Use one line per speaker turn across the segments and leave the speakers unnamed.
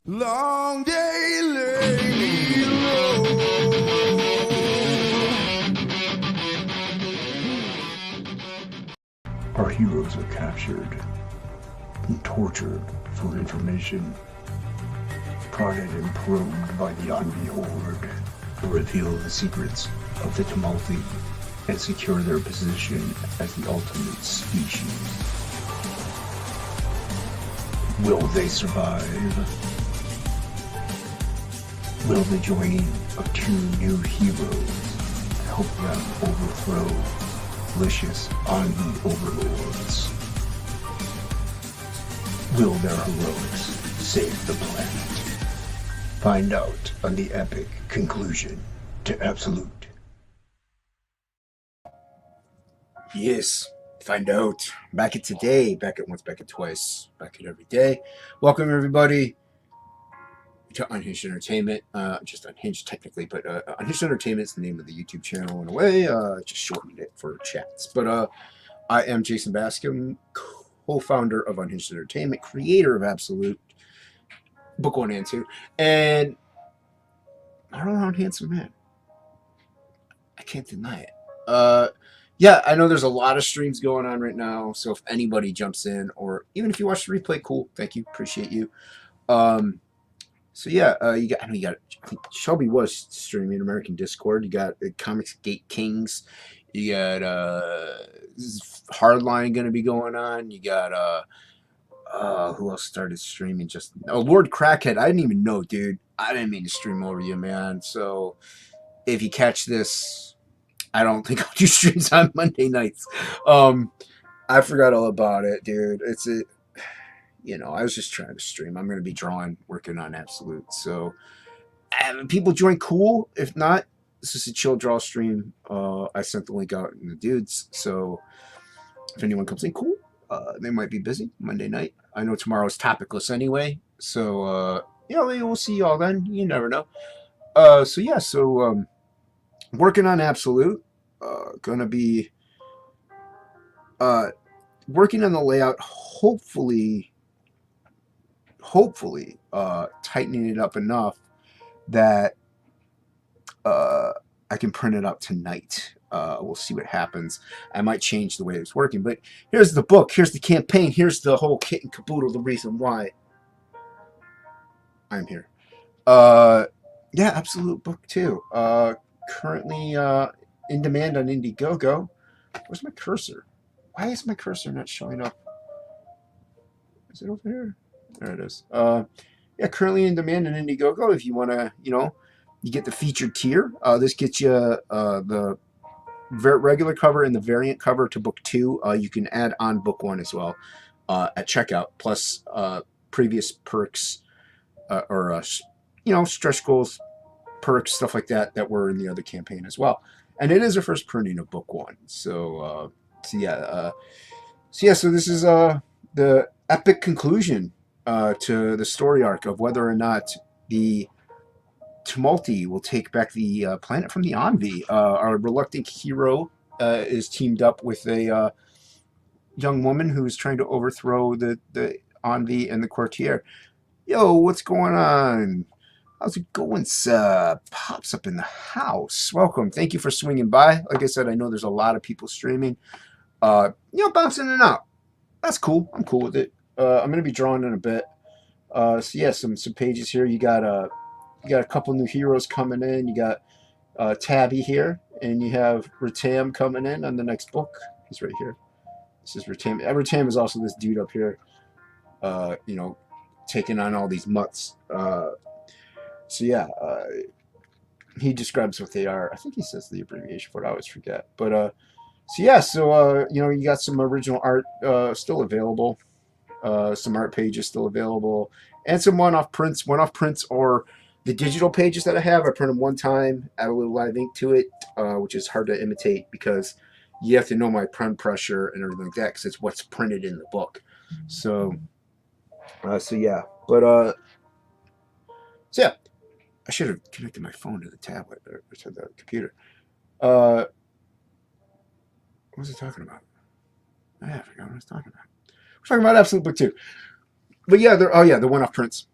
Long day lay low.
Our heroes are captured and tortured for information, guarded and probed by the Envy Horde to reveal the secrets of the Tumulti and secure their position as the ultimate species. Will they survive? Will the joining of two new heroes help them overthrow malicious Envy overlords? Will their heroics save the planet? Find out on the epic conclusion to Absolute.
Yes, find out. Back at today, back at once, back at twice, back at every day. Welcome everybody to Unhinged Entertainment. Just Unhinged technically, but Unhinged Entertainment is the name of the YouTube channel in a way. Just shortened it for chats. But I am Jason Bascom, co-founder of Unhinged Entertainment, creator of Absolute, Book 1 and 2, and all-around handsome man. I can't deny it. Yeah, I know there's a lot of streams going on right now, so if anybody jumps in, or even if you watch the replay, cool, thank you, appreciate you. So yeah, I think Shelby was streaming American Discord. You got Comics Gate Kings. You got Hardline going to be going on. You got who else started streaming? Just Lord Crackhead. I didn't even know, dude. I didn't mean to stream over you, man. So if you catch this, I don't think I'll do streams on Monday nights. I forgot all about it, dude. I was just trying to stream. I'm going to be working on Absolute. So, people join, cool. If not, this is a chill draw stream. I sent the link out in the dudes. So, if anyone comes in, cool. They might be busy Monday night. I know tomorrow's topicless anyway. So, maybe we'll see y'all then. You never know. Working on Absolute. Gonna be working on the layout, hopefully tightening it up enough that I can print it up tonight. We'll see what happens. I might change the way it's working, but here's the book, here's the campaign, here's the whole kit and caboodle, the reason why I'm here. Yeah, Absolute Book 2. Currently in demand on Indiegogo. Where's my cursor? Why is my cursor not showing up? Is it over here? There it is. Yeah, currently in demand on Indiegogo. If you want to, you get the featured tier. This gets you the regular cover and the variant cover to Book 2. You can add on Book 1 as well at checkout, plus previous perks or stretch goals, perks, stuff like that were in the other campaign as well. And it is a first printing of Book 1. So this is the epic conclusion to the story arc of whether or not the Tumulti will take back the planet from the Envy. Our reluctant hero is teamed up with a young woman who is trying to overthrow the Envy and the Courtier. Yo, what's going on? How's it going, Pops up in the house? Welcome. Thank you for swinging by. Like I said, I know there's a lot of people streaming. Bouncing in and out. That's cool. I'm cool with it. I'm going to be drawing in a bit. Some pages here. You got a couple new heroes coming in. You got Tabby here, and you have Ratam coming in on the next book. He's right here. This is Ratam. Ratam is also this dude up here, taking on all these mutts. He describes what they are. I think he says the abbreviation for it. I always forget. But you got some original art still available. Some art pages still available, and some one-off prints. One-off prints or the digital pages that I have. I print them one time, add a little live ink to it, which is hard to imitate because you have to know my print pressure and everything like that because it's what's printed in the book. I should have connected my phone to the tablet or to the computer. What was I talking about? I forgot what I was talking about. We're talking about Absolute Book 2. But yeah, they're, oh yeah, the one-off prints.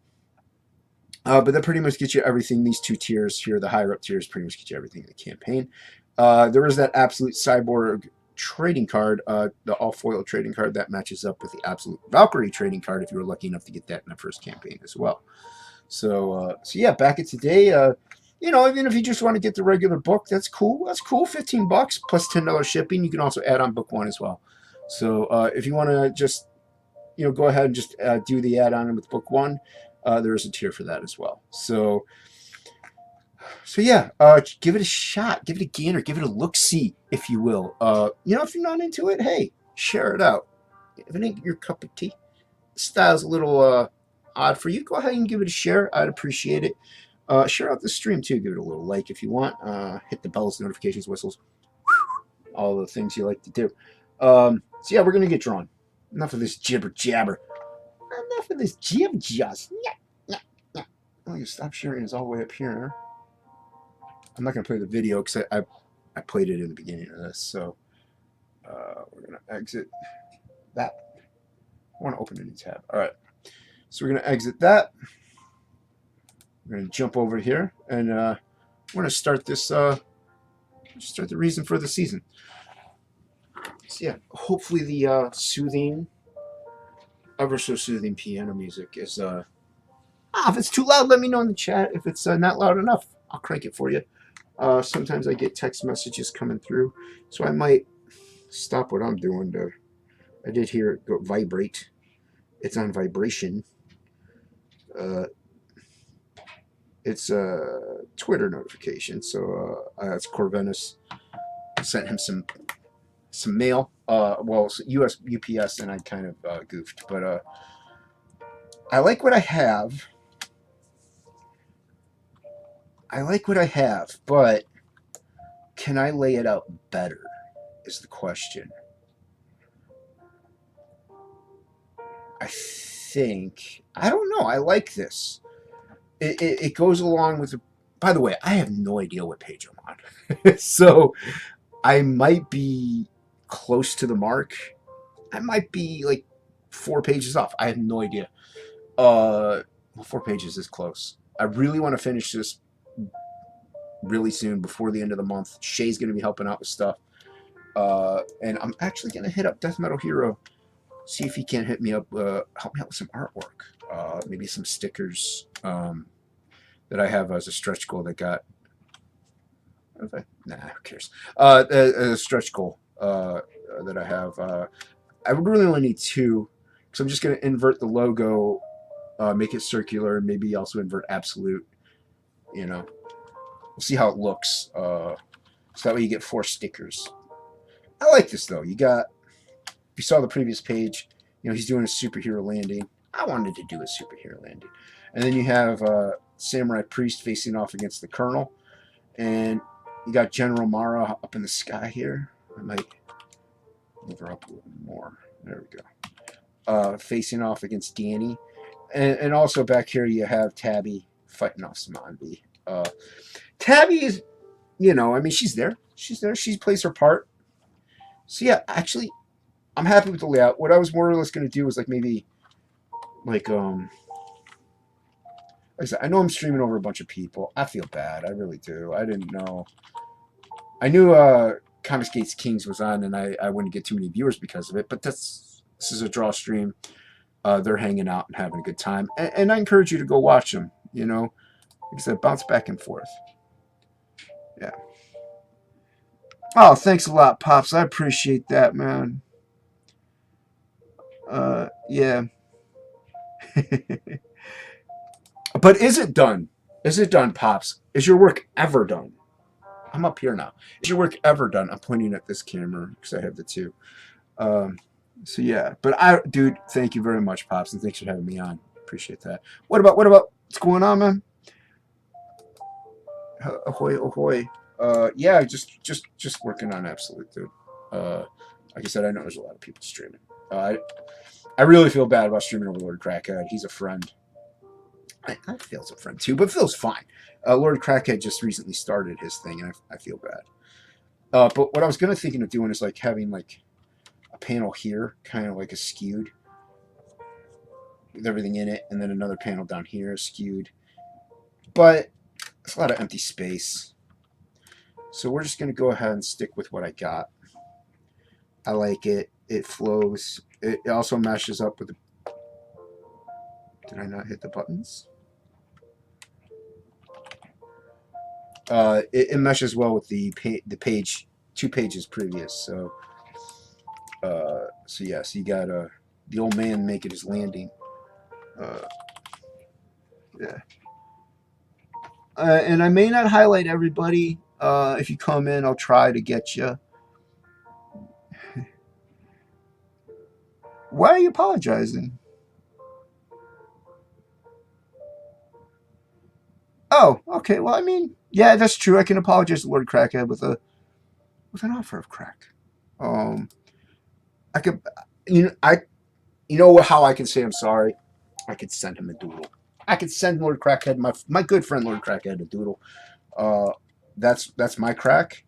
But that pretty much gets you everything. These two tiers here, the higher up tiers, pretty much get you everything in the campaign. There is that Absolute Cyborg trading card, the all-foil trading card that matches up with the Absolute Valkyrie trading card if you were lucky enough to get that in the first campaign as well. So yeah, back at today, you know, even if you just want to get the regular book, that's cool. That's cool. $15 plus $10 shipping. You can also add on book one as well. So if you want to just, you know, go ahead and just do the add-on with book one, there is a tier for that as well. So yeah, give it a shot, give it a gander, give it a look-see, if you will. You know, if you're not into it, hey, share it out. If it ain't your cup of tea, the style's a little odd for you, go ahead and give it a share. I'd appreciate it. Share out the stream too. Give it a little like if you want. Hit the bells, notifications, whistles, all the things you like to do. So yeah, we're gonna get drawn. Enough of this jibber jabber. Enough of this jib just. Oh, you stop sharing is all the way up here. I'm not gonna play the video because I played it in the beginning of this. So we're gonna exit that. I want to open a new tab. All right. So we're gonna exit that. We're going to jump over here, and we're going to start this, start the reason for the season. So yeah, hopefully the soothing, ever so soothing piano music is, if it's too loud, let me know in the chat. If it's not loud enough, I'll crank it for you. Sometimes I get text messages coming through, so I might stop what I'm doing to, I did hear it go vibrate. It's on vibration. It's a Twitter notification, so it's Corvinus. Sent him some mail. Well, US UPS, and I kind of goofed, but I like what I have. I like what I have, but can I lay it out better? Is the question. I think, I don't know. I like this. It goes along with. By the way, I have no idea what page I'm on, so I might be close to the mark. I might be like 4 pages off. I have no idea. Well, 4 pages is close. I really want to finish this really soon, before the end of the month. Shay's going to be helping out with stuff, and I'm actually going to hit up Death Metal Hero, see if he can hit me up, help me out with some artwork, maybe some stickers. That I have as a stretch goal that got. Nah, who cares? A stretch goal that I have. I would really only need 2, because I'm just going to invert the logo, make it circular, and maybe also invert absolute. You know, we'll see how it looks. So that way you get 4 stickers. I like this though. You got. If you saw the previous page, you know he's doing a superhero landing. I wanted to do a superhero landing, and then you have. Samurai Priest facing off against the Colonel, and you got General Mara up in the sky here. I might move her up a little more. There we go. Facing off against Danny, and also back here you have Tabby fighting off Samanvi. Tabby is, you know, I mean she's there. She's there. She plays her part. So yeah, actually, I'm happy with the layout. What I was more or less going to do was like maybe, like I said, I know I'm streaming over a bunch of people. I feel bad. I really do. I didn't know. I knew Comics Gates Kings was on, and I wouldn't get too many viewers because of it. But this is a draw stream. They're hanging out and having a good time. And I encourage you to go watch them. You know, like I said, bounce back and forth. Yeah. Oh, thanks a lot, Pops. I appreciate that, man. Yeah. But is it done? Is it done, Pops? Is your work ever done? I'm up here now. Is your work ever done? I'm pointing at this camera because I have the 2. So yeah, but dude, thank you very much, Pops, and thanks for having me on. Appreciate that. What about what's going on, man? Ahoy, ahoy. Yeah, just working on Absolute, dude. Like I said, I know there's a lot of people streaming. I really feel bad about streaming over Lord Crackhead. He's a friend. I Phil's a friend too, but Phil's fine. Lord Crackhead just recently started his thing, and I feel bad. But what I was thinking of doing is like having like a panel here, kind of like a skewed. with everything in it, and then another panel down here skewed. But it's a lot of empty space. So we're just going to go ahead and stick with what I got. I like it. It flows. It also meshes up with the... Did I not hit the buttons? It meshes well with the page, 2 pages previous. So so yeah, so you got the old man making his landing. Yeah. And I may not highlight everybody. If you come in, I'll try to get you. Why are you apologizing? Oh, okay. Well, I mean, yeah, that's true. I can apologize to Lord Crackhead with an offer of crack. I could, you know how I can say I'm sorry. I could send him a doodle. I could send Lord Crackhead, my good friend Lord Crackhead, a doodle. That's my crack,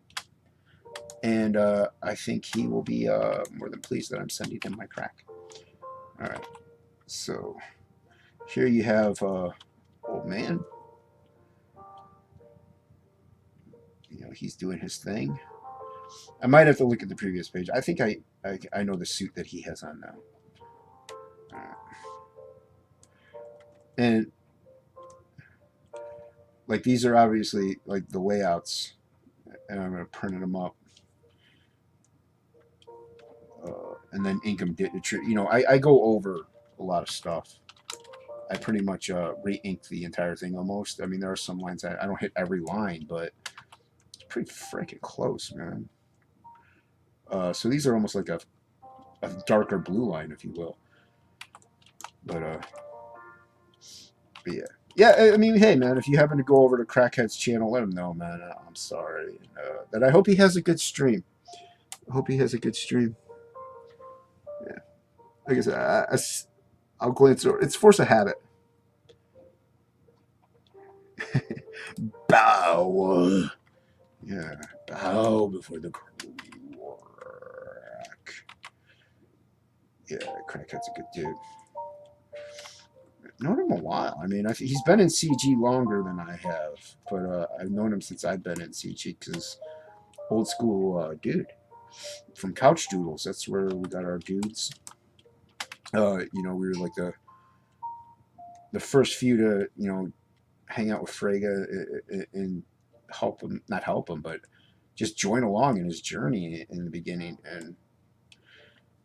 and I think he will be more than pleased that I'm sending him my crack. All right, so here you have old man. You know, he's doing his thing. I might have to look at the previous page. I think I know the suit that he has on now. And like these are obviously like the layouts, and I'm gonna print them up, and then ink them. You know, I go over a lot of stuff. I pretty much re-ink the entire thing almost. I mean, there are some lines that I don't hit every line, but it's pretty freaking close, man. So these are almost like a darker blue line, if you will. But yeah. Yeah, I mean, hey, man, if you happen to go over to Crackhead's channel, let him know, man. I'm sorry. That I hope he has a good stream. I hope he has a good stream. Yeah. Like I said, I'll glance over. It's force of habit. Bow. Yeah. Bow before the crack. Yeah, Crackhead's a good dude. Known him a while. I mean, he's been in CG longer than I have, but I've known him since I've been in CG because old school dude from Couch Doodles. That's where we got our dudes. You know, we were like the first few to hang out with Frege and not help him, but just join along in his journey in the beginning, and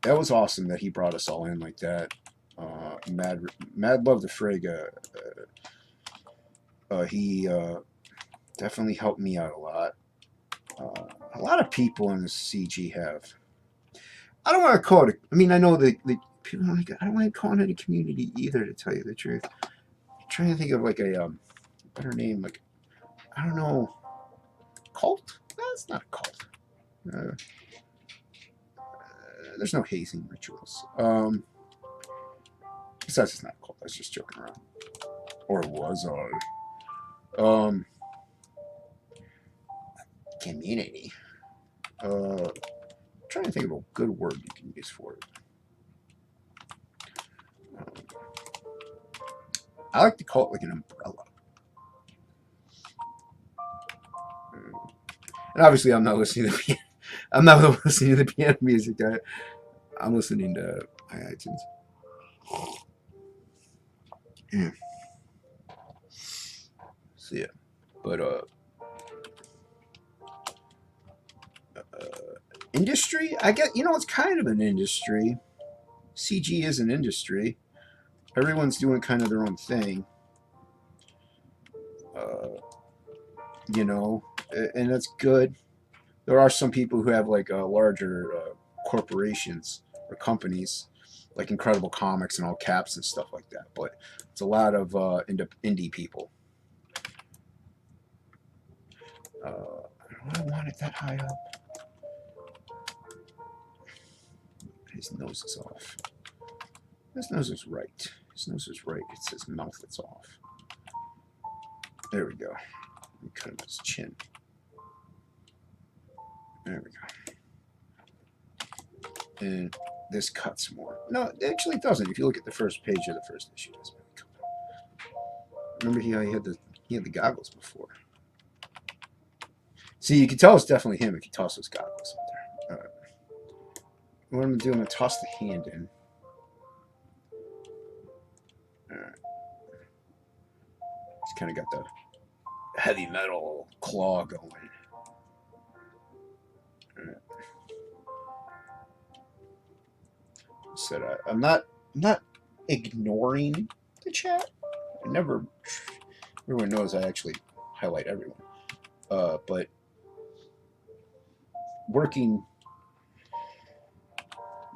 that was awesome that he brought us all in like that. Mad love to Frege. He definitely helped me out a lot. A lot of people in the CG have. I don't want to call it. I mean, I know the people are like, I don't want to call it a community either, to tell you the truth. I'm trying to think of like a better name. Like, I don't know, cult? That's not a cult. There's no hazing rituals. Besides, it's not a cult. I was just joking around. Or was I? Community. Trying to think of a good word you can use for it. I like to call it like an umbrella. And obviously, I'm not listening to piano. I'm not listening to the piano music. I'm listening to my iTunes. Yeah. So yeah, but industry. I get it's kind of an industry. CG is an industry. Everyone's doing kind of their own thing. And that's good. There are some people who have like larger corporations or companies, like Incredible Comics and all caps and stuff like that. But it's a lot of indie people. I don't want it that high up. His nose is off. His nose is right. His nose is right. It's his mouth that's off. There we go. Let me cut his chin. There we go. And this cuts more. No, it actually doesn't. If you look at the first page of the first issue, it doesn't really cut. Remember he had the goggles before. See, you can tell it's definitely him if you toss those goggles up there. All right. What I'm gonna do, I'm gonna toss the hand in. All right. He's kind of got the heavy metal claw going. All right. Said I'm not ignoring the chat. Everyone knows I actually highlight everyone. But working,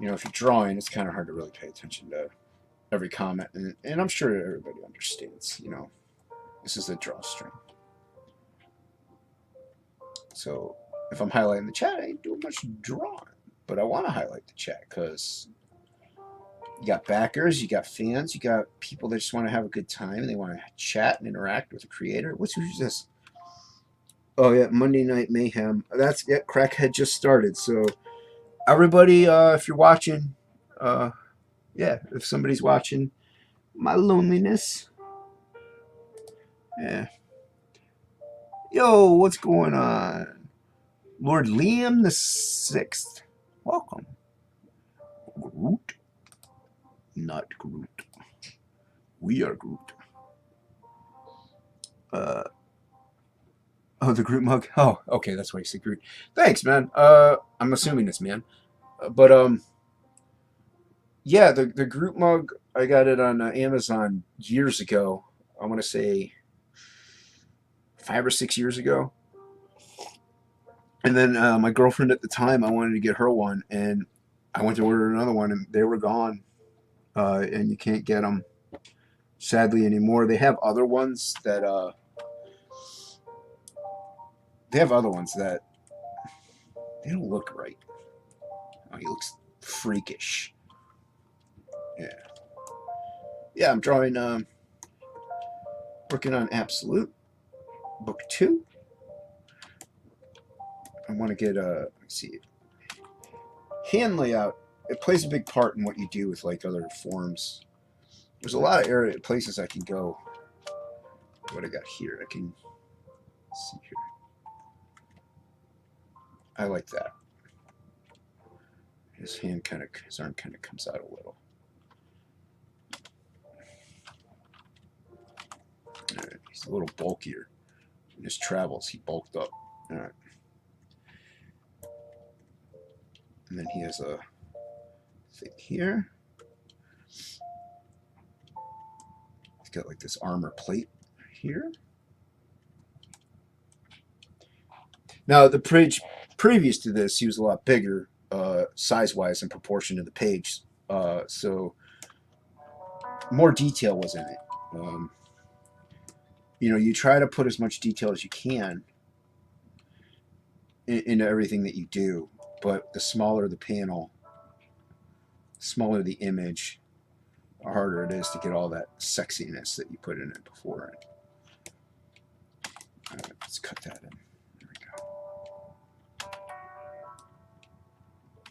you know, if you're drawing, it's kind of hard to really pay attention to every comment, and I'm sure everybody understands. You know, this is a drawstring. So if I'm highlighting the chat, I ain't doing much drawing, but I want to highlight the chat because you got backers, you got fans, you got people that just want to have a good time and they want to chat and interact with the creator. Who's this? Oh yeah, Monday Night Mayhem. That's it. Crackhead just started. So everybody, if you're watching, yeah, if somebody's watching, my loneliness. Yeah. Yo, what's going on? Lord Liam the Sixth. Welcome. Groot. Not Groot. We are Groot. Oh, the Groot mug. Oh, okay, that's why you said Groot. Thanks, man. I'm assuming it's man. But yeah, the Groot mug, I got it on Amazon years ago. I want to say 5 or 6 years ago. And then my girlfriend at the time, I wanted to get her one, and I went to order another one, and they were gone. And you can't get them, sadly, anymore. They have other ones that they don't look right. Oh, he looks freakish. Yeah, I'm drawing, working on Absolute, book 2. I want to get let's see, hand layout. It plays a big part in what you do with like other forms. There's a lot of places I can go. What I got here, I can see here. I like that. His arm kind of comes out a little. All right, he's a little bulkier. In his travels, he bulked up. All right. And then he has a thing here. He's got like this armor plate here. Now, the page previous to this, he was a lot bigger, size-wise, in proportion to the page. So more detail was in it. You know, you try to put as much detail as you can into everything that you do, but the smaller the panel, smaller the image, the harder it is to get all that sexiness that you put in it before. All right, let's cut that in. There we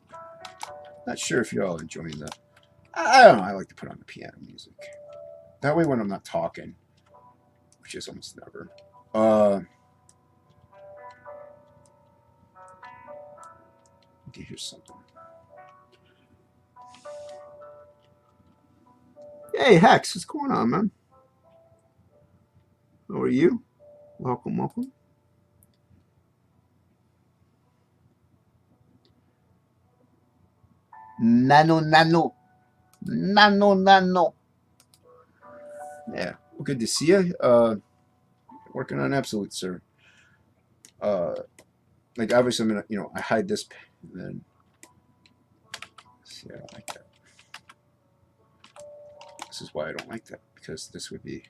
go. Not sure if you're all enjoying the... I don't know, I like to put on the piano music. That way when I'm not talking, which is almost never. Okay, here's something. Hey, Hex, what's going on, man? How are you? Welcome, welcome. Nano. Yeah, well, good to see you. Working on Absolute, sir. Like, obviously, I'm gonna, you know, I hide this, and then, see, I don't like that. This is why I don't like that, because this would be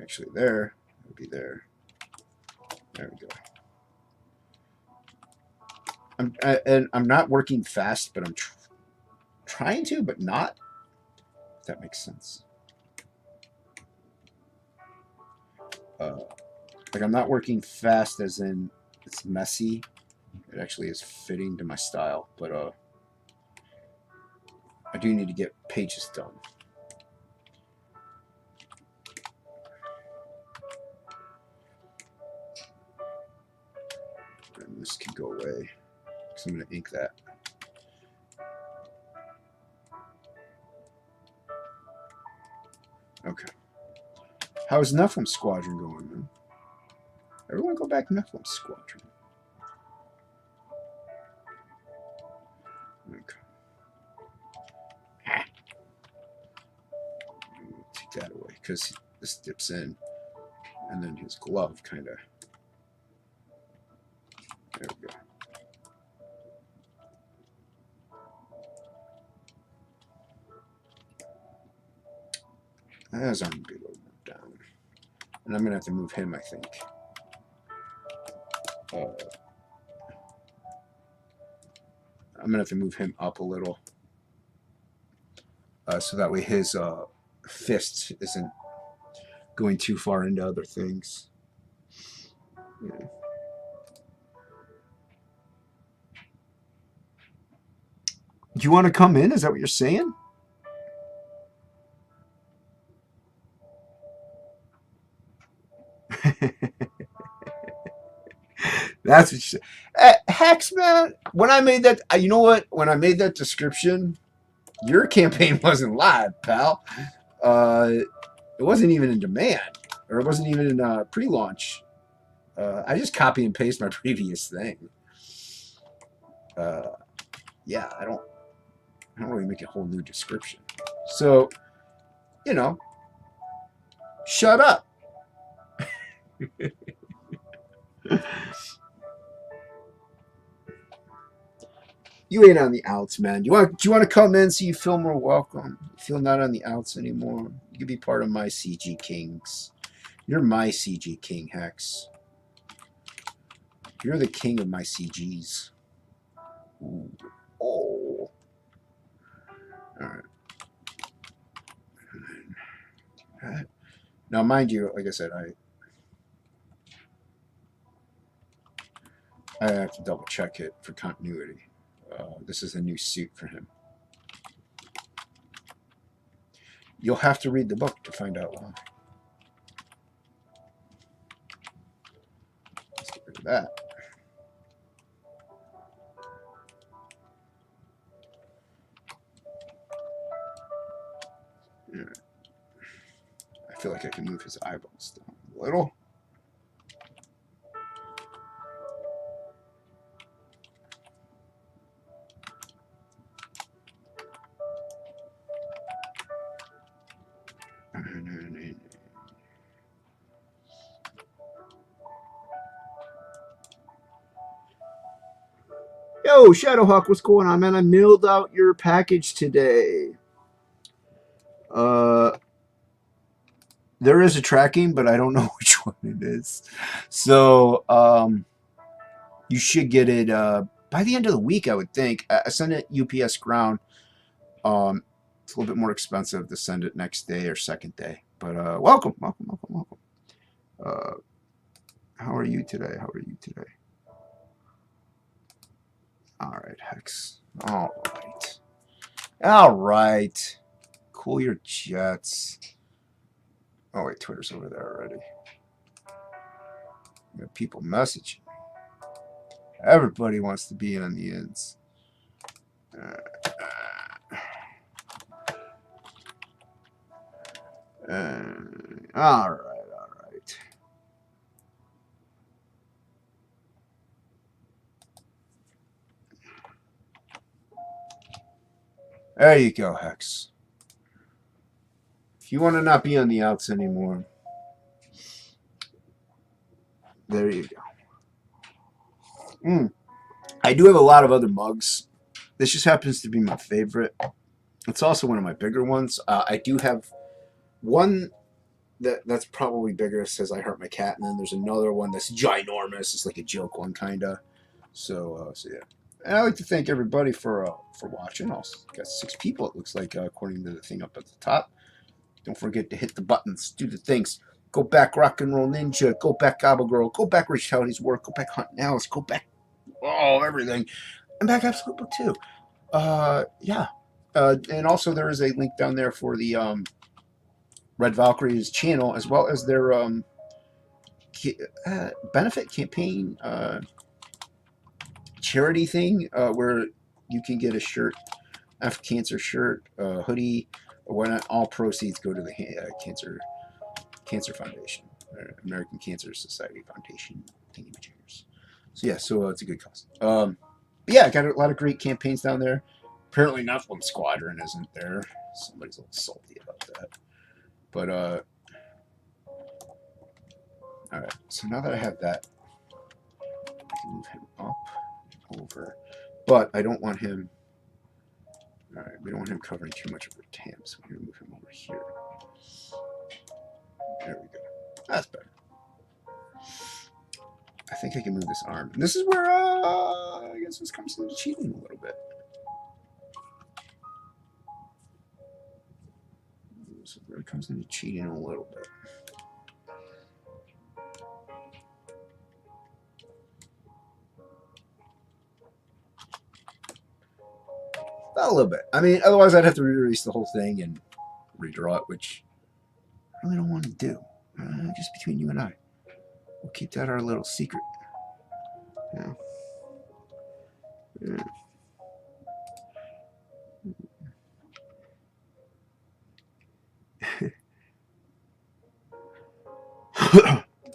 actually there, it would be there. There we go. I'm not working fast, but I'm trying to, but not. If that makes sense. Like, I'm not working fast as in it's messy. It actually is fitting to my style, but I do need to get pages done. And this can go away because I'm going to ink that. Okay. How's Nephilim Squadron going, man? Everyone go back to Nephilim Squadron. Okay. Take that away because this dips in, and then his glove kind of. There we go. That's arm be a little more down, and I'm gonna have to move him, I think. I'm gonna have to move him up a little, so that way his fist isn't going too far into other things. Yeah. Do you want to come in? Is that what you're saying? That's what you said. Hex, man. When I made that, you know what? When I made that description, your campaign wasn't live, pal. It wasn't even in demand, or it wasn't even in pre-launch. I just copy and paste my previous thing. Yeah, I don't really make a whole new description. So, you know, shut up. You ain't on the outs, man. Do you want to come in so you feel more welcome? You feel not on the outs anymore. You can be part of my CG Kings. You're my CG King, Hex. You're the king of my CGs. Ooh. Oh. All right. Now, mind you, like I said, I have to double check it for continuity. This is a new suit for him. You'll have to read the book to find out why. Let's get rid of that. Yeah. I feel like I can move his eyeballs down a little. Yo, Shadowhawk, what's going on, man? I mailed out your package today. There is a tracking, but I don't know which one it is. So, you should get it by the end of the week, I would think. I send it UPS ground. It's a little bit more expensive to send it next day or second day. But welcome. How are you today? All right, Hex. All right. Cool your jets. Oh, wait, Twitter's over there already. You got people messaging. Everybody wants to be in on the ends. All right. There you go, Hex. If you want to not be on the outs anymore, there you go. I do have a lot of other mugs. This just happens to be my favorite. It's also one of my bigger ones. I do have one that's probably bigger. It says I hurt my cat, and then there's another one that's ginormous. It's like a joke one, kind of. So yeah. And I'd like to thank everybody for watching. Also got 6 people, it looks like, according to the thing up at the top. Don't forget to hit the buttons, do the things. Go back Rock and Roll Ninja. Go back Gobble Girl. Go back Ragetality's work. Go back Hunting Alice. Go back everything. And back Absolute Book 2. Yeah. And also there is a link down there for the Red Valkyrie's channel, as well as their benefit campaign charity thing, where you can get a shirt, F Cancer shirt, hoodie, or whatnot. All proceeds go to the Cancer Foundation, American Cancer Society Foundation thingy-majigers. So yeah, so it's a good cause. But yeah, I got a lot of great campaigns down there. Apparently, Nephilim Squadron isn't there. Somebody's a little salty about that. But all right. So now that I have that, I can move him up and over. But I don't want him. All right, we don't want him covering too much of our TAM, so we're gonna move him over here. There we go. That's better. I think I can move this arm. And this is where I guess this comes into cheating a little bit. This is where it comes into cheating a little bit. A little bit. I mean, otherwise I'd have to re-release the whole thing and redraw it, which I really don't want to do. Just between you and I. We'll keep that our little secret. Yeah.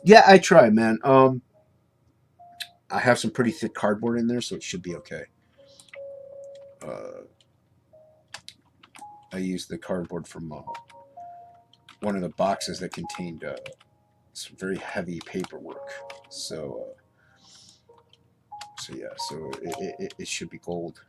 Yeah, I try, man. I have some pretty thick cardboard in there, so it should be okay. I used the cardboard from one of the boxes that contained some very heavy paperwork. So yeah, so it should be gold.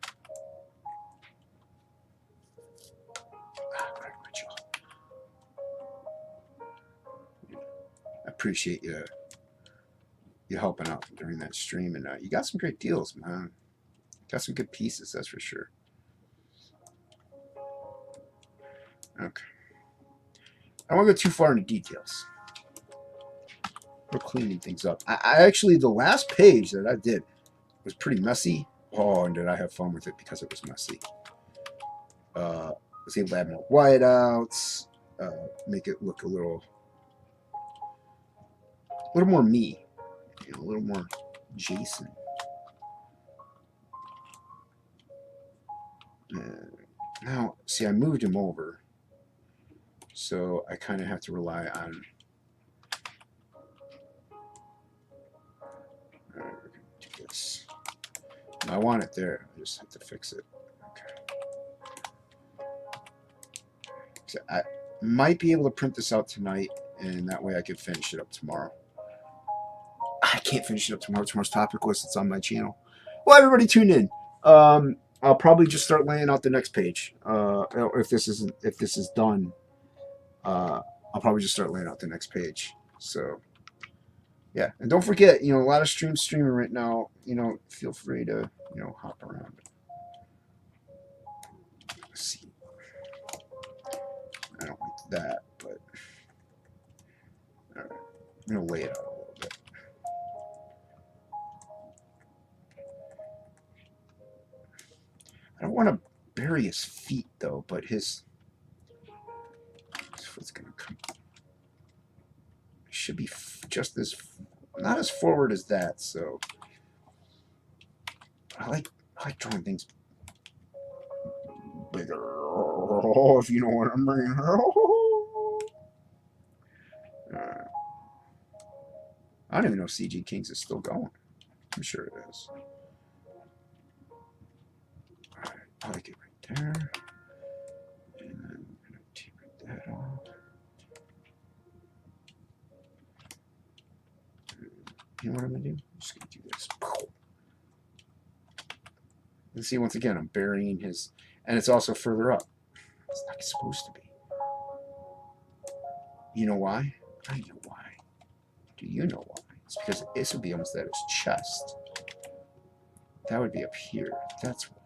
I appreciate you helping out during that stream, and you got some great deals, man. Got some good pieces, that's for sure. Okay. I don't want to go too far into details. We're cleaning things up. I actually, the last page that I did was pretty messy. Oh, and did I have fun with it because it was messy. I was able to add more whiteouts, make it look a little more me, you know, a little more Jason. Now, see, I moved him over, so I kind of have to rely on. We're gonna do this. No, I want it there. I just have to fix it. Okay. So I might be able to print this out tonight, and that way I could finish it up tomorrow. I can't finish it up tomorrow. Tomorrow's topic list. It's on my channel. Well, everybody tune in. I'll probably just start laying out the next page. If this is done, I'll probably just start laying out the next page. So, yeah, and don't forget, you know, a lot of streaming right now. You know, feel free to, you know, hop around. Let's see. I don't like that, but all right, I'm gonna lay it out a little bit. I don't want to bury his feet though, but his foot's gonna come. Should be just as not as forward as that. So I like drawing things bigger. If you know what I mean. I don't even know if CG Kings is still going. I'm sure it is. Alright, I like it right there. And then I'm going to taper that off. You know what I'm going to do? I'm just going to do this. And see, once again, I'm burying his... And it's also further up. It's not supposed to be. You know why? I know why. Do you know why? It's because this would be almost at his chest. That would be up here. That's why.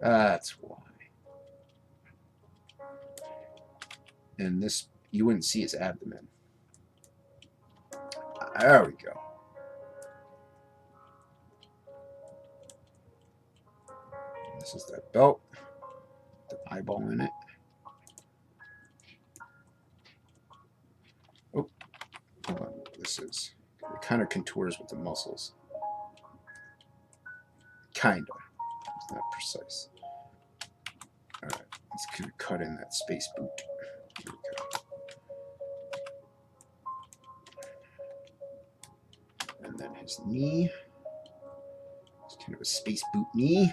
That's why. And this, you wouldn't see his abdomen. There we go. This is that belt. The eyeball in it. Oh, hold on. This is. It kind of contours with the muscles. Kinda. It's not precise. Alright, let's cut in that space boot. Here we go. And then his knee. It's kind of a space boot knee.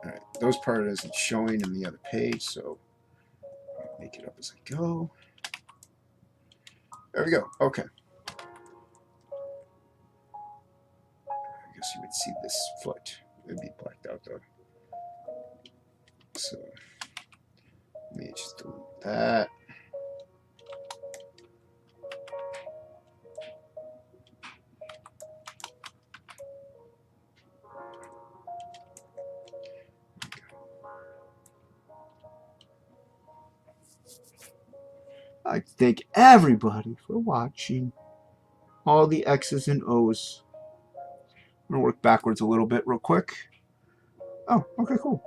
Alright, those part isn't showing in the other page, so I'll make it up as I go. There we go. Okay. I guess you would see this foot. It'd be blacked out though. So let me just delete that. I thank everybody for watching. All the X's and O's. I'm going to work backwards a little bit real quick. Oh, okay, cool.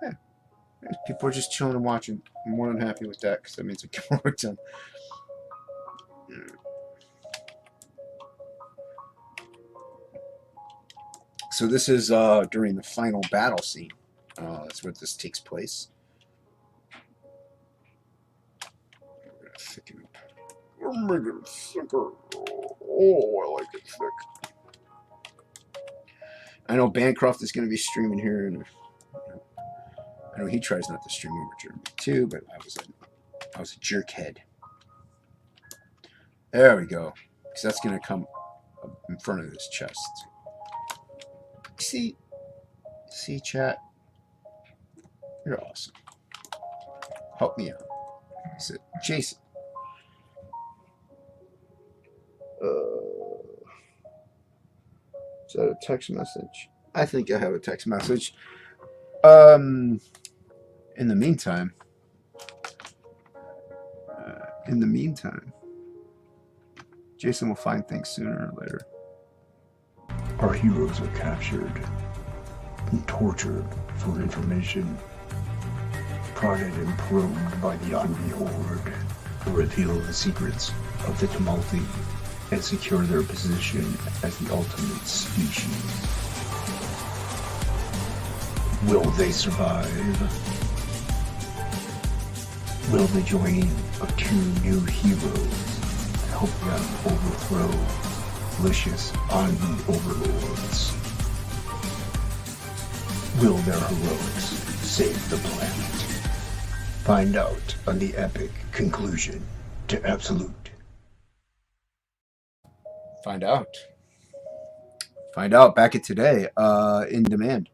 Yeah. People are just chilling and watching. I'm more than happy with that because that means I get more work done. So this is during the final battle scene. That's where this takes place. Thicken up. I'm making it thicker. Oh, I like it thick. I know Bancroft is going to be streaming here, and I know he tries not to stream over Germany too, but I was a jerkhead. There we go, because that's going to come up in front of his chest. See, chat, you're awesome. Help me out. Is it Jason? Is that a text message? I think I have a text message. In the meantime, Jason will find things sooner or later.
Our heroes are captured and tortured for information, guarded and probed by the Envy Horde to reveal the secrets of the Tumulti and secure their position as the ultimate species. Will they survive? Will the joining of two new heroes help them overthrow vicious Envy overlords? Will their heroics save the planet? Find out on the epic conclusion to Absolute.
Find out. Find out back at today. In demand.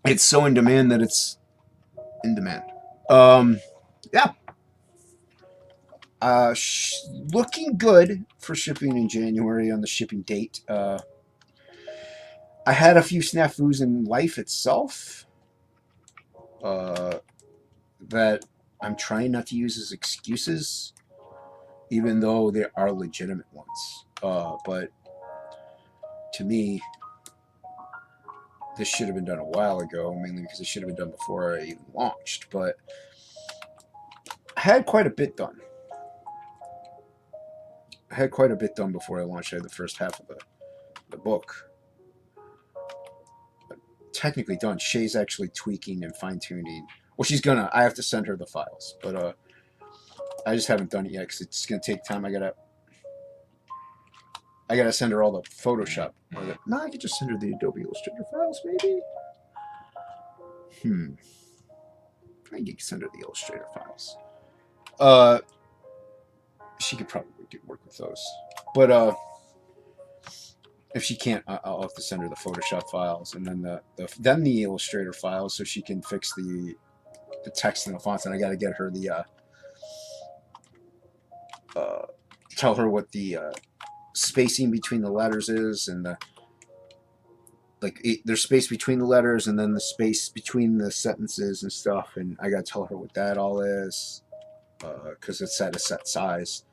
It's so in demand that it's in demand. Yeah. Looking good for shipping in January on the shipping date. I had a few snafus in life itself that I'm trying not to use as excuses, even though they are legitimate ones. But to me, this should have been done a while ago, mainly because it should have been done before I even launched. But I had quite a bit done. Before I launched. I had the first half of the book. But technically done. Shay's actually tweaking and fine-tuning. Well, she's gonna. I have to send her the files. But I just haven't done it yet because it's going to take time. I gotta send her all the Photoshop. No, I could just send her the Adobe Illustrator files, maybe. I can send her the Illustrator files. She could probably work with those. But if she can't, I'll have to send her the Photoshop files and then the Illustrator files so she can fix the text and the fonts. And I gotta get her the tell her what the spacing between the letters is, and there's space between the letters and then the space between the sentences and stuff, and I gotta tell her what that all is because it's at a set size.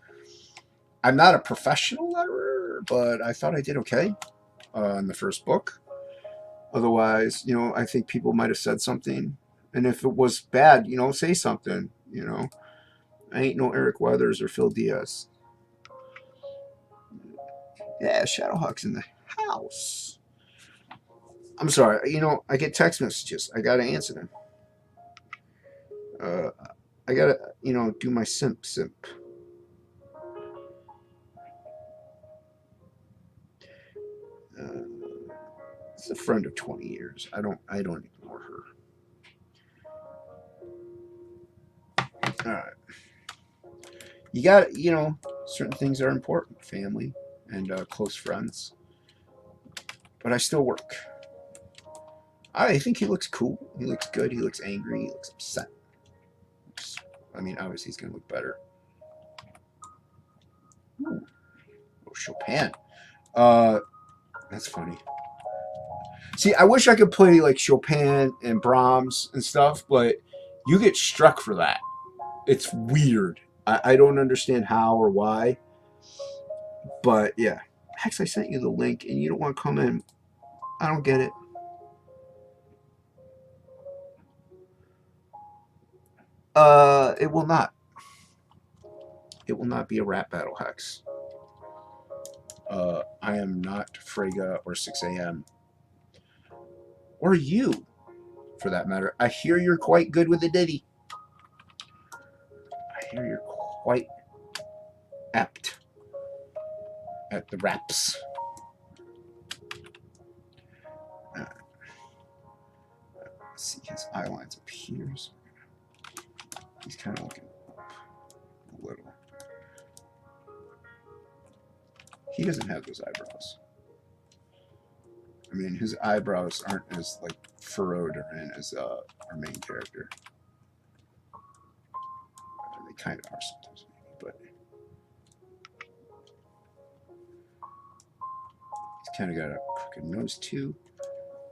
I'm not a professional letterer, but I thought I did okay in the first book. Otherwise, you know, I think people might have said something. And if it was bad, you know, say something. You know, I ain't no Eric Weathers or Phil Diaz. Yeah, Shadowhawk's in the house. I'm sorry. You know, I get text messages. I gotta answer them. Uh, I gotta, you know, do my simp. Uh, it's a friend of 20 years. I don't ignore her. All right. You got, you know, certain things are important, family and close friends. But I still work. I think he looks cool. He looks good. He looks angry. He looks upset. I mean, obviously he's gonna look better. Ooh. Oh, Chopin. That's funny. See, I wish I could play like Chopin and Brahms and stuff, but you get struck for that. It's weird. I don't understand how or why. But yeah. Hex, I sent you the link and you don't want to come in. I don't get it. It will not. It will not be a rap battle, Hex. I am not Frega or 6 a.m. Or you, for that matter. I hear you're quite good with the ditty. I hear you're quite apt at the raps. Let's see, his eye lines up here. So he's kind of looking up a little. He doesn't have those eyebrows. I mean, his eyebrows aren't as like furrowed or in as our main character. They kind of are sometimes, maybe, but he's kind of got a crooked nose too.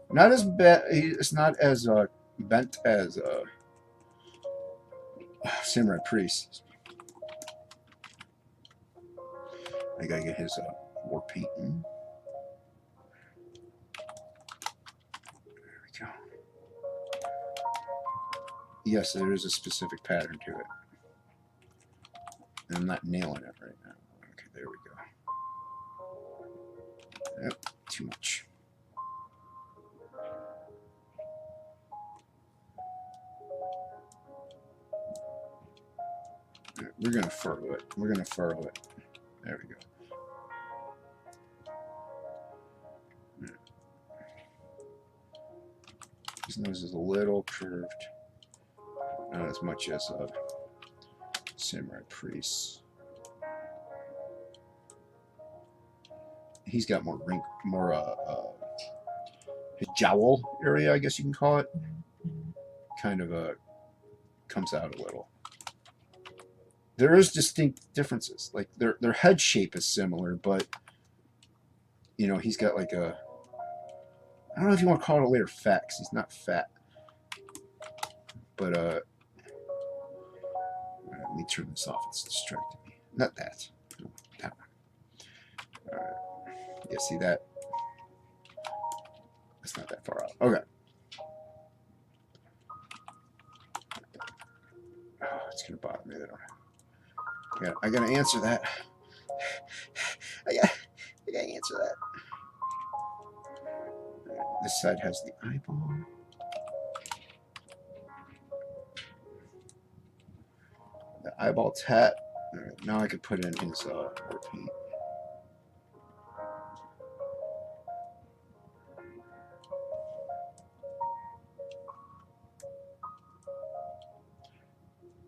Not as bad. It's not as bent as Samurai Priest. I gotta get his war painting. There we go. Yes, there is a specific pattern to it. And I'm not nailing it right now. Okay, there we go. Yep, too much. Right, we're gonna furrow it. We're gonna furrow it. There we go. His nose is a little curved. Not as much as a Samurai Priest. He's got more his jowl area, I guess you can call it, kind of comes out a little. There is distinct differences. Like their head shape is similar, but you know, he's got like a, I don't know if you want to call it a layer fat, because he's not fat. But let me turn this off. It's distracting me. Not that. No, that one. All right. Yeah, see that? It's not that far out. Okay. Oh, it's gonna bother me. I gotta answer that. I gotta answer that. This side has the eyeball. The eyeball tat. All right, now I can put in his war paint.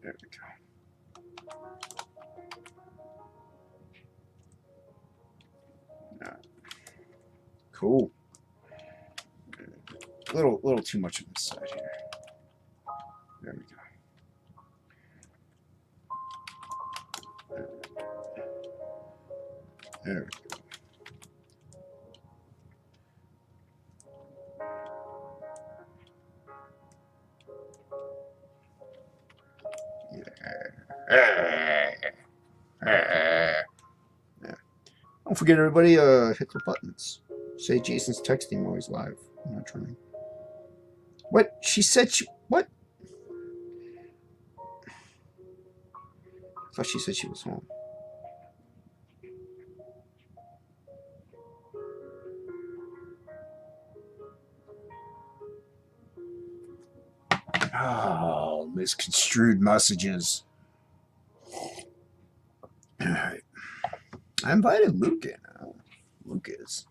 There we go. All right. Cool. A little too much on this side here. There we go. There we go. Yeah. Don't forget, everybody, hit the buttons. Say Jason's texting while he's live. I'm not trying. What? She said she... What? I thought she said she was home. Oh, misconstrued messages. Alright. I invited Luke in. Luke is.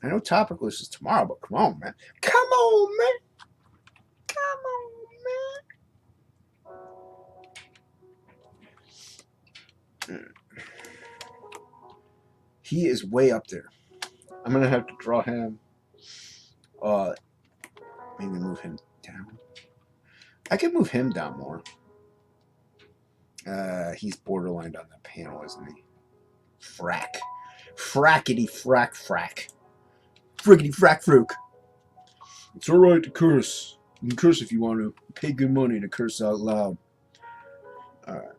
I know Topicless is tomorrow, but come on, man. Come on, man. Come on, man. He is way up there. I'm going to have to draw him. Maybe move him down. I could move him down more. He's borderline on the panel, isn't he? Frack. Frackety frack frack. Frickety frack frook. It's alright to curse. You can curse if you want to. Pay good money to curse out loud. Alright.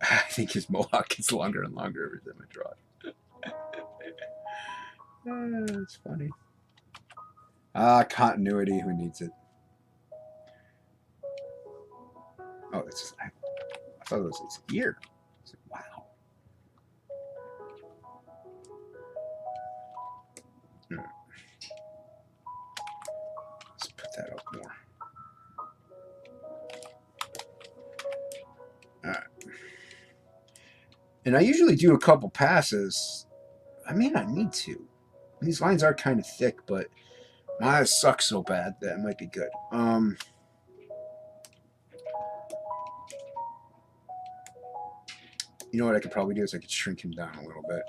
I think his mohawk gets longer and longer every time I draw it. That's funny. Continuity. Who needs it? Oh, it's. I thought it was his ear. Like, wow. Let's put that up more. All right. And I usually do a couple passes. I may not need to. These lines are kind of thick, but my eyes suck so bad that it might be good. You know what I could probably do is I could shrink him down a little bit.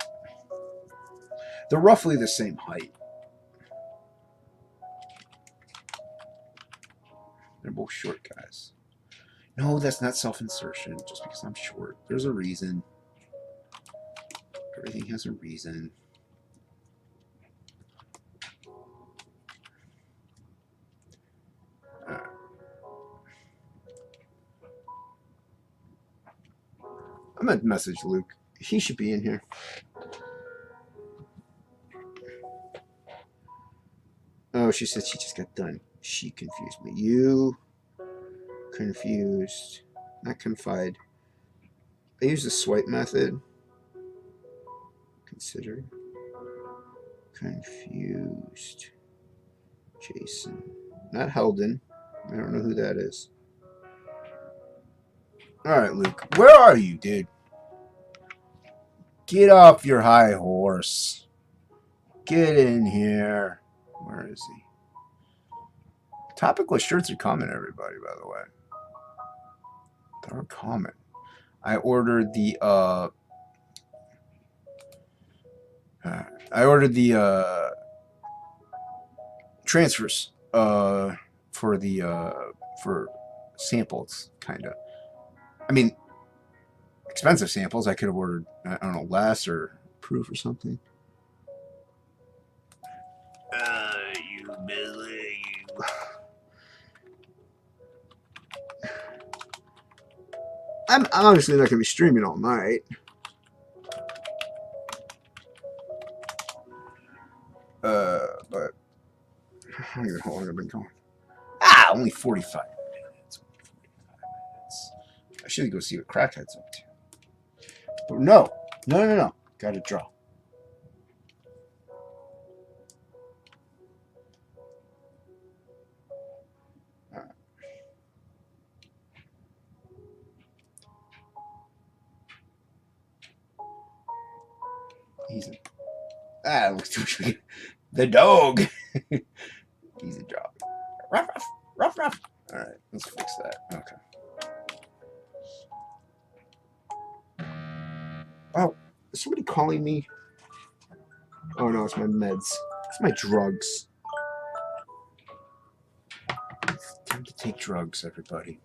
They're roughly the same height. They're both short guys. No, that's not self-insertion, just because I'm short. There's a reason. Everything has a reason. I'm going to message Luke. He should be in here. Oh, she said she just got done. She confused me. You confused. Not confide. I use the swipe method. Consider. Confused. Jason. Not Helden. I don't know who that is. Alright, Luke. Where are you, dude? Get off your high horse. Get in here. Where is he? Topical shirts are common, everybody, by the way. They're common. I ordered the transfers for the for samples, kind of. I mean, expensive samples. I could have ordered, I don't know, less or proof or something. You Billy, you. I'm obviously not going to be streaming all night. But I don't even know how long I've been going. Only 45 minutes. I should go see what Crackhead's up to. But no. Got to draw. Easy. Looks too the dog. Easy job. Rough. Alright, let's fix that. Okay. Oh, is somebody calling me? Oh no, it's my meds. It's my drugs. It's time to take drugs, everybody.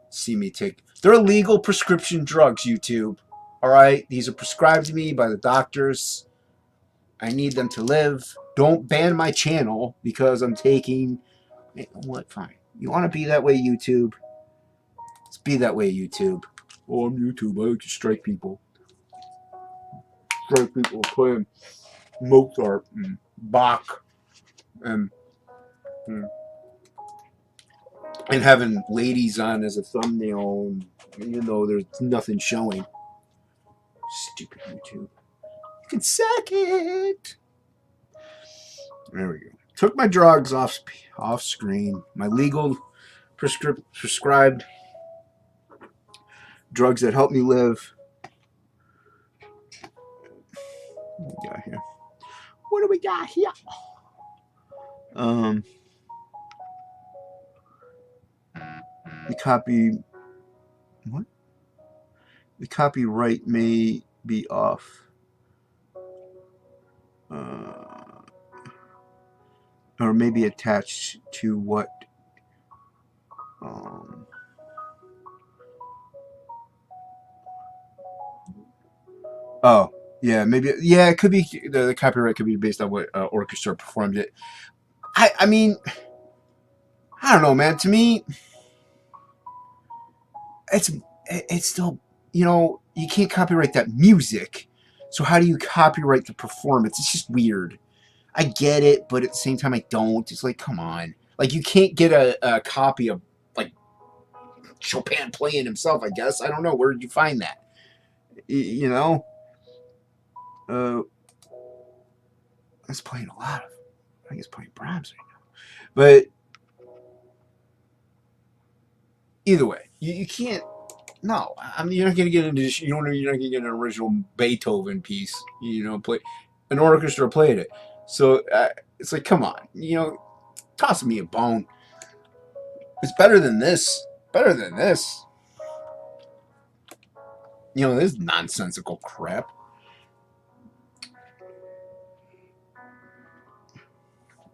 See me take. They're legal prescription drugs, YouTube. Alright? These are prescribed to me by the doctors. I need them to live. Don't ban my channel because I'm taking... What? Fine. You want to be that way, YouTube? Let's be that way, YouTube. Oh, I'm YouTube. I like to strike people. Strike people playing Mozart and Bach and having ladies on as a thumbnail, even though there's nothing showing. Stupid YouTube. You can suck it. There we go. Took my drugs off screen. My legal prescribed drugs that help me live. What do we got here? What do we got here? The copy. What? The copyright may be off. Or maybe attached to what oh yeah, maybe, yeah, it could be the copyright could be based on what orchestra performed it. I mean, I don't know, man. To me, it's still, you know, you can't copyright that music, so how do you copyright the performance? It's just weird. I get it, but at the same time, I don't. It's like, come on. Like, you can't get a copy of, like, Chopin playing himself, I guess. I don't know. Where did you find that? You know? It's playing a lot of... I think it's playing Brahms right now. But either way, you can't... No. I mean, you're not going to get into... You're not going to get an original Beethoven piece. You know, play... An orchestra played it. So, it's like, come on. You know, toss me a bone. It's better than this. Better than this. You know, this nonsensical crap.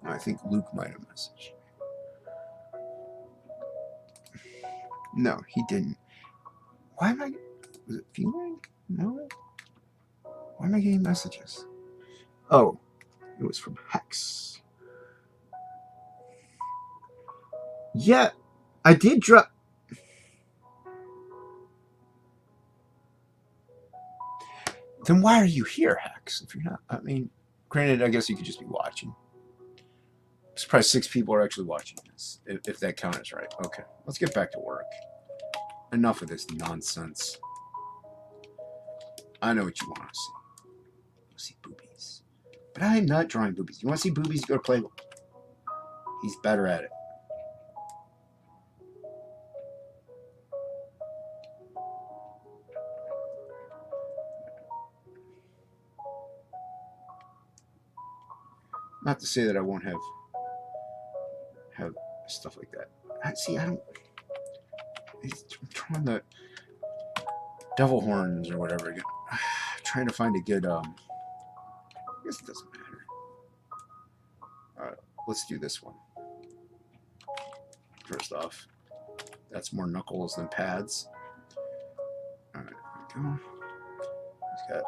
I think Luke might have messaged. No, he didn't. Why am I... Was it feeling? No? Why am I getting messages? Oh, it was from Hex. Yeah, I did drop... Then why are you here, Hex? If you're not... I mean, granted, I guess you could just be watching. I'm surprised 6 people are actually watching this, if that count is right. Okay, let's get back to work. Enough of this nonsense. I know what you want to see. You want to see boobies. But I'm not drawing boobies. You want to see boobies? Go to Plegel. He's better at it. Not to say that I won't have stuff like that. See, I don't... I'm trying the devil horns or whatever again. Trying to find a good... I guess it doesn't matter. Alright, let's do this one. First off, that's more knuckles than pads. Alright, there we go. He's got...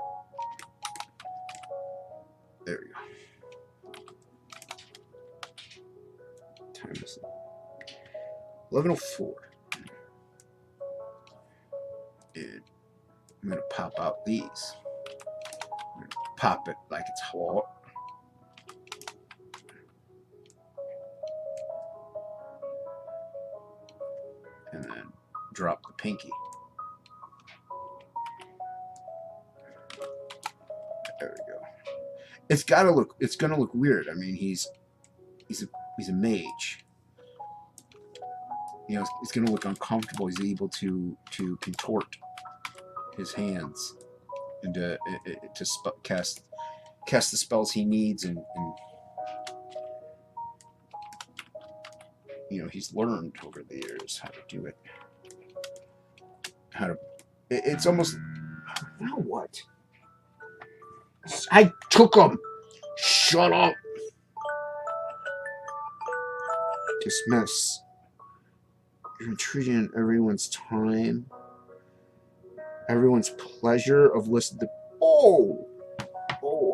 There we go. Time is 11:04. And I'm gonna pop out these. I'm gonna pop it like it's hot. And then drop the pinky. There we go. It's gotta look. It's gonna look weird. I mean, he's a mage. You know, it's going to look uncomfortable. He's able to contort his hands and to cast the spells he needs, and you know, he's learned over the years how to do it. It's almost... Now what? I took him. Shut up. Dismiss. You're intruding on everyone's time, everyone's pleasure of listening to... Oh,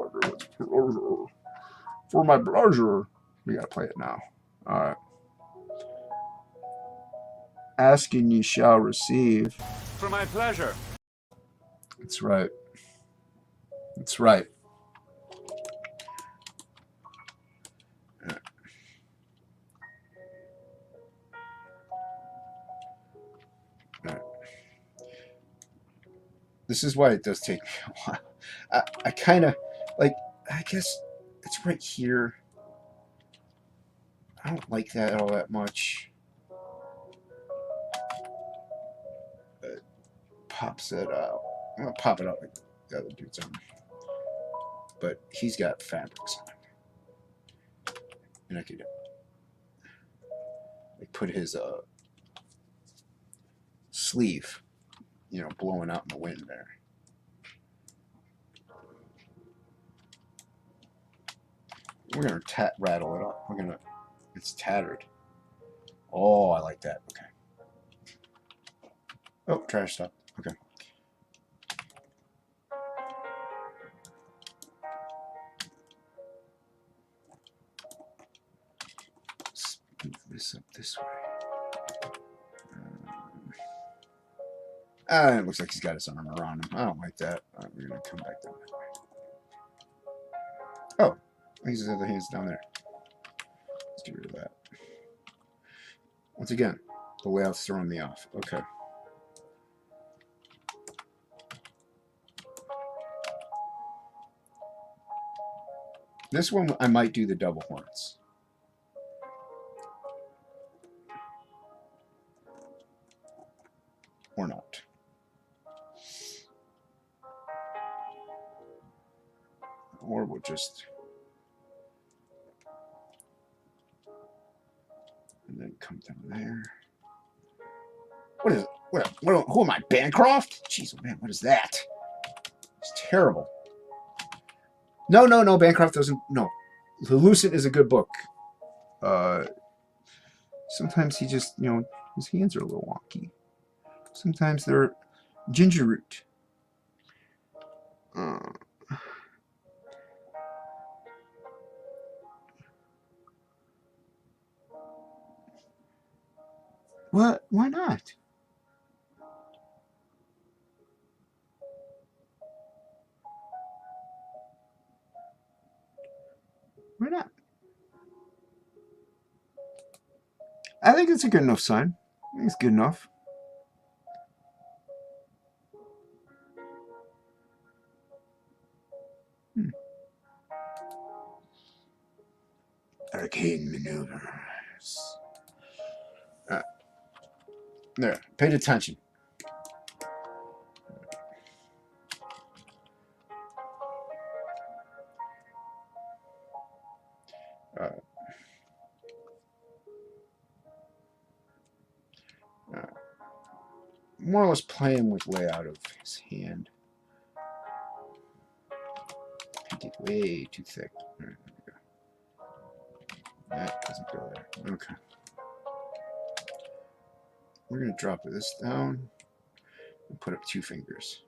everyone's For my pleasure. We gotta play it now. Alright. Ask and ye shall receive.
For my pleasure.
That's right. That's right. This is why it does take me a while. I kind of, like, I guess it's right here. I don't like that all that much. It pops it out. I'm going to pop it out like the other dude's on. But he's got fabrics on it. And I could like put his sleeve, you know, blowing out in the wind there. We're going to rattle it up. We're going to, it's tattered. Oh, I like that. Okay. Oh, trash stop. Okay. Let's move this up this way. It looks like he's got his armor on him. I don't like that. We're going to come back down that way. Oh, his other hand's down there. Let's get rid of that. Once again, the layout's throwing me off. Okay. This one, I might do the double horns. Or not. Or we'll just... And then come down there. What is it? Who am I? Bancroft? Jeez, oh man, what is that? It's terrible. No, Bancroft doesn't... No. The Lucent is a good book. Sometimes he just, you know, his hands are a little wonky. Sometimes they're ginger root. What? Why not? Why not? I think it's a good enough sign. I think it's good enough. Arcane maneuvers. There, paid attention. More or less playing with layout of his hand. Painted way too thick. All right, there we go. That doesn't go there. Okay. We're going to drop this down and put up 2 fingers.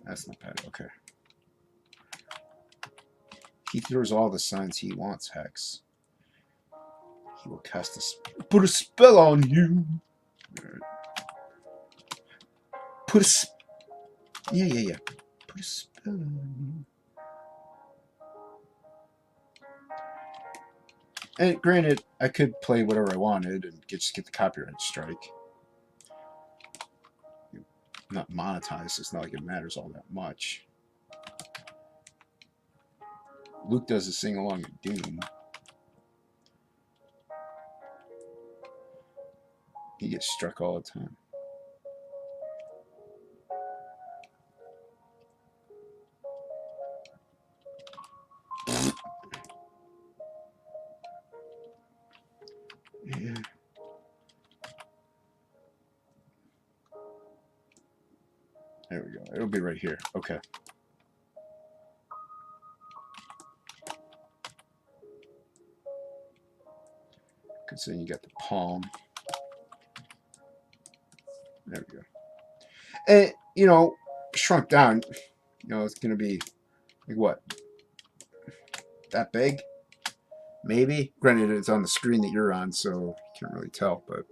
That's not bad. Okay. He throws all the signs he wants, Hex. He will cast put a spell on you. Right. Yeah. Put a spell on you. And granted, I could play whatever I wanted and just get the copyright strike. Not monetized. It's not like it matters all that much. Luke does a sing along at Doom. He gets struck all the time. Yeah. There we go. It'll be right here. Okay. So you got the palm. There we go. And you know, shrunk down. You know, it's gonna be like what? That big? Maybe. Granted, it's on the screen that you're on, so you can't really tell. But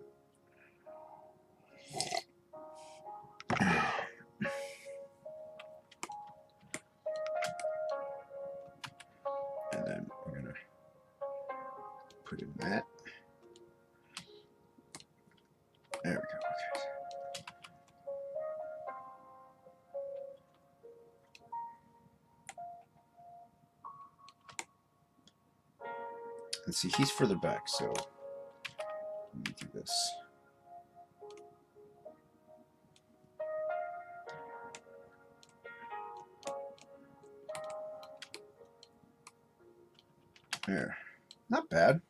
and then we're gonna put in that. There we go. Okay. Let's see. He's further back, so let me do this. There. Not bad.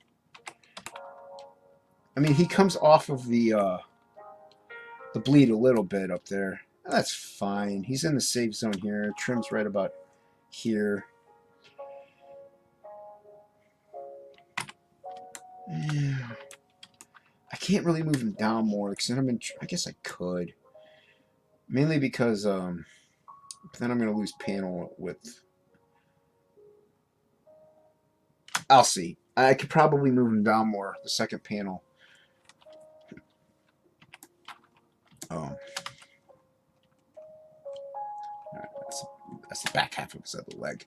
I mean, he comes off of the bleed a little bit up there. That's fine. He's in the safe zone here. Trim's right about here. Yeah. I can't really move him down more because then I guess I could. Mainly because then I'm going to lose panel width. I'll see. I could probably move him down more, the second panel. Right, that's the back half of his other leg.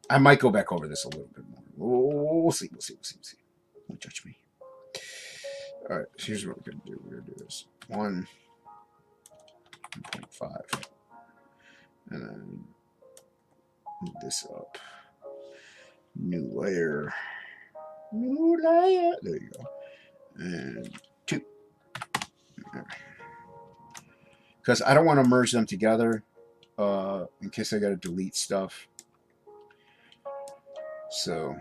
I might go back over this a little bit more. We'll see. Don't judge me. All right, so here's what we're going to do. We're going to do this. 1.5. And then move this up. New layer. There you go. And 2. Because I don't want to merge them together in case I got to delete stuff. So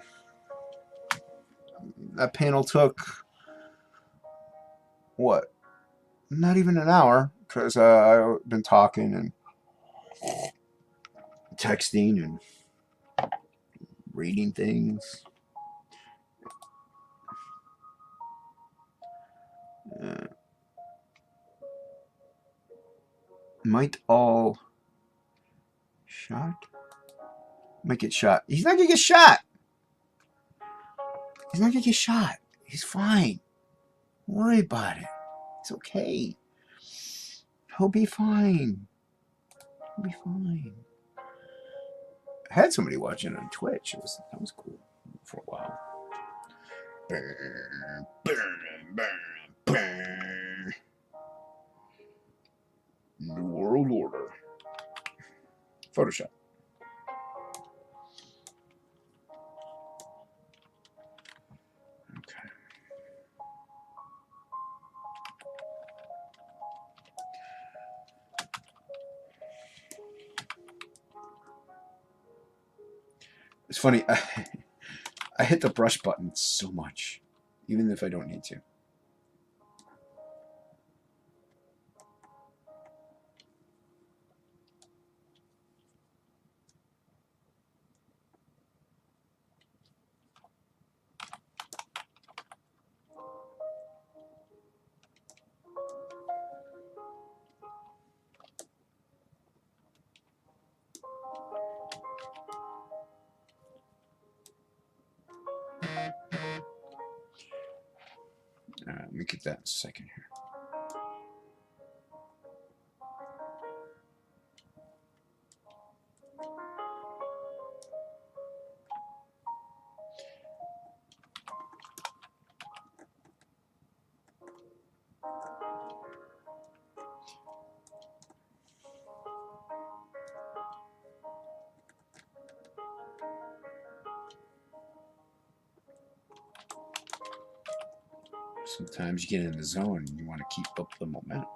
that panel took, what? Not even an hour, because I've been talking and texting and reading things. Might all shot? Might get shot. He's not gonna get shot. He's not gonna get shot. He's fine. Don't worry about it. It's okay. He'll be fine. He'll be fine. I had somebody watching on Twitch. That was cool for a while. New World Order. Photoshop. Okay. It's funny. I hit the brush button so much, even if I don't need to. Let me get that in a second here. Sometimes you get in the zone and you want to keep up the momentum.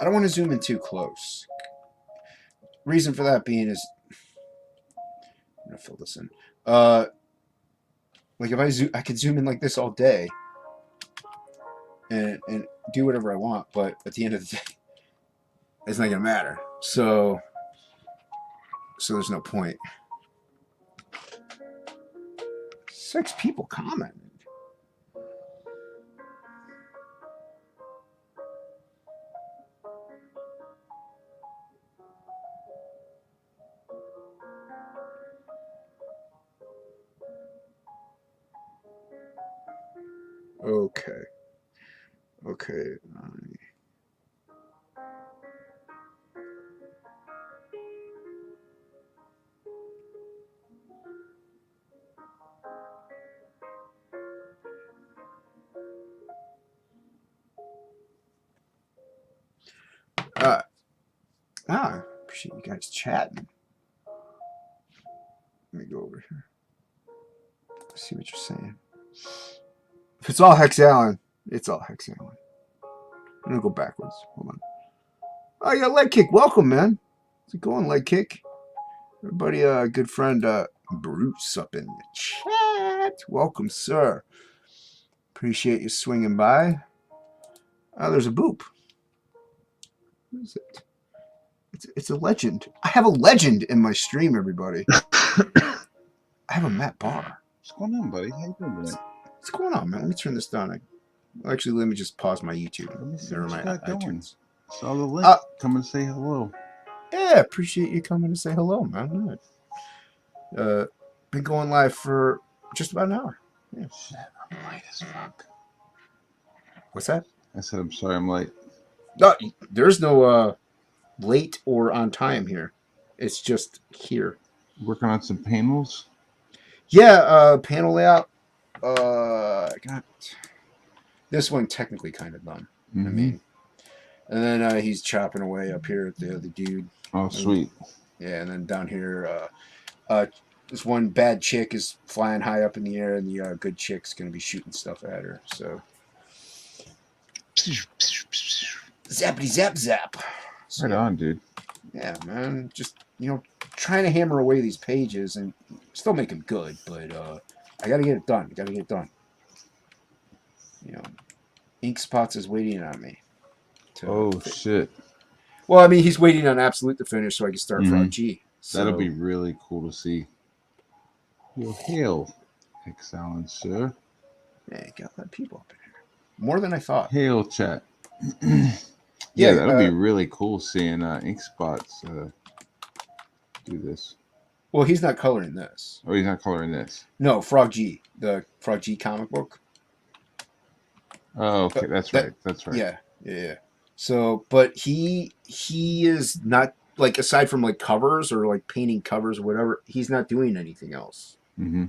I don't want to zoom in too close. Reason for that being is, I'm gonna fill this in. Like if I zoom, I could zoom in like this all day, and do whatever I want. But at the end of the day, it's not gonna matter. So there's no point. 6 people commented. Okay. Okay. Appreciate you guys chatting. Let me go over here. See what you're saying. If it's all hexallen, it's all hexallen. I'm gonna go backwards. Hold on. Oh yeah, Leg Kick. Welcome, man. How's it going, Leg Kick? Everybody, good friend Bruce up in the chat. Welcome, sir. Appreciate you swinging by. Oh, there's a boop. What is it? It's a legend. I have a legend in my stream, everybody. I have a Matt Barr.
What's going on, buddy? How you doing today?
What's going on, man? Let me turn this down. Actually, let me just pause my YouTube.
Let me see
Or
what
my
you got going.
iTunes.
Saw the link. Come and say hello.
Yeah, appreciate you coming to say hello, man. Been going live for just about an hour. Yeah.
Shit, I'm late as fuck.
What's that?
I said I'm sorry I'm late.
No, there's no late or on time here. It's just here.
Working on some panels.
Yeah, panel layout. I got this one technically kind of done.
Mm-hmm.
I mean, and then he's chopping away up here at the other dude.
Oh, sweet.
Yeah, and then down here, this one bad chick is flying high up in the air, and the good chick's gonna be shooting stuff at her. So, zappity zap zap. So,
Right on, dude.
Yeah, man. Just trying to hammer away these pages and still make them good, but I gotta get it done. Ink Spots is waiting on me.
Shit.
Well, I mean, he's waiting on Absolute to finish so I can start Frog G. So,
That'll be really cool to see. Well, hail, excellent, sir.
Yeah, got a lot of people up in here. More than I thought.
Hail, chat.
Yeah,
that'll be really cool seeing Ink Spots do this.
Well, he's not coloring this.
Oh, he's not coloring this.
No, Frog G, the Frog G comic book.
Oh, okay, that's right.
Yeah. So, but he is not, like, aside from like covers or like painting covers or whatever, he's not doing anything else.
Mm-hmm.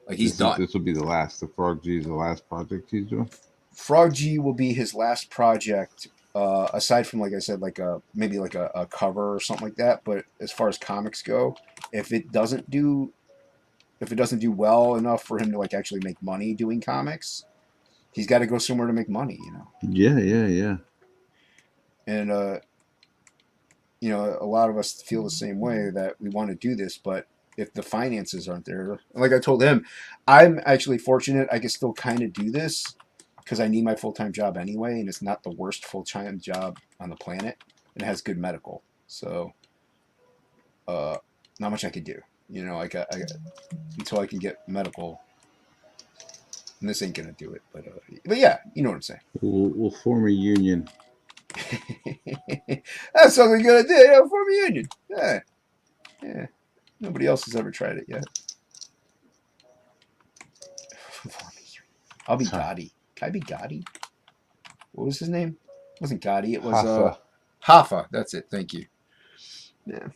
Like he's done.
This will be the last. The Frog G is the last project he's doing.
Frog G will be his last project, aside from, like I said, like maybe like a cover or something like that. But as far as comics go, if it doesn't do well enough for him to like actually make money doing comics, he's got to go somewhere to make money,
Yeah.
And a lot of us feel the same way, that we want to do this, but if the finances aren't there, like I told him, I'm actually fortunate I can still kind of do this because I need my full-time job anyway, and it's not the worst full-time job on the planet, and it has good medical. So, not much I could do. I got until I can get medical, and this ain't gonna do it. But yeah, you know what I'm saying.
We'll form a union.
That's something you're gonna do. Form a union. Yeah. Nobody else has ever tried it yet. I'll be Gotti. Can I be Gotti? What was his name? It wasn't Gotti. It was Hoffa. That's it. Thank you. Yeah.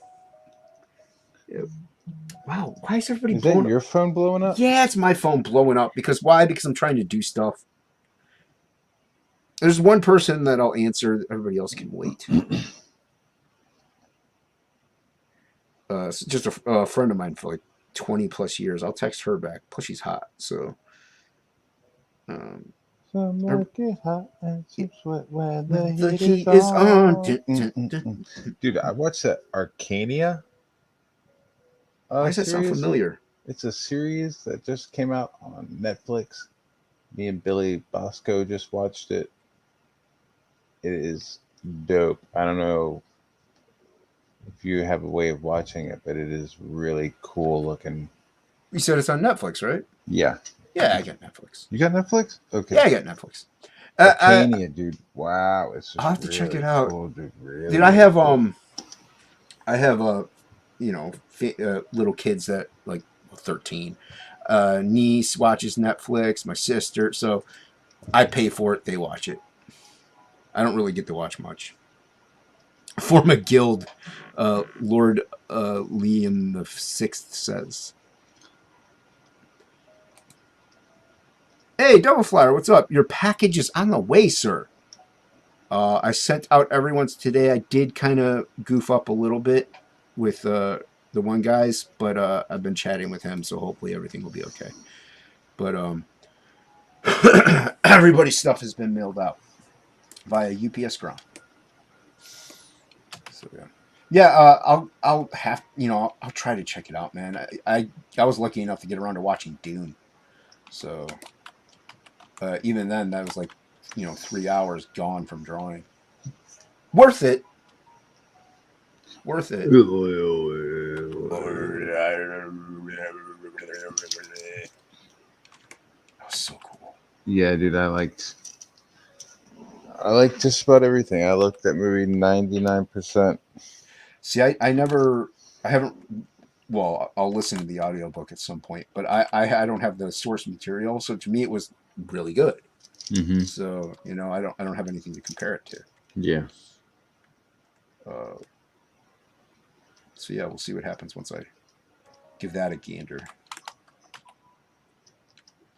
Wow. Why is everybody
blowing up? Is that your phone blowing up?
Yeah, it's my phone blowing up. Because why? Because I'm trying to do stuff. There's one person that I'll answer. Everybody else can wait. It's just a friend of mine for like 20 plus years. I'll text her back. Plus, she's hot. So,
Some like it hot and some sweat when the
The
heat
heat
is
is on.
on. Dude, I watched that Arcania
Why does that sound
series.
familiar?
It's a series that just came out on Netflix. Me and Billy Bosco just watched it. It is dope. I don't know if you have a way of watching it, but it is really cool looking.
You said it's on Netflix, right?
Yeah.
Yeah, I got Netflix.
You got Netflix? Okay.
Yeah, I got Netflix.
Arcania, dude. Wow, it's just
I'll have to check it
really
out.
cool, dude. Really,
Did I
really
have
cool.
I have little kids that like 13. Niece watches Netflix. My sister, so I pay for it. They watch it. I don't really get to watch much. Form a guild. Lord Liam the Sixth says. Hey, Double Flyer, what's up? Your package is on the way, sir. I sent out everyone's today. I did kind of goof up a little bit with the one guy's, but I've been chatting with him, so hopefully everything will be okay. But everybody's stuff has been mailed out via UPS ground. So I'll have I'll try to check it out, man. I was lucky enough to get around to watching Dune, so even then that was like 3 hours gone from drawing. Worth it. Worth it. That was so cool.
Yeah, dude, I liked just about everything. I looked at movie 99%.
See, I haven't. Well, I'll listen to the audiobook at some point, but I don't have the source material, so to me it was really good.
Mm-hmm.
So I don't have anything to compare it to.
Yeah.
So yeah, we'll see what happens once I give that a gander.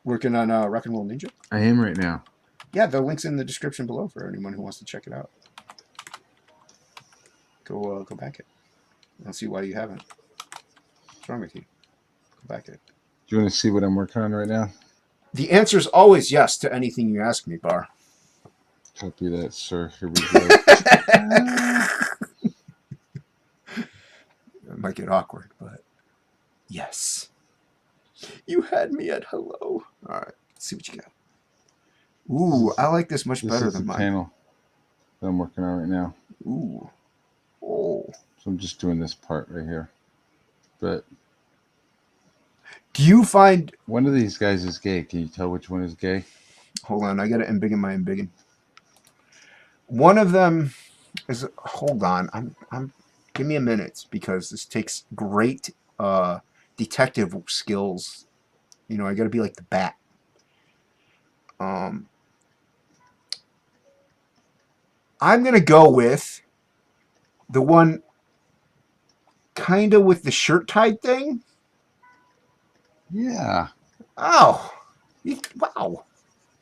Working on Rock and Roll Ninja.
I am right now.
Yeah, the link's in the description below for anyone who wants to check it out. Go back it. I don't see why you haven't. What's wrong with you? Go back it.
Do you want to see what I'm working on right now?
The answer is always yes to anything you ask me, Bar.
Copy that, sir. Here we go.
It might get awkward, but yes. You had me at hello. All right, let's see what you got. Ooh, I like this much better than
the
mine.
panel that I'm working on right now.
Ooh. Oh.
So I'm just doing this part right here. But
do you find
one of these guys is gay? Can you tell which one is gay?
Hold on, I gotta embiggen my embiggen. One of them is hold on. I'm give me a minute because this takes great detective skills. I gotta be like the bat. I'm gonna go with the one kind of with the shirt tied thing.
Yeah.
Oh, wow.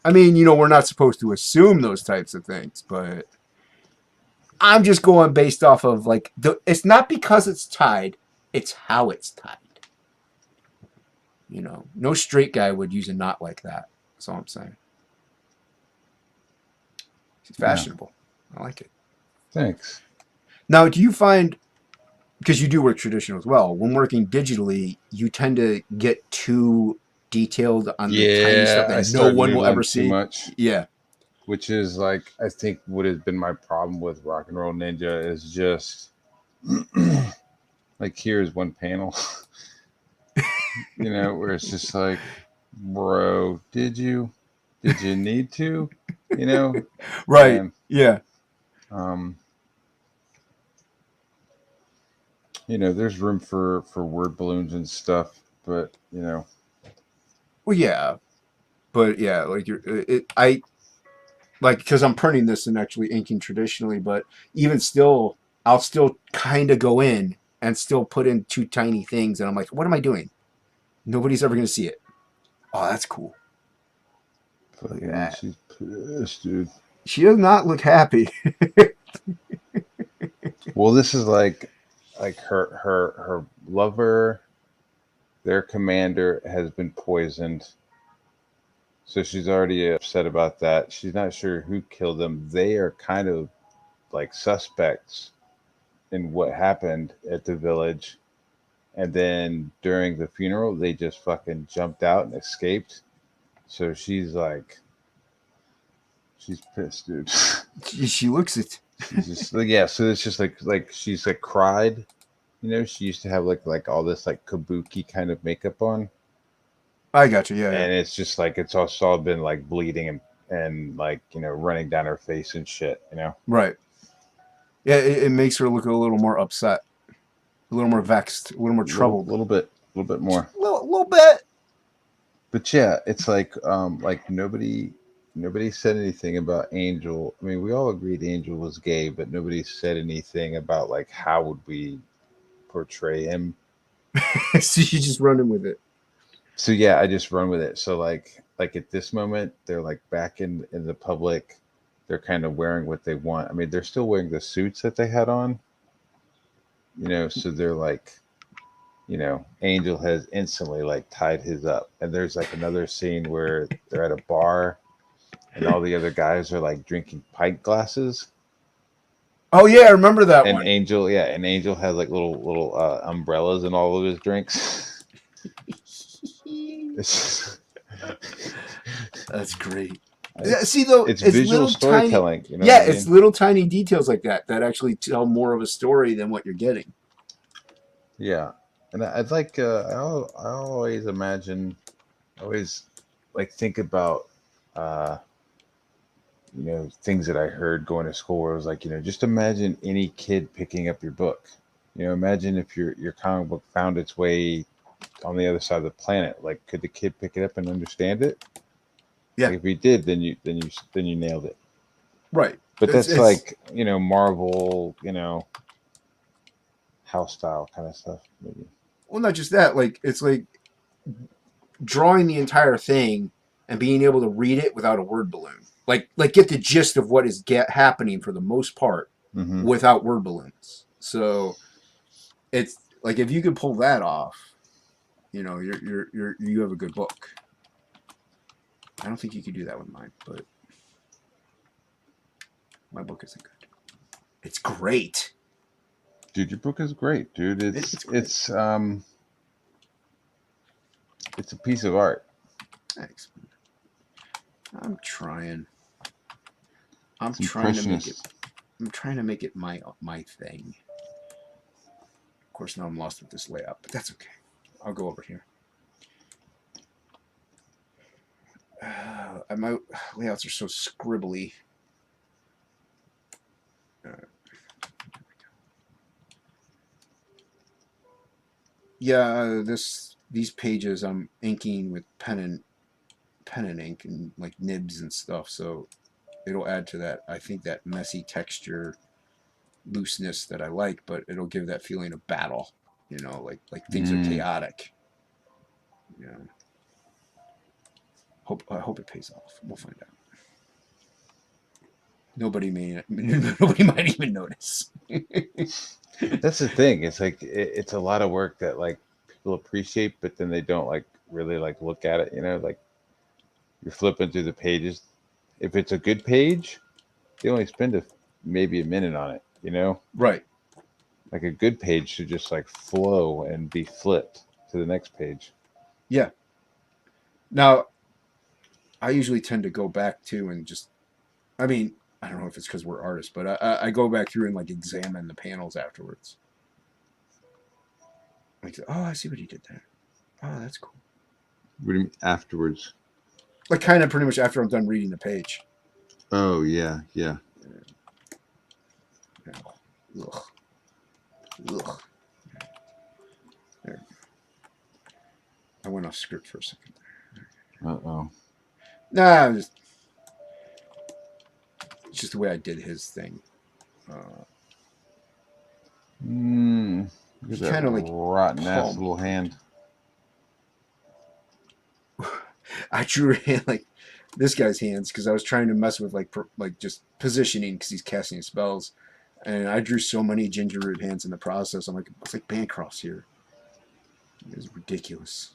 I mean, we're not supposed to assume those types of things, but I'm just going based off of like it's not because it's tied, it's how it's tied. No straight guy would use a knot like that. That's all I'm saying. It's fashionable. Yeah. I like it.
Thanks.
Now, do you find, because you do work traditional as well, when working digitally, you tend to get too detailed on the tiny stuff that no one will ever see?
Too much.
Yeah.
Which is like, I think what has been my problem with Rock and Roll Ninja is just like, here's one panel, where it's just like, bro, did you need to,
Right.
And,
yeah.
There's room for word balloons and stuff, but
Well, yeah, but yeah, like because I'm printing this and actually inking traditionally, but even still, I'll still kind of go in and still put in two tiny things, and I'm like, what am I doing? Nobody's ever gonna see it. Oh, that's cool. Look at that.
She's pissed, dude.
She does not look happy.
Well, this is like her lover, their commander has been poisoned. So she's already upset about that. She's not sure who killed them. They are kind of like suspects in what happened at the village. And then during the funeral, they just fucking jumped out and escaped. So she's like, she's pissed, dude.
She looks it.
She's just like, yeah. So it's just like she's like cried. You know, she used to have like all this like kabuki kind of makeup on,
I got you. Yeah, yeah.
and it's just like it's also all been like bleeding and like running down her face and shit.
Right. Yeah, it makes her look a little more upset, a little more vexed, a little more troubled.
A little bit more.
Little bit.
But yeah, it's like nobody said anything about Angel. I mean, we all agreed Angel was gay, but nobody said anything about like how would we portray him.
So you just running with it.
So yeah, I just run with it. So like at this moment, they're like back in the public. They're kind of wearing what they want. I mean, they're still wearing the suits that they had on. So they're like, Angel has instantly like tied his up. And there's like another scene where they're at a bar and all the other guys are like drinking pint glasses.
Oh yeah, I remember that
And
one.
Angel has like little umbrellas in all of his drinks.
That's great. See though,
it's visual storytelling.
Tiny, it's little tiny details like that actually tell more of a story than what you're getting.
Yeah, and I'd like I always imagine, like think about things that I heard going to school where it was like, just imagine any kid picking up your book. Imagine if your comic book found its way on the other side of the planet. Like, could the kid pick it up and understand it?
Yeah.
Like if he did, then you nailed it.
Right.
But that's like Marvel, house style kind of stuff. Maybe.
Well, not just that. Like it's like drawing the entire thing and being able to read it without a word balloon. Like get the gist of what is happening for the most part without word balloons. So it's like if you can pull that off, you have a good book. I don't think you could do that with mine, but my book isn't good. It's great.
Dude, your book is great, dude. It's a piece of art.
Thanks. I'm trying to make it. I'm trying to make it my thing. Of course, now I'm lost with this layout, but that's okay. I'll go over here. My layouts are so scribbly. Yeah, these pages I'm inking with pen and ink and like nibs and stuff, so it'll add to that. I think that messy texture, looseness that I like, but it'll give that feeling of battle. Like things are chaotic. Yeah. I hope it pays off. We'll find out. Nobody might even notice.
That's the thing. It's like it's a lot of work that like people appreciate, but then they don't like really like look at it. Like you're flipping through the pages. If it's a good page, they only spend maybe a minute on it.
Right.
Like a good page should just like flow and be flipped to the next page.
Yeah. Now, I usually tend to go back to and just, I mean, I don't know if it's because we're artists, but I go back through and like examine the panels afterwards. Like, oh, I see what he did there. Oh, that's cool.
What do you mean afterwards?
Like kind of pretty much after I'm done reading the page.
Oh, yeah.
Ugh. Ugh. There. I went off script for a second there.
Uh-oh.
Nah, it's just the way I did his thing.
Kind of like rotten ass little hand.
I drew a hand like this guy's hands because I was trying to mess with like just positioning because he's casting spells, and I drew so many ginger root hands in the process. I'm like, it's like Bancroft's here. It's ridiculous.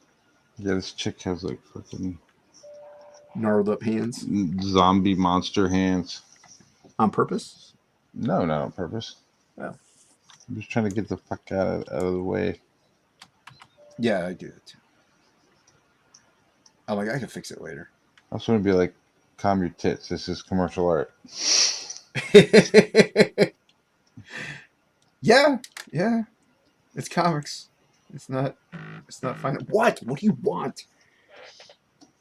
Yeah, this chick has like fucking
gnarled up hands
zombie monster hands.
on purpose.
No, not on purpose.
Oh.
I'm just trying to get the fuck out of the way.
Yeah, I do that too. I'm like, I can fix it later.
I just want to be like, calm your tits. This is commercial art.
Yeah. It's comics. It's not fine. What do you want?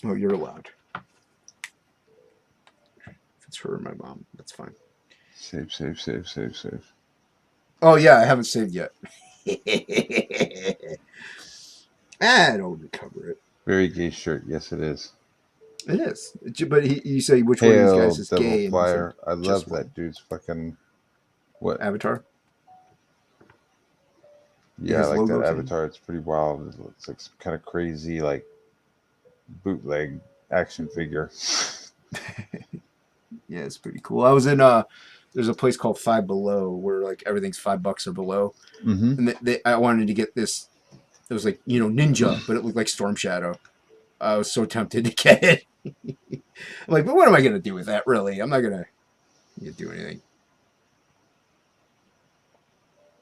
Oh, you're allowed. If it's her or my mom, that's fine.
Save.
Oh yeah, I haven't saved yet. I don't recover it.
Very gay shirt. Yes, it is.
It is. But you say which one of these guys is
Devil
gay?
Flyer. I love
just
that
one.
dude's fucking what?
Avatar.
Yeah,
His
I like
logo
that
thing?
Avatar. It's pretty wild. It's like some kind of crazy, like bootleg action figure.
Yeah, it's pretty cool. I was in there's a place called Five Below where like everything's $5 or below,
Mm-hmm.
and I wanted to get this. It was like ninja, but it looked like Storm Shadow. I was so tempted to get it. I'm like, but what am I gonna do with that? Really, I'm not gonna do anything.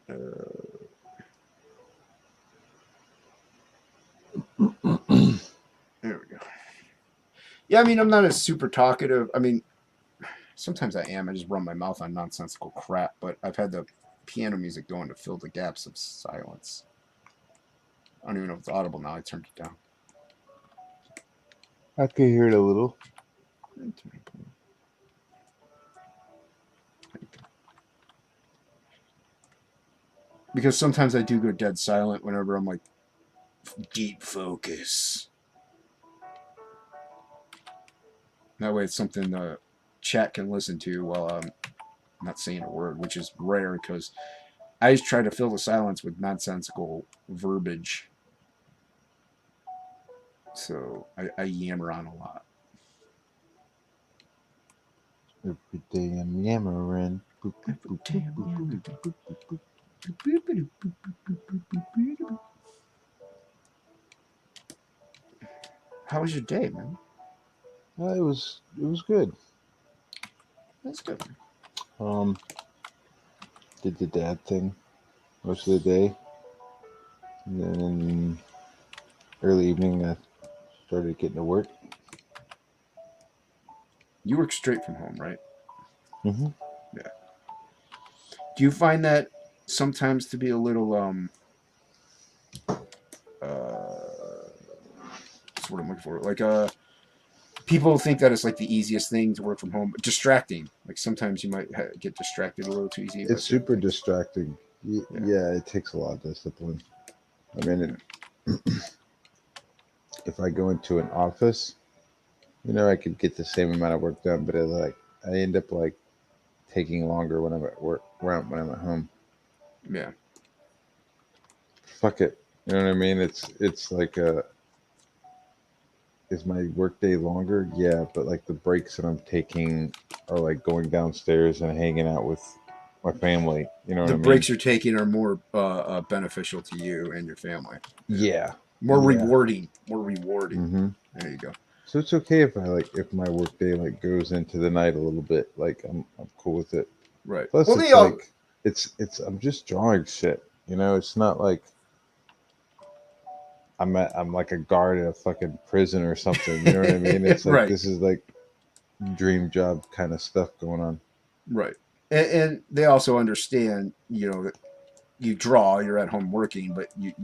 There we go. Yeah, I mean, I'm not as super talkative. I mean, sometimes I am. I just run my mouth on nonsensical crap, but I've had the piano music going to fill the gaps of silence. I don't even know if it's audible now. I turned it down.
I can hear it a little.
Because sometimes I do go dead silent whenever I'm like deep focus. That way it's something the chat can listen to while I'm not saying a word, which is rare because I just try to fill the silence with nonsensical verbiage. So I yammer on a lot.
Every day I'm yammering.
How was your day, man?
It was good.
That's good.
Did the dad thing most of the day, and then in early evening I started getting to work.
You work straight from home, right?
Mm-hmm.
Yeah. Do you find that sometimes to be a little what's what I'm looking for? Like people think that it's like the easiest thing to work from home, but distracting. Like sometimes you might get distracted a little too easy.
It's super distracting. Yeah, it takes a lot of discipline. I mean, if I go into an office, I could get the same amount of work done, but I end up like taking longer when I'm at work, when I'm at home.
Yeah.
Fuck it. You know what I mean? It's like is my workday longer? Yeah, but like the breaks that I'm taking are like going downstairs and hanging out with my family. You know what I mean?
The breaks you're taking are more beneficial to you and your family.
Yeah.
More rewarding. More rewarding.
Mm-hmm.
There you go.
So it's okay if if my workday like goes into the night a little bit. Like I'm cool with it.
Right.
Plus,
well,
it's I'm just drawing shit. It's not like I'm like a guard in a fucking prison or something. You know what I mean? It's like
right.
This is like dream job kind of stuff going on.
Right. And they also understand, that you draw, you're at home working, but you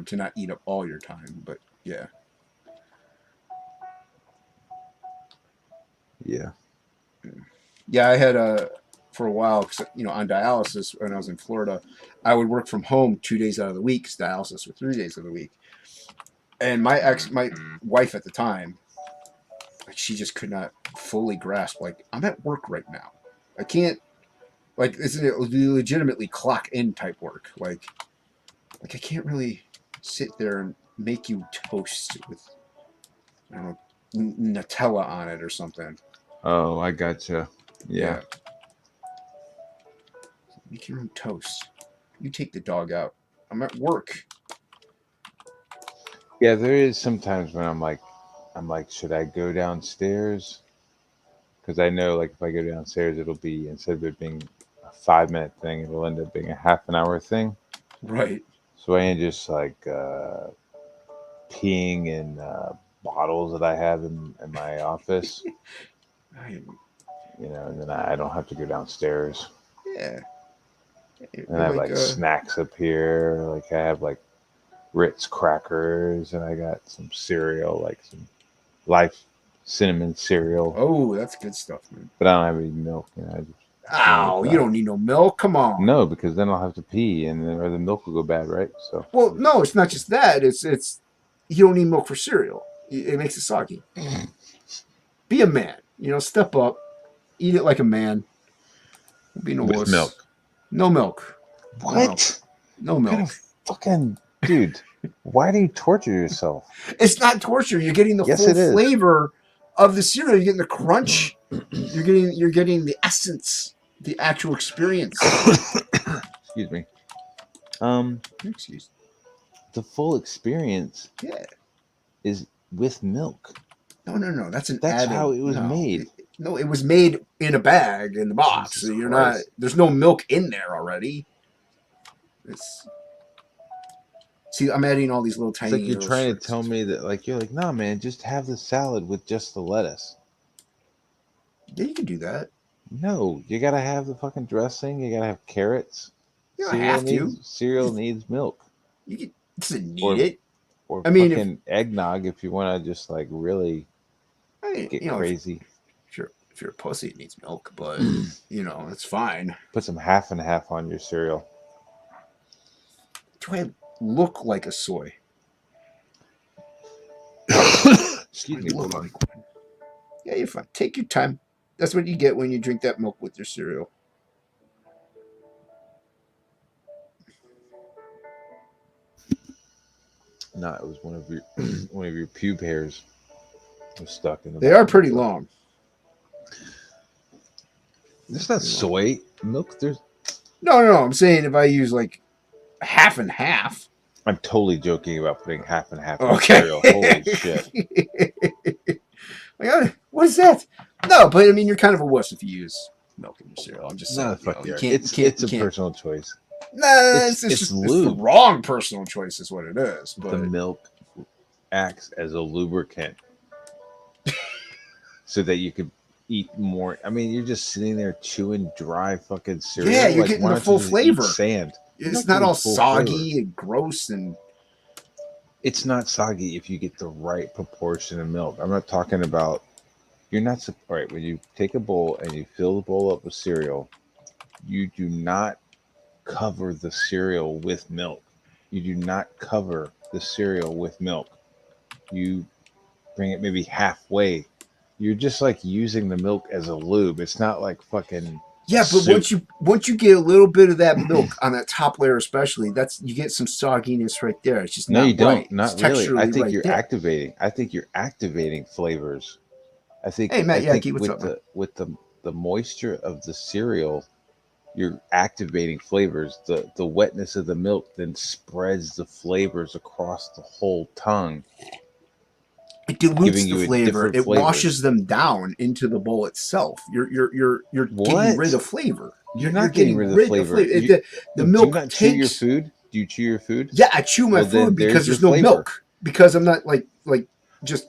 to not eat up all your time. But yeah.
Yeah.
Yeah, I had for a while, on dialysis when I was in Florida, I would work from home 2 days out of the week, because dialysis were 3 days of the week. And my wife at the time, like, she just could not fully grasp, like, I'm at work right now. I can't, like, isn't it legitimately clock in type work? Like I can't really sit there and make you toast with, I don't know, Nutella on it or something.
Oh, I gotcha. Yeah.
Make your own toast. You take the dog out. I'm at work.
Yeah, there is sometimes when I'm like, I'm like, should I go downstairs? Because I know, like, if I go downstairs, it'll be, instead of it being a 5 minute thing, it'll end up being a half an hour thing.
Right.
So I ain't just like peeing in bottles that I have in my office,
I,
and then I don't have to go downstairs.
yeah.
And I have like snacks up here. Like I have like Ritz crackers, and I got some cereal, like some Life cinnamon cereal.
Oh, that's good stuff, man.
But I don't have any milk. I just
Ow, you don't need no milk. Come on.
No, because then I'll have to pee, and then or the milk will go bad, right? So.
Well, no, it's not just that. It's you don't need milk for cereal. It makes it soggy. Be a man. Step up. Eat it like a man. Don't be no wuss.
Milk.
No milk.
What?
No milk.
What kind of fucking dude. Why do you torture yourself?
It's not torture. You're getting the full flavor of the cereal. You're getting the crunch. You're getting the essence, the actual experience.
Excuse me.
Excuse.
The full experience.
Yeah.
Is with milk.
No. That's
how it was made.
It was made in a bag in the box.
Jesus
so you're
Christ.
not. There's no milk in there already. See, I'm adding all these little tiny.
It's like you're trying to tell me that, like, you're like, no, man, just have the salad with just the lettuce.
Yeah, you can do that.
No, you gotta have the fucking dressing. You gotta have carrots.
You don't have to.
Cereal needs milk.
You doesn't need it.
Or fucking eggnog if you want to just like really get crazy.
If you're a pussy, it needs milk, but it's fine.
Put some half and half on your cereal.
Do I look like a soy?
Excuse me.
Look like one. Yeah, you're fine. Take your time. That's what you get when you drink that milk with your cereal.
No, it was one of your pube hairs was stuck in the.
They are pretty long.
There's not soy milk. There's
no. I'm saying if I use like half and half.
I'm totally joking about putting half and half.
Okay.
Cereal. Holy shit.
What is that? No, but I mean, you're kind of a wuss if you use milk in your cereal. I'm just saying.
No, fuck you. It's a personal choice.
Nah, it's just the wrong personal choice is what it is. But
the milk acts as a lubricant so that you could eat more. I mean, you're just sitting there chewing dry fucking cereal.
Yeah, you're getting the full flavor.
Sand.
It's not all soggy and gross and.
It's not soggy if you get the right proportion of milk. I'm not talking about. You're not all right when you take a bowl and you fill the bowl up with cereal. You do not cover the cereal with milk. You do not cover the cereal with milk. You bring it maybe halfway. You're just like using the milk as a lube. It's not like fucking.
Yeah, but once you get a little bit of that milk on that top layer, especially, you get some sogginess right there. It's just
no,
not
you don't.
Right.
Not really. I think you're activating. I think you're activating flavors. I think.
Hey Matt,
with the moisture of the cereal, you're activating flavors. The wetness of the milk then spreads the flavors across the whole tongue.
It dilutes the flavor. It washes them down into the bowl itself. You're getting rid of flavor.
You're not getting rid of the flavor.
The milk.
Do you not chew your food? Do you chew your food?
Yeah, I chew my food because there's no milk. Because I'm not like just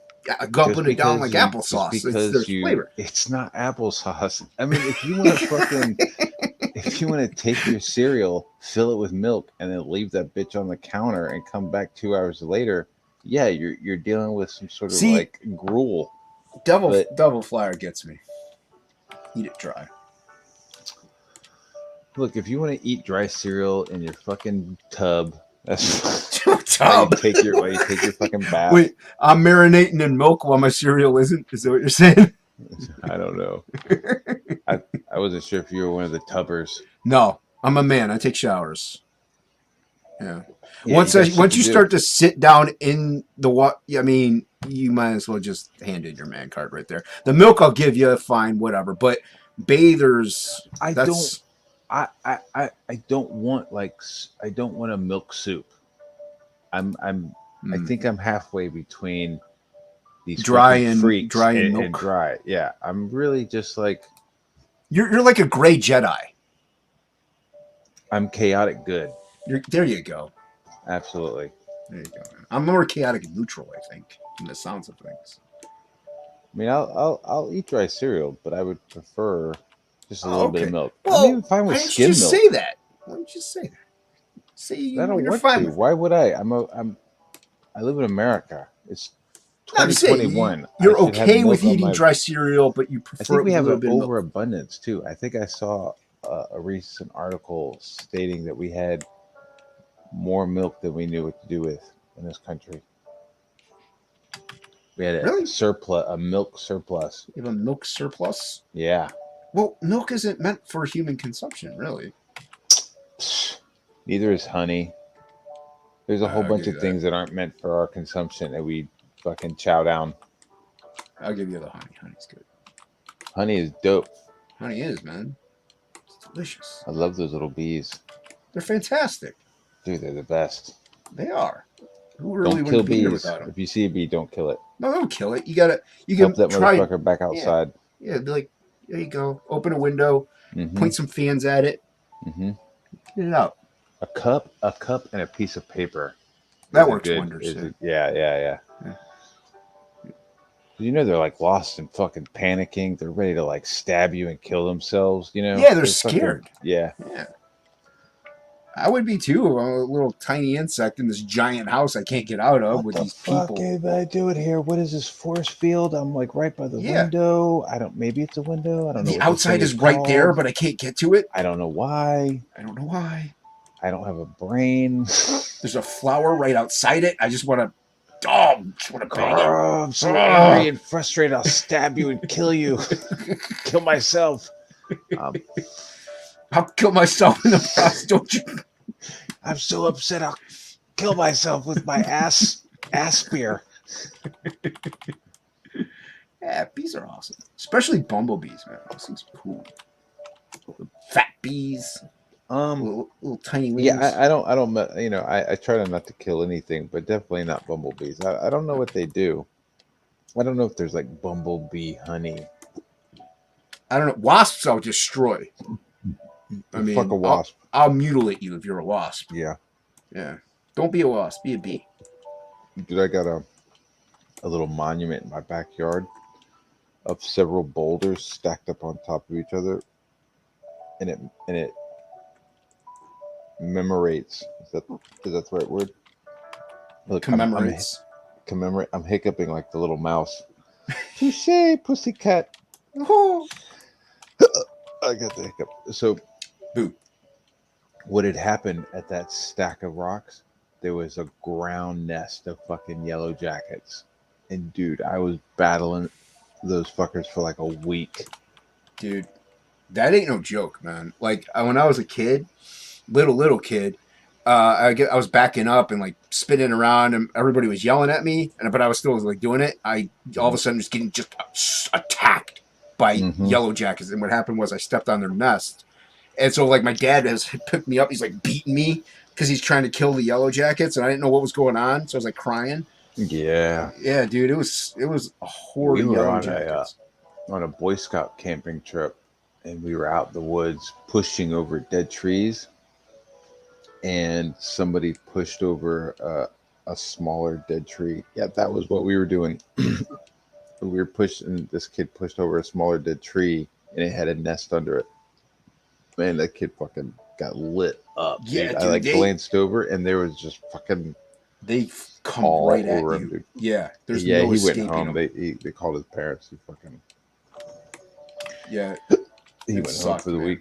gulping it down like applesauce. There's flavor.
It's not applesauce. I mean, if you want to fucking, if you want to take your cereal, fill it with milk, and then leave that bitch on the counter and come back 2 hours later, yeah, you're dealing with some sort of like gruel.
Double flyer gets me. Eat it dry.
Look, if you want to eat dry cereal in your fucking tub, that's
tub.
While you take your fucking bath.
Wait, I'm marinating in milk while my cereal isn't. Is that what you're saying?
I don't know. I wasn't sure if you were one of the tubbers.
No, I'm a man. I take showers. Yeah. Once you start to sit down in the water, I mean, you might as well just hand in your man card right there. The milk I'll give you, fine, whatever. But bathers,
I don't want a milk soup. I think I'm halfway between these
Dry
fucking
and-
freaks
dry and
and
milk.
dry. Yeah, I'm really just like
You're like a gray Jedi.
I'm chaotic good.
There you go.
Absolutely.
There you go. Man. I'm more chaotic and neutral, I think, in the sounds of things.
I mean, I'll eat dry cereal, but I would prefer just a little bit of milk.
Well,
I'm even fine
why
with
didn't
skim
you just
milk.
say that? Why don't you just say that? Say
I don't
you're
want
fine
to.
with it.
Why would I? I live in America. It's
No, I'm saying
2021.
you're
I should have
okay with
milk on
eating
my-
dry cereal, but you
I
prefer
think
it
we
with a
have
little
an
bit of milk.
overabundance too. I think I saw a recent article stating that we had more milk than we knew what to do with in this country. We had
Really?
a milk surplus.
You have a milk surplus?
Yeah.
Well, milk isn't meant for human consumption, really.
Neither is honey. There's a whole
I'll
bunch
give
of
you
things that aren't meant for our consumption and we fucking chow down.
I'll give you the honey. Honey's good.
Honey is dope.
Honey is, man. It's delicious.
I love those little bees.
They're fantastic.
Dude, they're the best.
They are. Who really
Don't kill
wouldn't be here
bees.
without them?
If you see a bee, don't kill it.
No, don't kill it. You can
Help that
try.
motherfucker back outside.
Yeah, be like, there you go. Open a window,
Mm-hmm.
point some fans at it,
Mm-hmm.
get it out.
A cup, and a piece of paper.
That
is a
works
good-
wonders.
is
Yeah.
a- yeah.
Yeah.
You know they're like lost and fucking panicking. They're ready to like stab you and kill themselves. You know?
Yeah, they're
fucking-
scared.
yeah.
Yeah. I would be too. I'm a little tiny insect in this giant house I can't get out of with these people.
am I doing here? What is this force field? I'm like right by the
Yeah.
window. Maybe it's a window. I don't know.
The
what this
outside
thing
is right
called.
there, but I can't get to it.
I don't know why.
I don't know why.
I don't have a brain.
There's a flower right outside it. I just want to. Oh, just want to bang it.
I'm so
Oh.
angry and frustrated. I'll stab you and kill you. Kill myself.
I'll kill myself in the process. Don't you?
I'm so upset. I'll kill myself with my ass spear.
Yeah, bees are awesome, especially bumblebees, man. Those things are cool. Fat bees, little tiny wings.
Yeah, I don't. You know, I try to not to kill anything, but definitely not bumblebees. I don't know what they do. I don't know if there's like bumblebee honey.
I don't know. Wasps, I'll destroy. I mean,
Fuck a wasp.
I'll mutilate you if you're a wasp.
Yeah.
Yeah. Don't be a wasp. Be a bee.
Dude, I got a little monument in my backyard of several boulders stacked up on top of each other, and it commemorates. Is that the right word? Look,
Commemorates.
I'm hiccuping like the little mouse. Touche, pussycat.
Oh.
I got the hiccup. So,
Boo.
what had happened at that stack of rocks? There was a ground nest of fucking yellow jackets, and dude, I was battling those fuckers for like a week.
Dude, that ain't no joke, man. Like when I was a kid, little kid, I was backing up and like spinning around, and everybody was yelling at me, but I was still like doing it. I all of a sudden just getting attacked by yellow jackets, and what happened was I stepped on their nest, and so like my dad has picked me up. He's like beating me because he's trying to kill the yellow jackets, and I didn't know what was going on, so I was like crying.
Yeah,
dude, it was a horde of yellow jackets.
On a Boy Scout camping trip, and we were out in the woods pushing over dead trees, and somebody pushed over a smaller dead tree. Yeah, that was what we were doing. We were pushing. This kid pushed over a smaller dead tree, and it had a nest under it. Man, that kid fucking got lit up.
Yeah,
dude.
dude,
I
they
glanced over, and there was just fucking
They come
all
right at
over
you.
him, dude.
Yeah, there's
Yeah,
no
he went
escaping
home.
them.
They called his parents. He
Yeah,
went home
sucked,
for the
man.
week.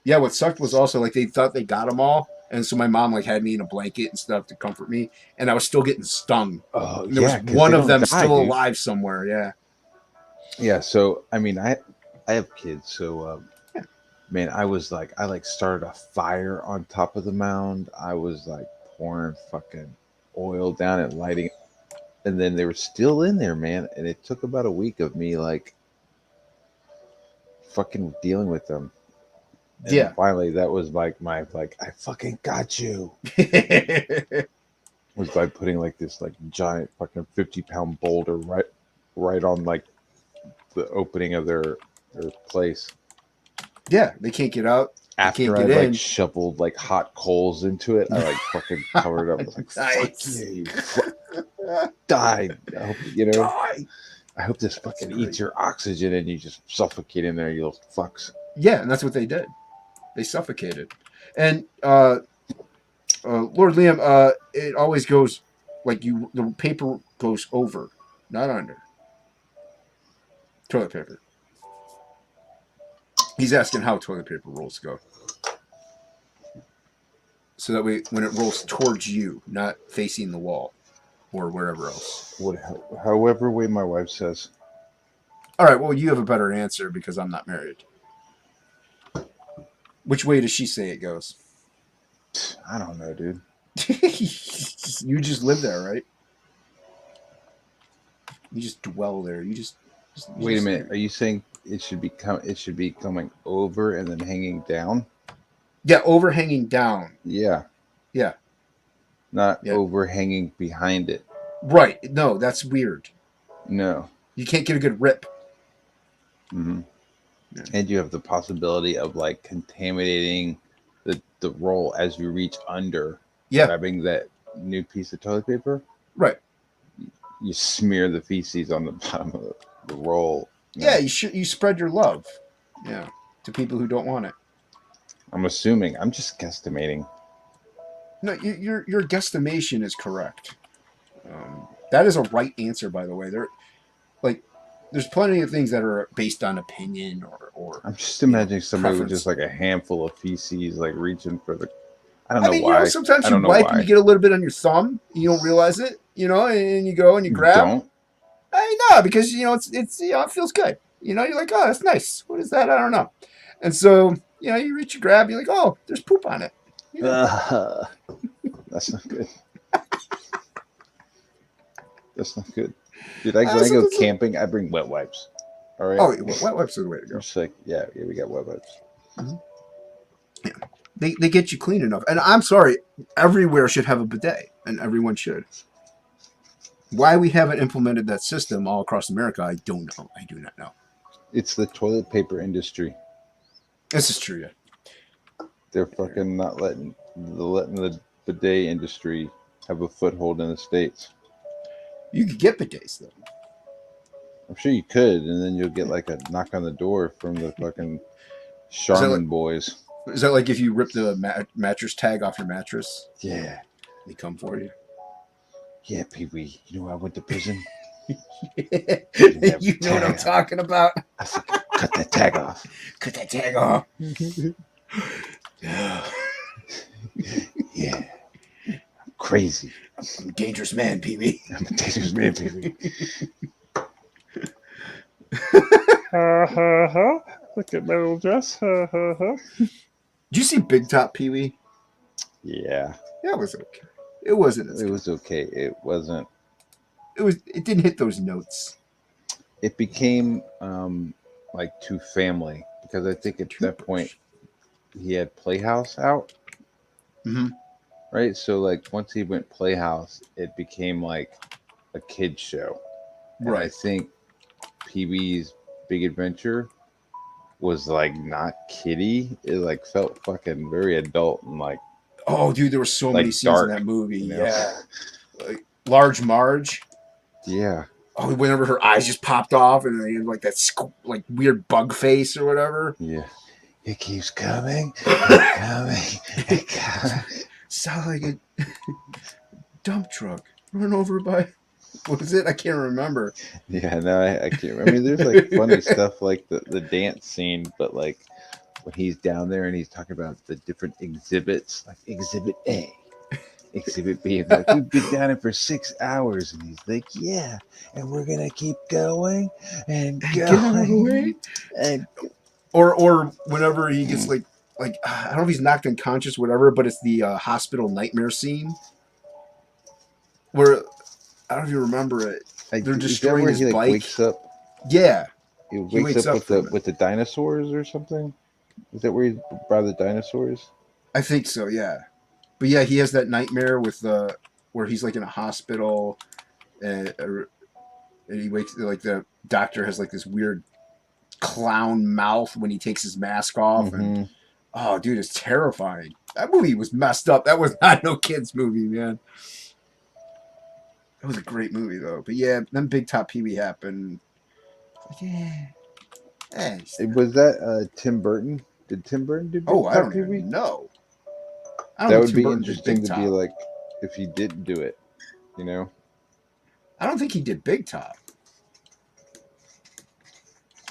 yeah. What sucked was also like they thought they got them all, and so my mom like had me in a blanket and stuff to comfort me, and I was still getting stung.
Oh,
And there
yeah,
was
'cause
one
they
of
don't
them
die,
still
dude.
alive somewhere. Yeah,
Yeah, so I mean, I have kids, so man, I started a fire on top of the mound. I was like pouring fucking oil down and lighting, and then they were still in there, man. And it took about a week of me like fucking dealing with them. And
Yeah.
finally, that was like my I fucking got you. was by putting like this like giant fucking 50-pound boulder right on like the opening of their place.
Yeah, they can't get out. They
After
can't
I
get
like
in.
shoveled like hot coals into it, I like fucking covered up. I was like,
Nice.
fuck you, die. I hope, you know,
Die.
I hope this
That's
fucking
great.
eats your oxygen and you just suffocate in there, you little fucks.
Yeah, and that's what they did. They suffocated. And Lord Liam, it always goes like the paper goes over, not under. Toilet paper. He's asking how toilet paper rolls go. So that way, when it rolls towards you, not facing the wall or wherever else.
However way my wife says.
All right, well, you have a better answer because I'm not married. Which way does she say it goes?
I don't know, dude.
You just live there, right? You just dwell there.
Wait a minute. Are you saying it should be coming over and then hanging down?
Yeah, overhanging down.
Yeah.
Yeah.
Not overhanging behind it.
Right. No, that's weird.
No.
You can't get a good rip.
Mm-hmm. Yeah. And you have the possibility of like contaminating the roll as you reach under, grabbing that new piece of toilet paper.
Right.
You smear the feces on the bottom of the roll.
Yeah, you spread your love. Yeah, to people who don't want it.
I'm assuming. I'm just guesstimating.
No, your guesstimation is correct. That is a right answer, by the way. There's plenty of things that are based on opinion or
I'm just imagining somebody
preference.
with just like a handful of feces, like reaching for the. I don't know why.
You know, sometimes you wipe and you get a little bit on your thumb. You don't realize it, you know, and you go and you grab.
Don't.
I know, because you know it's you know, it feels good. You know, you're like, oh, that's nice. What is that? I don't know. And so you know, you reach, you grab, you're like, oh, there's poop on it. You know?
That's not good. That's not good. Dude, when I go camping, I bring wet wipes. All right.
Oh, wet wipes are the way to go.
Just like, yeah, we got wet wipes.
Mm-hmm. Yeah, they get you clean enough. And I'm sorry, everywhere should have a bidet, and everyone should. Why we haven't implemented that system all across America, I don't know. I do not know.
It's the toilet paper industry.
This is true, yeah.
They're fucking not letting the bidet industry have a foothold in the States.
You could get bidets, though.
I'm sure you could, and then you'll get like a knock on the door from the fucking Charmin boys.
Is that like if you rip the mattress tag off your mattress?
Yeah.
They come for you?
Yeah, Pee-wee. You know I went to prison?
You know what I'm talking about?
I said, cut that tag off.
Cut that tag off.
Yeah. I'm crazy.
I'm a dangerous man, Pee-wee.
I'm a dangerous man, Pee-wee.
Look at my little dress.
Did you see Big Top, Pee-wee?
Yeah.
Yeah, it was okay. It wasn't as good.
It was okay. It wasn't.
It didn't hit those notes.
It became like too family, because I think at that point he had Playhouse out.
Mm-hmm.
Right? So like once he went Playhouse, it became like a kid's show. And
Right.
I think Pee-wee's Big Adventure was like not kiddie. It like felt fucking very adult and like.
Oh, dude, there were so many scenes
dark,
in that movie.
You know?
Yeah. Like, Large Marge.
Yeah.
Oh, whenever her eyes just popped off and they had like that like weird bug face or whatever.
Yeah. It keeps coming. It coming.
Sound like a dump truck run over by. What was it? I can't remember.
Yeah, no, I can't. I mean, there's like funny stuff like the dance scene, but like when he's down there and he's talking about the different exhibits, like Exhibit A, Exhibit B, and like we've been down here for 6 hours, and he's like, yeah, and we're gonna keep going and going, and
or whenever he gets like I don't know if he's knocked unconscious, whatever, but it's the hospital nightmare scene where I don't know if you remember it. They're destroying his bike.
Wakes up.
Yeah,
he wakes up with the dinosaurs or something. Is that where he's by the dinosaurs?
I think so. Yeah, but yeah, he has that nightmare with where he's like in a hospital, and he wakes like the doctor has like this weird clown mouth when he takes his mask off, and oh, dude, it's terrifying. That movie was messed up. That was not no kids movie, man. That was a great movie though. But yeah, then Big Top Pee Wee happened. Like,
Was that Tim Burton? Did Tim Burton do Big
oh, I
Top
don't
Pee Wee?
even know. I don't
That
know
would
Tim
be
Burton did
interesting
Big
to
Top.
be like if he didn't do it, you know?
I don't think he did Big Top.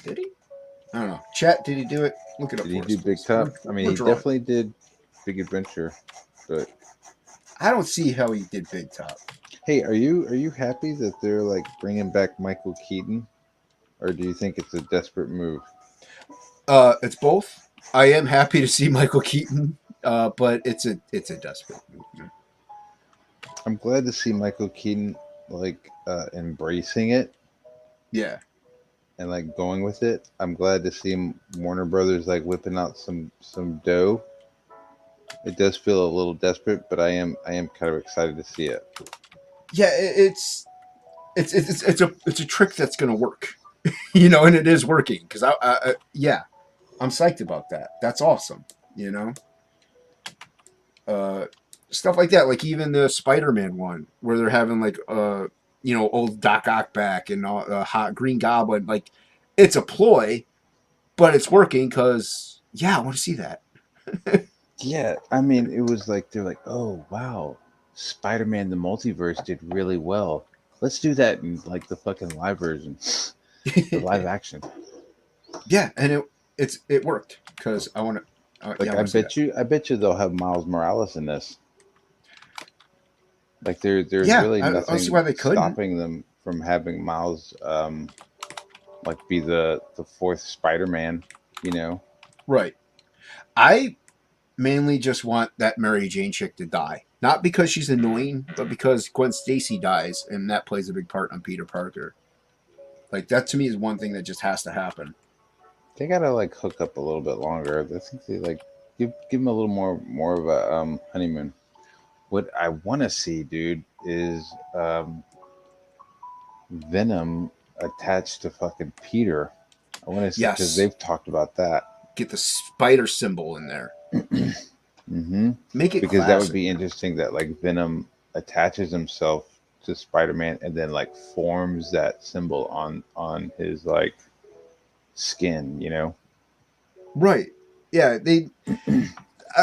Did he? I don't know. Chat, did he do it? Look it up
Did he
for
do
us,
Big
please.
Top? I mean,
We're
he
drawing.
definitely did Big Adventure, but
I don't see how he did Big Top.
hey, are you happy that they're like bringing back Michael Keaton, or do you think it's a desperate move?
It's both. I am happy to see Michael Keaton, but it's a desperate move. Man.
I'm glad to see Michael Keaton like embracing it
Yeah.
and like going with it. I'm glad to see Warner Brothers like whipping out some dough. It does feel a little desperate, but I am kind of excited to see it.
Yeah, it's a trick that's gonna work, you know, and it is working because yeah, I'm psyched about that. That's awesome, you know. Stuff like that, like even the Spider-Man one where they're having like you know, old Doc Ock back and hot Green Goblin. Like, it's a ploy, but it's working because yeah, I want to see that.
Yeah, I mean, it was like they're like, oh wow, Spider-Man the Multiverse did really well. Let's do that in like the fucking live version, the live action.
Yeah, and it worked because I want to.
Like
yeah,
I bet you they'll have Miles Morales in this. Like there's
yeah,
really
I don't see
nothing
why they couldn't.
stopping them from having Miles like be the fourth Spider-Man, you know.
Right. I mainly just want that Mary Jane chick to die. Not because she's annoying, but because Gwen Stacy dies, and that plays a big part on Peter Parker. Like, that to me is one thing that just has to happen.
They gotta like hook up a little bit longer. I think they like give them a little more of a honeymoon. What I want to see, dude, is Venom attached to fucking Peter. I want to see because
Yes.
they've talked about that.
Get the spider symbol in there.
Mm-hmm.
Make it
Because
classic.
that would be interesting that like Venom attaches himself to Spider-Man and then like forms that symbol on his like skin, you know?
Right. Yeah, they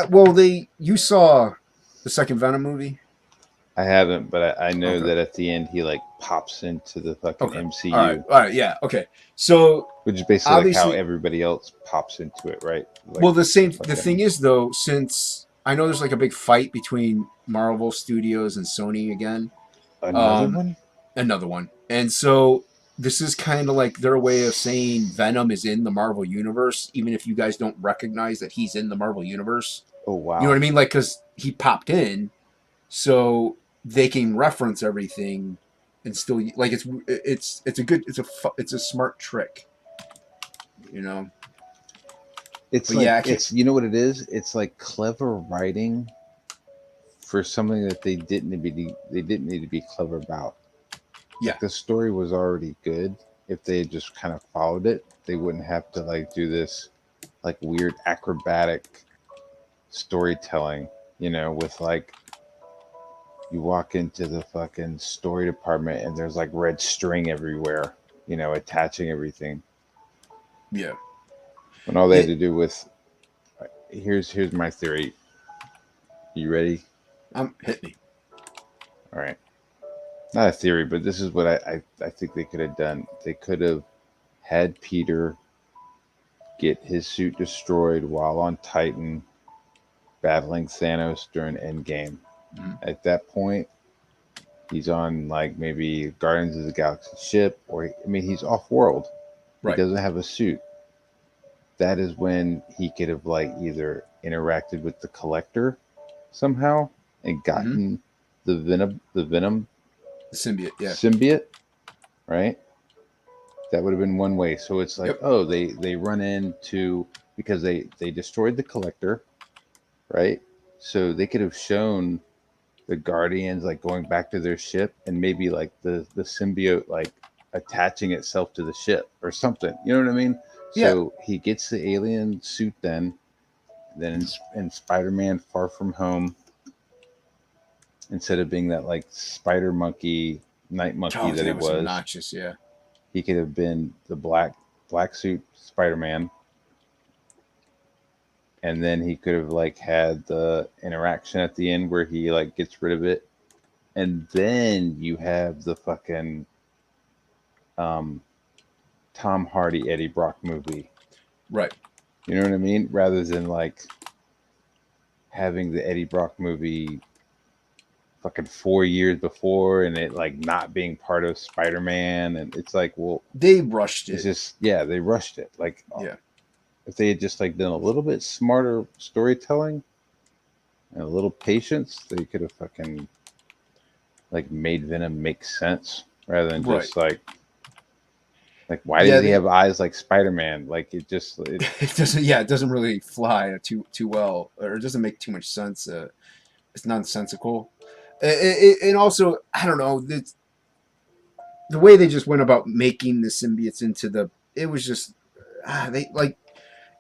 well, you saw the second Venom movie?
I haven't, but I know
Okay.
that at the end he like pops into the fucking MCU.
All right, yeah, okay. So
which is basically like how
obviously
everybody else pops into it, right? Like,
well, the thing is though, since I know there's like a big fight between Marvel Studios and Sony again. Another one. And so this is kind of like their way of saying Venom is in the Marvel Universe, even if you guys don't recognize that he's in the Marvel Universe.
Oh wow.
You know what I mean? Like, because he popped in, so they can reference everything and still like it's a smart trick. You know.
It's
but
like
yeah,
it's you know what it is? It's like clever writing for something that they didn't need to be clever about.
Yeah.
Like the story was already good. If they had just kind of followed it, they wouldn't have to like do this like weird acrobatic storytelling, you know, with like you walk into the fucking story department and there's like red string everywhere, you know, attaching everything.
Yeah.
When all they had to do with here's my theory. You ready?
Hit me.
All right. Not a theory, but this is what I think they could have done. They could have had Peter get his suit destroyed while on Titan battling Thanos during Endgame.
Mm-hmm.
At that point, he's on like maybe Guardians of the Galaxy ship, or I mean, he's off world.
Right.
He doesn't have a suit. That is when he could have like either interacted with the Collector somehow and gotten the Venom, the
symbiote, yeah.
Symbiote, right? That would have been one way. So it's like, oh, they run into because they destroyed the Collector, right? So they could have shown the Guardians like going back to their ship, and maybe like the symbiote like attaching itself to the ship or something. You know what I mean?
Yeah.
So he gets the alien suit then in Spider-Man Far From Home, instead of being that like spider monkey, night monkey
Oh,
that he
that was
was,
obnoxious. Yeah.
he could have been the black suit Spider-Man. And then he could have like had the interaction at the end where he like gets rid of it. And then you have the fucking Tom Hardy Eddie Brock movie.
Right.
You know what I mean? Rather than like having the Eddie Brock movie fucking 4 years before and it like not being part of Spider-Man. And it's like, well,
They rushed
it's
it.
just, yeah, they rushed it. Like,
Yeah.
if they had just like done a little bit smarter storytelling and a little patience, they could have fucking like made Venom make sense rather than
Right.
just like why
Yeah,
does he have eyes like Spider-Man? Like it just
It doesn't. Yeah, it doesn't really fly too well, or it doesn't make too much sense. It's nonsensical, and also I don't know the way they just went about making the symbiotes into the. It was just they like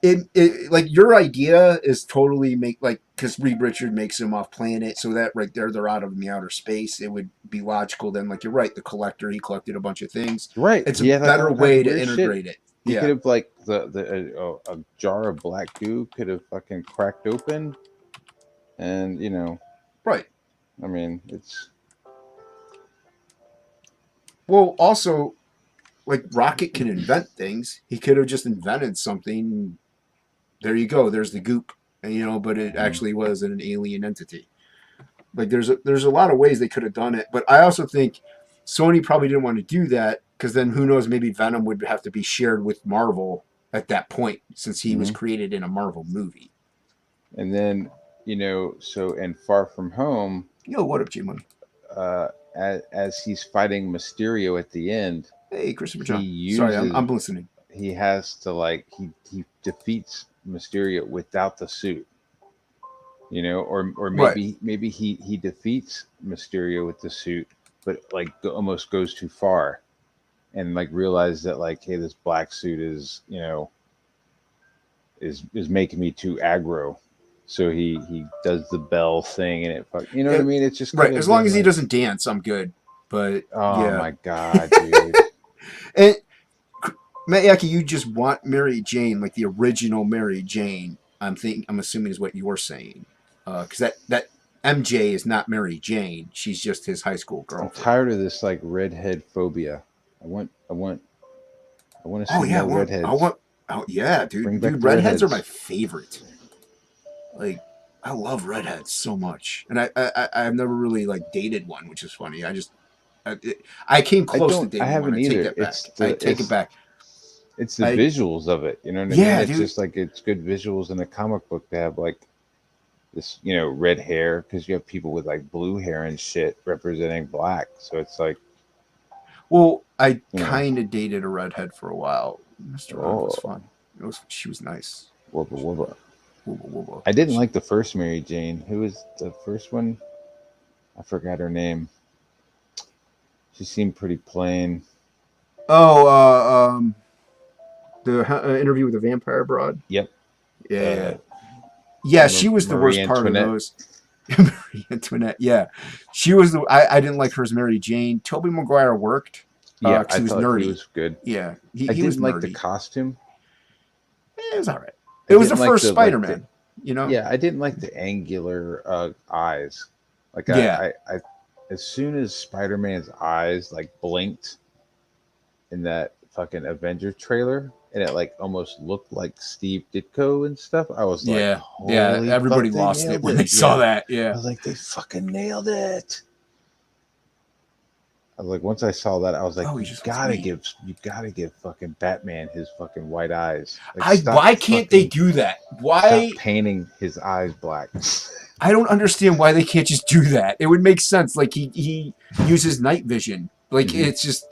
it like your idea is totally make like because Reed Richard makes them off planet, so that right there they're out of the outer space. It would be logical then. Like you're right, the collector he collected a bunch of things.
right.
It's
He
a
had like
better
all kinds
way
of
to
weird
integrate
shit.
it.
He
Yeah,
could have like a jar of black goo could have fucking cracked open, and
right.
I mean it's
Well, also, like Rocket can invent things. He could have just invented something. There you go. There's the goop, and, but it actually was an alien entity. Like there's a lot of ways they could have done it, but I also think Sony probably didn't want to do that because then who knows? Maybe Venom would have to be shared with Marvel at that point since he was created in a Marvel movie.
and then so in Far From Home,
Yo, what up, G Money?
As he's fighting Mysterio at the end,
Hey, Christopher
he
John. Sorry,
uses
I'm listening.
he has to like he defeats Mysterio without the suit, or
Right.
maybe he defeats Mysterio with the suit, but like almost goes too far, and like realizes that like, hey, this black suit is is making me too aggro. So he does the bell thing and you know what I mean? It's just
right. As long as he
like,
doesn't dance, I'm good. But
oh
yeah.
my god, dude.
And Mayaki, you just want Mary Jane, like the original Mary Jane. I'm assuming is what you're saying, because that MJ is not Mary Jane. She's just his high school
I'm
girlfriend.
tired of this like redhead phobia. I want to see
Oh yeah,
more redheads.
Oh yeah, dude.
Bring back the
Redheads are my
redheads.
favorite. Like, I love redheads so much, and I've never really like dated one, which is funny. I came close to
I
dating one.
haven't
I take
either.
that back. I take it back.
It's the
I-
visuals of it. You know what I
Yeah,
mean? It's
dude.
just like it's good visuals in a comic book to have like this, red hair, because you have people with like blue hair and shit representing black. So it's like,
Well, I
Yeah.
kind of dated a redhead for a while. Mr. Ron was
Oh.
fun. She was nice.
wubba wubba.
Wubba, wubba.
I didn't like the first Mary Jane. Who was the first one? I forgot her name. She seemed pretty plain.
Oh, the interview with the vampire broad.
Yep.
Yeah, yeah. She was the
Marie
worst part of
Antoinette.
those. Marie Antoinette. Yeah, she was the. I didn't like her as Mary Jane. Tobey Maguire worked.
Yeah,
'cause
I
he was
thought
nerdy.
he was good.
Yeah,
I
he was
didn't like
nerdy.
the costume.
It was all right. It was the
didn't like
first
the-
Spider-Man.
like Yeah, I didn't like the angular eyes. Like
Yeah.
I as soon as Spider-Man's eyes like blinked in that fucking Avenger trailer, and it like almost looked like Steve Ditko and stuff, I was like,
Yeah,
holy
everybody
fuck, they
lost it
nailed
when they saw that.
I
Yeah,
was like, they fucking nailed it. I was like, once I saw that, I was like,
Oh, he
you
just wants
gotta give fucking Batman his fucking white eyes. Like,
why can't they
fucking-
do that? Why?
Stop painting his eyes black.
I don't understand why they can't just do that. It would make sense. Like he uses night vision. Like
Mhm.
it's just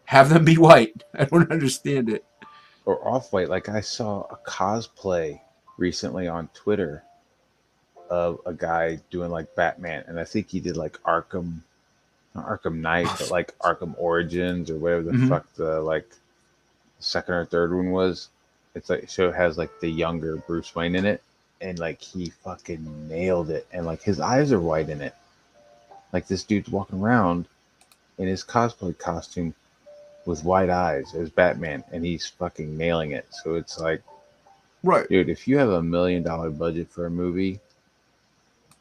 have them be white. I don't understand it.
Or off-white. Like I saw a cosplay recently on Twitter of a guy doing like Batman, and I think he did like Arkham, not Arkham Knight, but like Arkham Origins or whatever the
Mhm.
fuck the like second or third one was. It's like so it has like the younger Bruce Wayne in it, and like he fucking nailed it, and like his eyes are white in it. Like this dude's walking around in his cosplay costume with white eyes as Batman, and he's fucking nailing it. So it's like,
Right.
dude, if you have $1 million budget for a movie,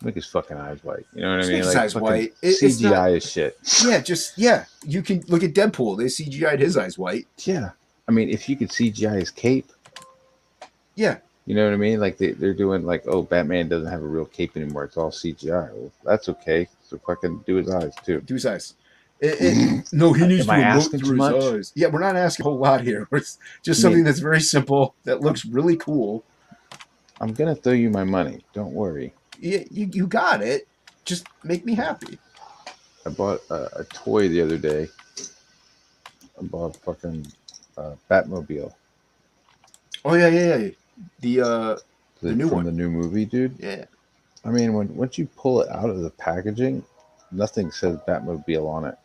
make his fucking eyes white. You know what I
Just
mean?
make his
Like
eyes
fucking
white. It's
CGI
not.
is shit.
Yeah. You can look at Deadpool. They CGI'd his eyes white.
Yeah, I mean, if you could CGI his cape,
Yeah.
you know what I mean? Like they're doing like, oh, Batman doesn't have a real cape anymore. It's all CGI. Well, that's okay. So fucking do his eyes too.
Do his eyes. No, he needs
Am
to
I
emote
asking
through
too
his
much?
eyes. Yeah, we're not asking a whole lot here. It's just
I
something
mean-
that's very simple that looks really cool.
I'm gonna throw you my money. Don't worry.
You got it. Just make me happy.
I bought a toy the other day. I bought a fucking Batmobile.
Oh yeah. The new
From
one.
the new movie, dude.
Yeah.
I mean, once you pull it out of the packaging, nothing says Batmobile on it.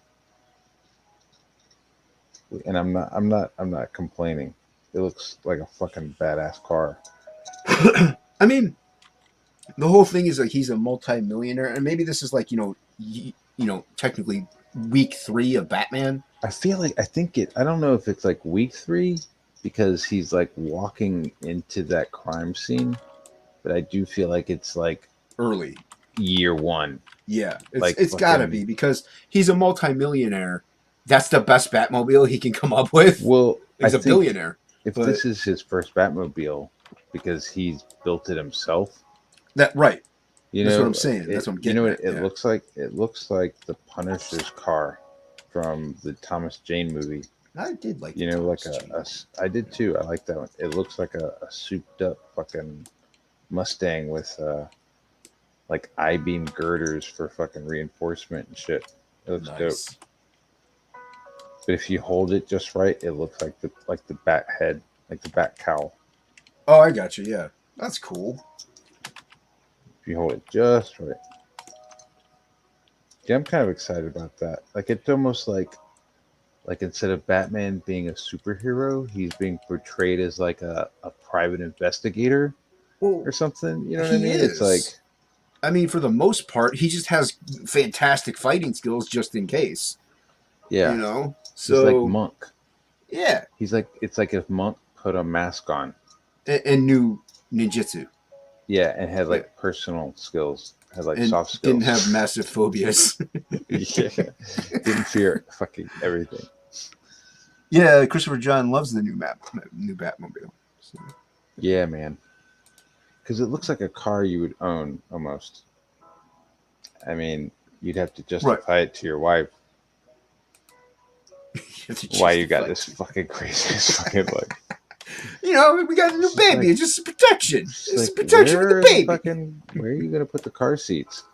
And I'm not complaining. It looks like a fucking badass car.
I mean, the whole thing is like he's a multi-millionaire, and maybe this is like technically week 3 of Batman.
I think I don't know if it's like week 3 because he's like walking into that crime scene, but I do feel like it's like
Early.
year 1.
Yeah,
Like
it's gotta
fucking-
be because he's a multi-millionaire. That's the best Batmobile he can come up with.
Well,
He's
I
a
think
billionaire.
if
but-
this is his first Batmobile because he's built it himself,
That right.
you
That's
know
what I'm saying. That's what I'm getting
You know
at,
what it
yeah.
looks like? It looks like the Punisher's car from the Thomas Jane movie.
I did like.
You
the
know, like
Thomas
I did too. I like that one. It looks like a souped up fucking Mustang with like I-beam girders for fucking reinforcement and shit. It looks
Jane.
dope.
Nice.
But if you hold it just right, it looks like the bat head, like the bat cowl.
Oh, I got you. Yeah, that's cool.
If you hold it just right. Yeah, I'm kind of excited about that. Like it's almost like instead of Batman being a superhero, he's being portrayed as like a private investigator
Well,
or something. You know what I
he
mean?
is.
It's like,
I mean, for the most part, he just has fantastic fighting skills, just in case.
yeah,
You know.
he's
So
like Monk.
yeah,
He's like, it's like if Monk put a mask on,
and knew ninjutsu
yeah, and had like personal skills, had like
and
soft skills.
didn't have massive phobias.
Yeah, didn't fear fucking everything.
Yeah, Christopher John loves the new Batmobile. So.
Yeah, man. Because it looks like a car you would own almost. I mean, you'd have to justify it to your wife why you got this fucking crazy fucking look.
You know, we got a new
It's
baby.
like-
It's just protection.
It's
It's
like,
protection for
where
the
are
baby.
where are you gonna put the car seats?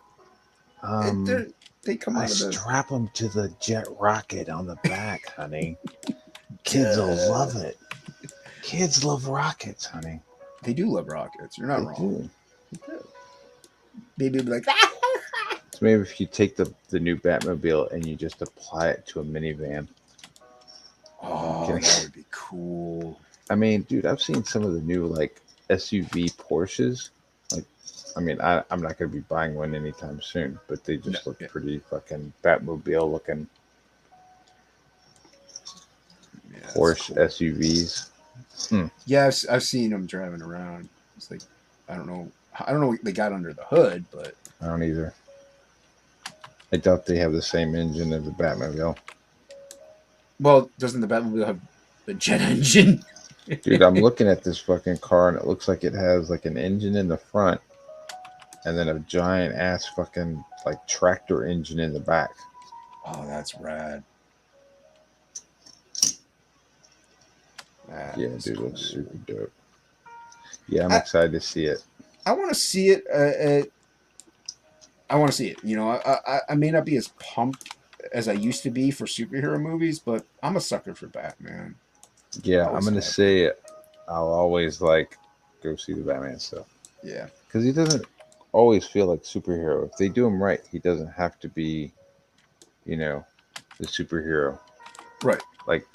They come
I
out of the.
strap them to the jet rocket on the back, honey. Kids will love it. Kids love rockets, honey.
They do love rockets. You're not
They
wrong.
do.
Baby will be like, ah!
So maybe if you take the new Batmobile and you just apply it to a minivan.
Oh,
Kidding.
that would be cool.
I mean, dude, I've seen some of the new like SUV Porsches. Like, I mean, I'm not gonna be buying one anytime soon, but they just
No,
look
yeah.
pretty fucking Batmobile looking.
Yeah, that's
Porsche
cool.
SUVs.
Yeah, I've seen them driving around. It's like, I don't know what they got under the hood, but
I don't either. I doubt they have the same engine as the Batmobile.
well, doesn't the Batmobile have the jet engine?
Dude, I'm looking at this fucking car and it looks like it has like an engine in the front and then a giant ass fucking like tractor engine in the back.
Oh, that's rad. That
Yeah,
is
dude,
cool.
looks super dope. Yeah, I'm
I-
excited to see it.
I want to see it. I want to see it. You know, I may not be as pumped as I used to be for superhero movies, but I'm a sucker for Batman.
Yeah,
Always
I'm gonna
have.
say I'll always like go see the Batman stuff
Yeah.
because he doesn't. always feel like superhero. If they do him right, he doesn't have to be, you know, the superhero.
Right.
Like,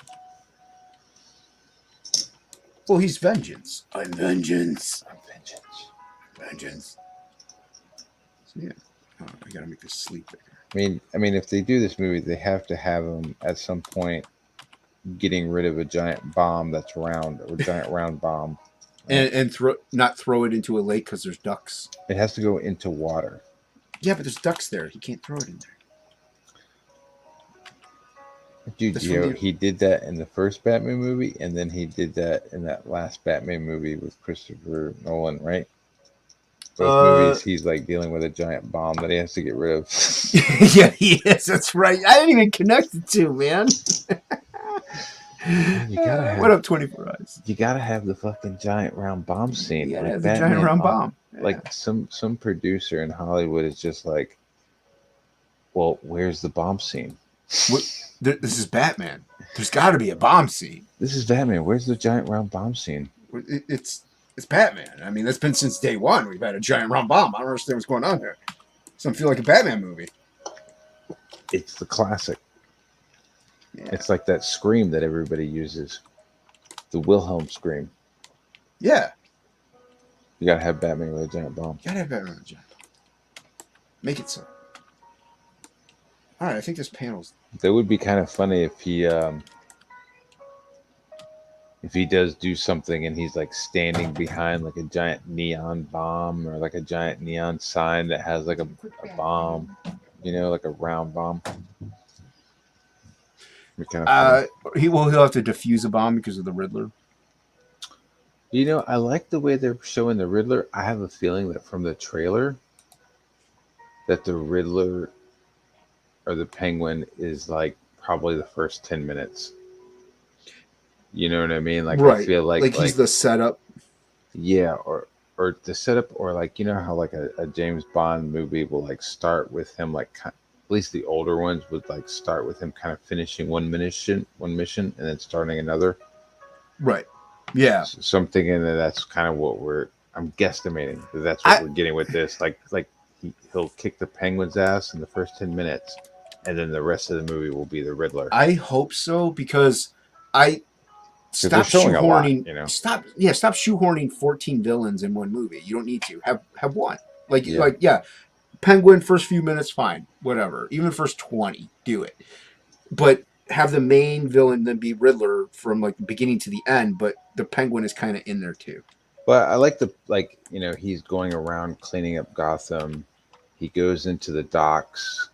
Well, he's vengeance. I'm vengeance.
I'm vengeance.
Vengeance. So yeah, I gotta make this sleep bigger.
I mean, if they do this movie, they have to have him at some point getting rid of a giant bomb that's round, or a giant round bomb. Right?
And not throw it into a lake because there's ducks.
It has to go into water.
Yeah, but there's ducks there. He can't throw it in there.
Dude, he did that in the first Batman movie, and then he did that in that last Batman movie with Christopher Nolan, right? Both movies, he's like dealing with a giant bomb that he has to get rid of.
Yeah, he is. That's right. I didn't even connect the two, man.
You gotta have,
what up, 24 Eyes?
You gotta have the fucking giant round bomb scene.
Yeah,
like
the giant round bomb. Yeah.
Like some producer in Hollywood is just like, well, where's the bomb scene?
This is Batman. There's got to be a bomb scene.
This is Batman. Where's the giant round bomb scene?
It's Batman. I mean, that's been since day one. We've had a giant round bomb. I don't understand what's going on here. Doesn't feel like a Batman movie.
It's the classic.
Yeah.
It's like that scream that everybody uses. The Wilhelm scream.
Yeah.
You gotta have Batman with a giant bomb.
You gotta have Batman with a giant bomb. Make it so. All right, I think this panel's...
That would be kind of funny if he does do something and he's like standing behind like a giant neon bomb or like a giant neon sign that has like a bomb, like a round bomb. Kind of
he'll have to defuse a bomb because of the Riddler.
I like the way they're showing the Riddler. I have a feeling that from the trailer that the Riddler or the Penguin is like probably the first 10 minutes. You know what I mean? Like,
right.
I feel like
he's the setup.
Yeah, or the setup, or like, how like a James Bond movie will like start with him, like at least the older ones would like start with him kind of finishing one mission, and then starting another.
Right. Yeah.
So I'm thinking that's kind of what I'm guesstimating that's what we're getting with this. Like he'll kick the Penguin's ass in the first 10 minutes, and then the rest of the movie will be the Riddler.
I hope so, because stop
shoehorning.
Stop shoehorning 14 villains in one movie. You don't need to have one. Penguin first few minutes, fine, whatever. Even first 20, do it. But have the main villain then be Riddler from like the beginning to the end. But the Penguin is kind of in there too.
But I like he's going around cleaning up Gotham. He goes into the docks.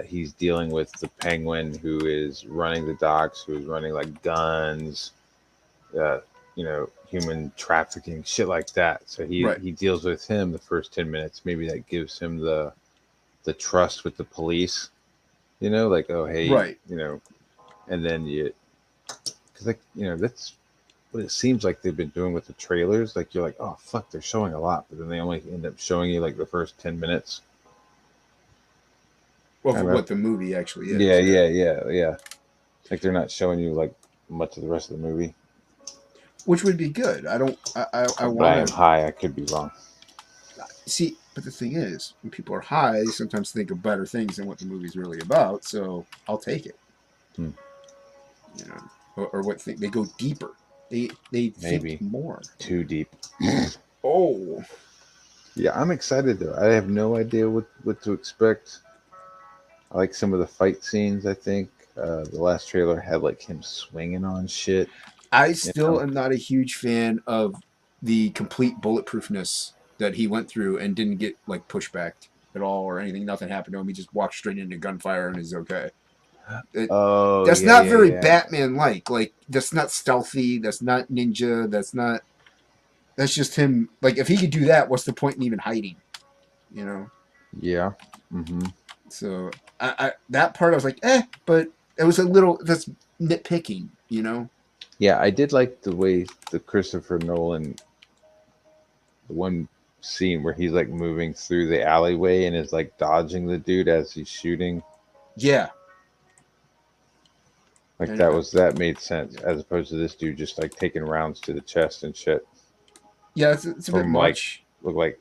He's dealing with the Penguin who is running the docks, who is running like guns, human trafficking, shit like that. So he deals with him the first 10 minutes. Maybe that gives him the trust with the police, like, oh, hey,
right.
And then because that's what it seems like they've been doing with the trailers. Like, you're like, oh, fuck, they're showing a lot, but then they only end up showing you like the first 10 minutes.
Well, for what the movie actually is.
Yeah. Like, they're not showing you like much of the rest of the movie,
which would be good. I want.
I am high. I could be wrong.
See, but the thing is, when people are high, they sometimes think of better things than what the movie's really about. So I'll take it. Or what they go deeper. They
maybe
think more.
Too deep.
Oh.
Yeah, I'm excited though. I have no idea what to expect. I like some of the fight scenes. I think the last trailer had like him swinging on shit.
I still am not a huge fan of the complete bulletproofness that he went through and didn't get like pushback at all or anything. Nothing happened to him. He just walked straight into gunfire and is okay. That's not very Batman-like. Like, that's not stealthy. That's not ninja. That's just him. Like, if he could do that, what's the point in even hiding?
Yeah. Mm-hmm.
So I that part I was like, but it was that's nitpicking,
Yeah, I did like the way the Christopher Nolan, the one scene where he's like moving through the alleyway and is like dodging the dude as he's shooting.
Yeah.
Like that made sense as opposed to this dude just like taking rounds to the chest and shit.
Yeah, it's a bit much.
Look like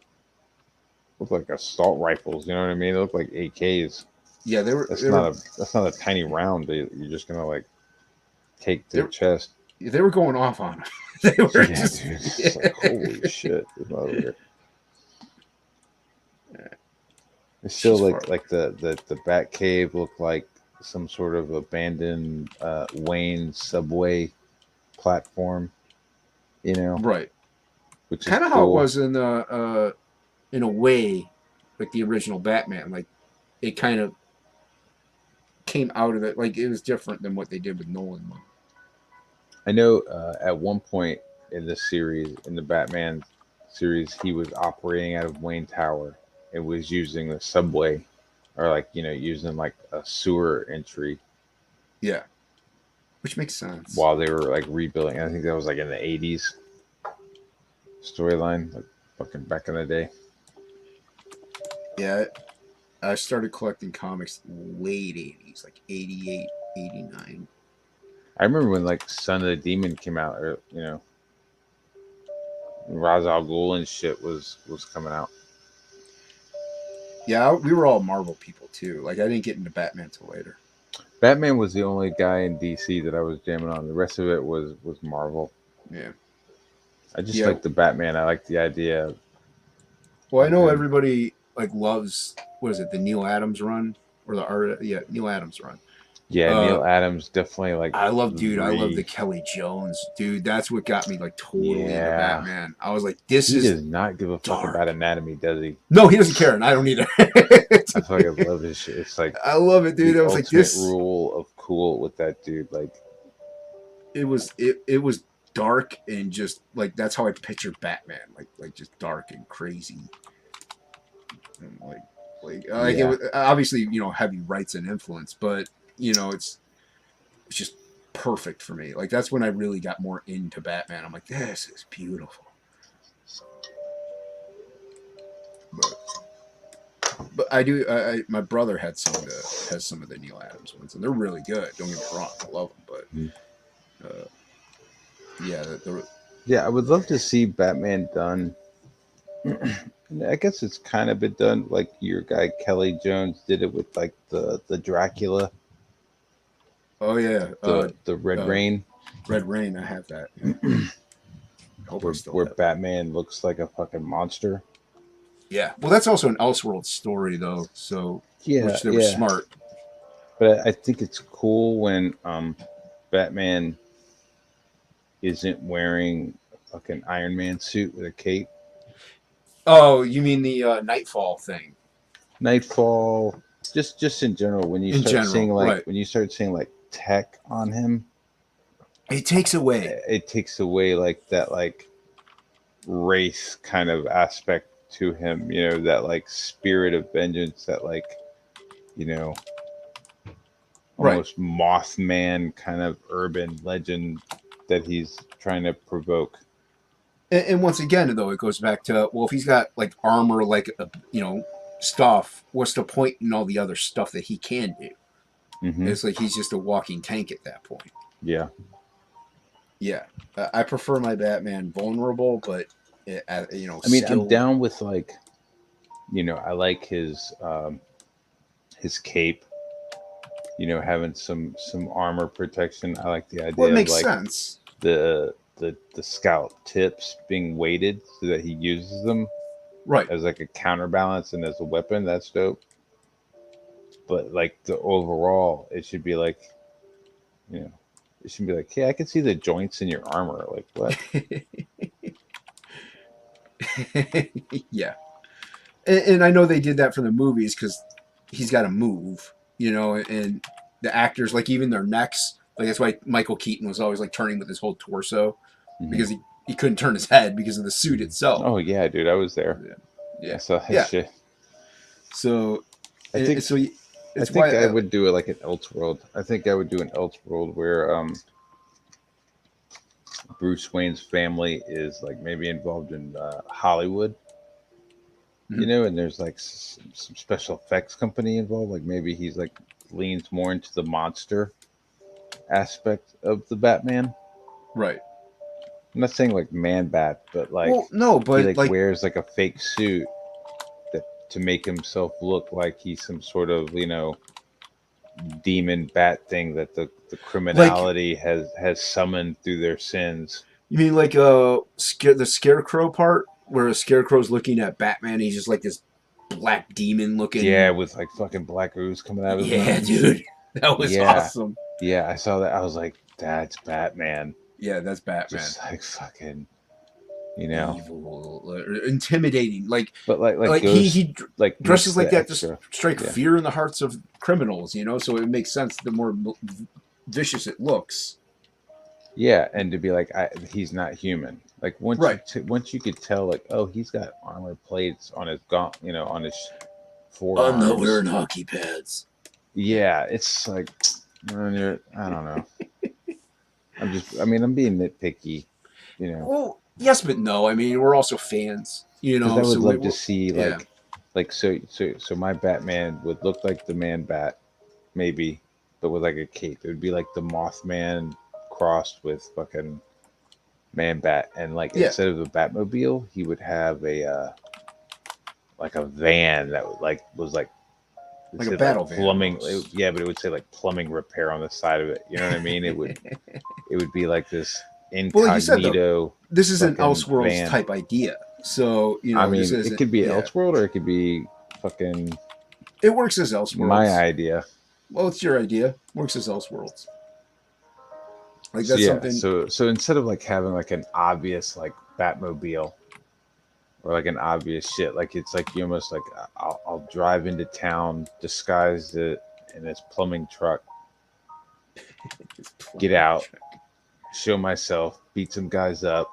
look like assault rifles. You know what I mean? They look like AKs.
Yeah, they were.
That's not a tiny round that you're just gonna like take to the chest.
They were going off on him. They were
Yeah,
just.
dude. It's like, holy shit! This motherfucker. It's still like the Bat Cave looked like some sort of abandoned Wayne subway platform, you know,
Right.
which is
Kind of
cool.
how it was in a way, like the original Batman. Like it kind of came out of it. Like it was different than what they did with Nolan.
I know at one point in the series, in the Batman series, he was operating out of Wayne Tower and was using the subway, or like using like a sewer entry.
Yeah, which makes sense.
While they were like rebuilding, I think that was like in the '80s storyline, like fucking back in the day.
Yeah, I started collecting comics late 80s, like 88, 89.
I remember when like Son of the Demon came out, or Ra's al Ghul and shit was coming out.
Yeah, we were all Marvel people too. Like I didn't get into Batman till later.
Batman was the only guy in DC that I was jamming on. The rest of it was Marvel.
Yeah.
I just like the Batman. I like the idea.
Well, I know everybody like loves what is it, the Neil Adams run or the art? Yeah, Neil Adams run.
Yeah, Neil Adams definitely like.
I love the Kelly Jones, dude. That's what got me like totally into Batman. I was like, he
does not give a fuck about anatomy, does he?
No, he doesn't care, and I don't either.
I fucking love his shit. It's like
I love it, dude. I was like, this
rule of cool with that dude. Like,
it was dark and just like that's how I pictured Batman, like just dark and crazy, and it was obviously heavy rights and influence, but it's just perfect for me. Like that's when I really got more into Batman. I'm like, this is beautiful. But I do. My brother has some of the Neil Adams ones, and they're really good. Don't get me wrong, I love them. But
I would love to see Batman done. I guess it's kind of been done. Like your guy Kelly Jones did it with like the Dracula.
Oh yeah,
the Red Rain.
Red Rain, I have that. Yeah.
Where Batman looks like a fucking monster.
Yeah, well, that's also an Elseworld story, though. So which they were smart.
But I think it's cool when Batman isn't wearing a fucking Iron Man suit with a cape.
Oh, you mean the Nightfall thing?
Nightfall, just in general. When you start seeing like tech on him,
it takes away.
It takes away like that like race kind of aspect to him. That like spirit of vengeance. That like almost Mothman kind of urban legend that he's trying to provoke.
And once again, though, it goes back to, well, if he's got like armor, like stuff, what's the point in all the other stuff that he can do? Mm-hmm. It's like he's just a walking tank at that point.
Yeah.
Yeah, I prefer my Batman vulnerable, but
I mean, I'm down with like, I like his cape. Having some armor protection. I like the idea.
Well, it makes
of like
sense.
The scout tips being weighted so that he uses them as like a counterbalance and as a weapon. That's dope. But like the overall, it should be like, it should be like, hey, I can see the joints in your armor. Like what?
Yeah, and I know they did that for the movies because he's got to move, and the actors, like even their necks. Like that's why Michael Keaton was always like turning with his whole torso, because he couldn't turn his head because of the suit itself.
Oh yeah, dude, I was there. Yeah. So shit.
So
I think I would do it like an Elseworld. I think I would do an Elseworld where Bruce Wayne's family is like maybe involved in Hollywood. And there's like some special effects company involved. Like maybe he's like leans more into the monster aspect of the Batman.
Right.
I'm not saying like Man Bat, but like
he
like wears like a fake suit that to make himself look like he's some sort of, demon bat thing that the
Like,
criminality has summoned through their sins.
you mean like the Scarecrow part where a Scarecrow's looking at Batman? He's just like this black demon
Yeah,
looking.
with like fucking black ooze coming out of his
Yeah,
mouth.
dude, that was
Yeah,
awesome.
yeah, I saw that. I was like, that's Batman.
Yeah, that's Batman.
Just like fucking,
Evil, intimidating.
But like
He
Ghost, like
dresses
what's
like
the
that to
extra?
strike
Yeah.
fear in the hearts of criminals. So it makes sense the more vicious it looks.
Yeah, and to be like, he's not human. Like once
Right.
once you could tell, like, oh, he's got armor plates on his on his
I'm
forearms.
not wearing hockey pads.
Yeah, it's like, I don't know. I'm being nitpicky,
Well, yes, but no. I mean, we're also fans.
because I would
so
love to see
yeah.
so my Batman would look like the Man Bat, maybe, but with like a cape. It would be like the Mothman crossed with fucking Man Bat, and like instead of a Batmobile, he would have a like a van that was like
a battle van.
plumbing. But it would say like plumbing repair on the side of it. You know what I mean? It would be like this incognito.
This is an
fucking
Elseworlds
van.
type idea. So
it could be Elseworld, or it could be fucking.
It works as Elseworlds.
My idea.
Well, it's your idea. Works as Elseworlds. Like that's something.
So instead of like having like an obvious like Batmobile or like an obvious shit, like it's like you almost like I'll drive into town disguised in this plumbing truck, get out, show myself, beat some guys up,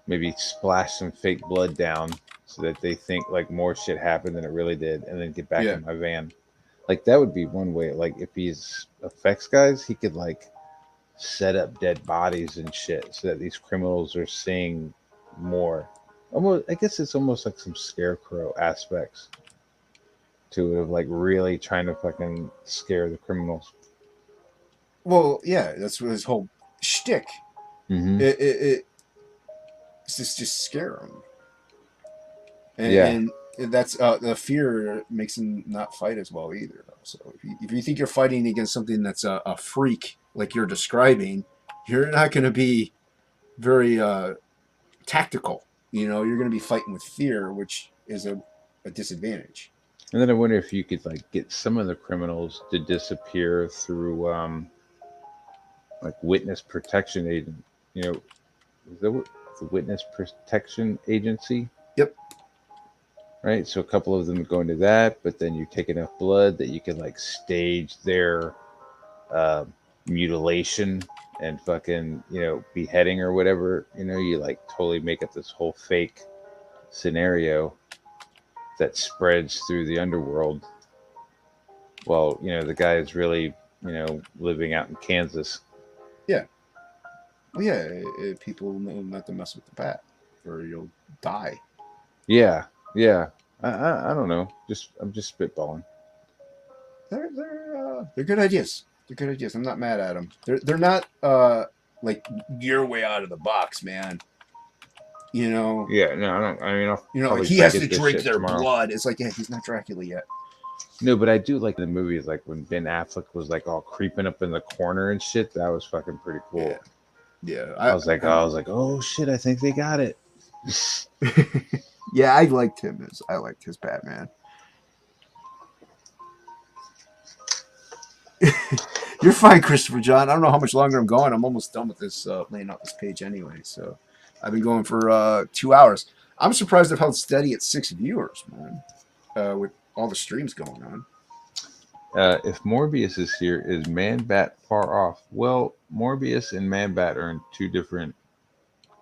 maybe splash some fake blood down so that they think like more shit happened than it really did, and then get back in my van. Like that would be one way. Like if he's effects guys, he could like set up dead bodies and shit so that these criminals are seeing more. Almost, I guess it's almost like some Scarecrow aspects to it, of like really trying to fucking scare the criminals.
Well, yeah, that's what his whole shtick.
Mm-hmm.
It's just scare him. And that's the fear makes him not fight as well either. So if you think you're fighting against something that's a freak like you're describing, you're not going to be very tactical. You're going to be fighting with fear, which is a disadvantage.
And then I wonder if you could like get some of the criminals to disappear through like witness protection agent. The witness protection agency.
Yep.
Right, so a couple of them go into that, but then you take enough blood that you can like stage their mutilation and fucking beheading or whatever. You like totally make up this whole fake scenario that spreads through the underworld. Well, the guy is really living out in Kansas.
Yeah. Well, yeah. People know not to mess with the bat, or you'll die.
Yeah. I don't know. I'm just spitballing.
They're good ideas. They're good ideas. I'm not mad at them. They're not like your way out of the box, man.
Yeah, no, I don't. I mean,
like he has to drink their blood. It's like, yeah, he's not Dracula yet.
No, but I do like the movies, like when Ben Affleck was like all creeping up in the corner and shit. That was fucking pretty cool.
Yeah.
I was like, oh shit, I think they got it.
Yeah, I liked his Batman. You're fine, Christopher John. I don't know how much longer I'm going. I'm almost done with this laying out this page anyway. So I've been going for 2 hours. I'm surprised I've held steady at 6 viewers, man, with all the streams going on.
If Morbius is here, is Man-Bat far off? Well, Morbius and Man-Bat are in two different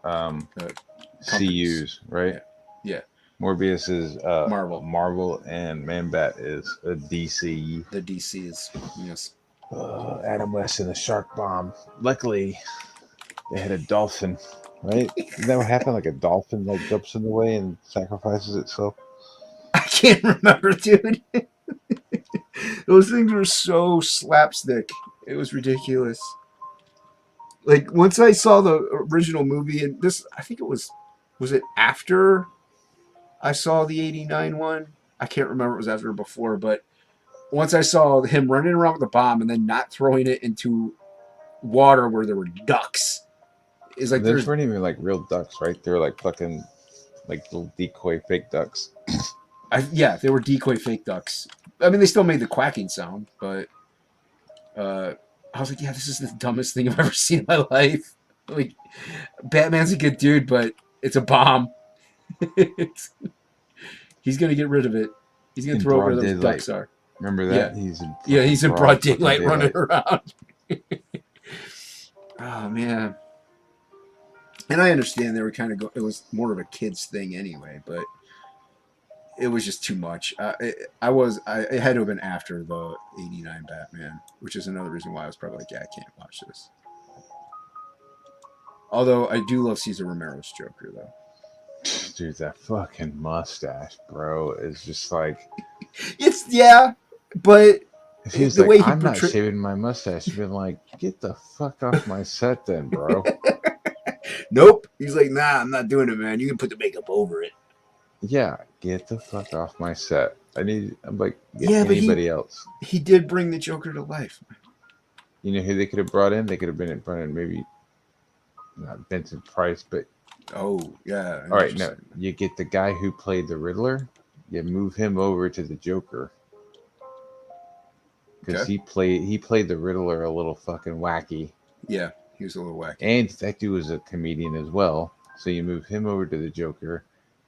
CUs, right?
Yeah.
Morbius is
Marvel,
and Man-Bat is a DC.
The DC is, yes.
Adam West and the Shark Bomb. Luckily, they had a dolphin, right? Isn't that what happened? Like a dolphin like jumps in the way and sacrifices itself?
I can't remember, dude. Those things were so slapstick. It was ridiculous. Like, once I saw the original movie, and this, I think it was it after I saw the '89 one. I can't remember it was after or before, but once I saw him running around with a bomb and then not throwing it into water where there were ducks, is like
Those
there's
weren't even like real ducks, right? They were like fucking like little decoy fake ducks.
yeah, they were decoy fake ducks. I mean, they still made the quacking sound, but I was like, yeah, this is the dumbest thing I've ever seen in my life. Like, Batman's a good dude, but it's a bomb. He's gonna get rid of it. He's gonna
In
throw it where
broad
those
daylight.
ducks are.
Remember
Yeah,
that? He's in
yeah,
fucking
he's in broad
fucking
daylight running around. Oh man. And I understand they were kind of it was more of a kids thing anyway, but it was just too much. It had to have been after the '89 Batman, which is another reason why I was probably like, yeah, I can't watch this. Although I do love Cesar Romero's Joker, though.
Dude, that fucking mustache, bro, is just like.
It's but
If he was
the
like,
way he
I'm not
portrayed.
shaving my mustache, you'd been like, get the fuck off my set then, bro.
Nope. He's like, nah, I'm not doing it, man. You can put the makeup over it.
Yeah, get the fuck off my set. I'm like, get
Yeah, but
anybody else.
He did bring the Joker to life.
You know who they could have brought in? They could have been in front of maybe not Vincent Price, but
Oh, yeah.
all right, no, you get the guy who played the Riddler, you move him over to the Joker. Because
Okay.
he played the Riddler a little fucking wacky.
Yeah, he was a little wacky.
And that dude was a comedian as well. So you move him over to the Joker,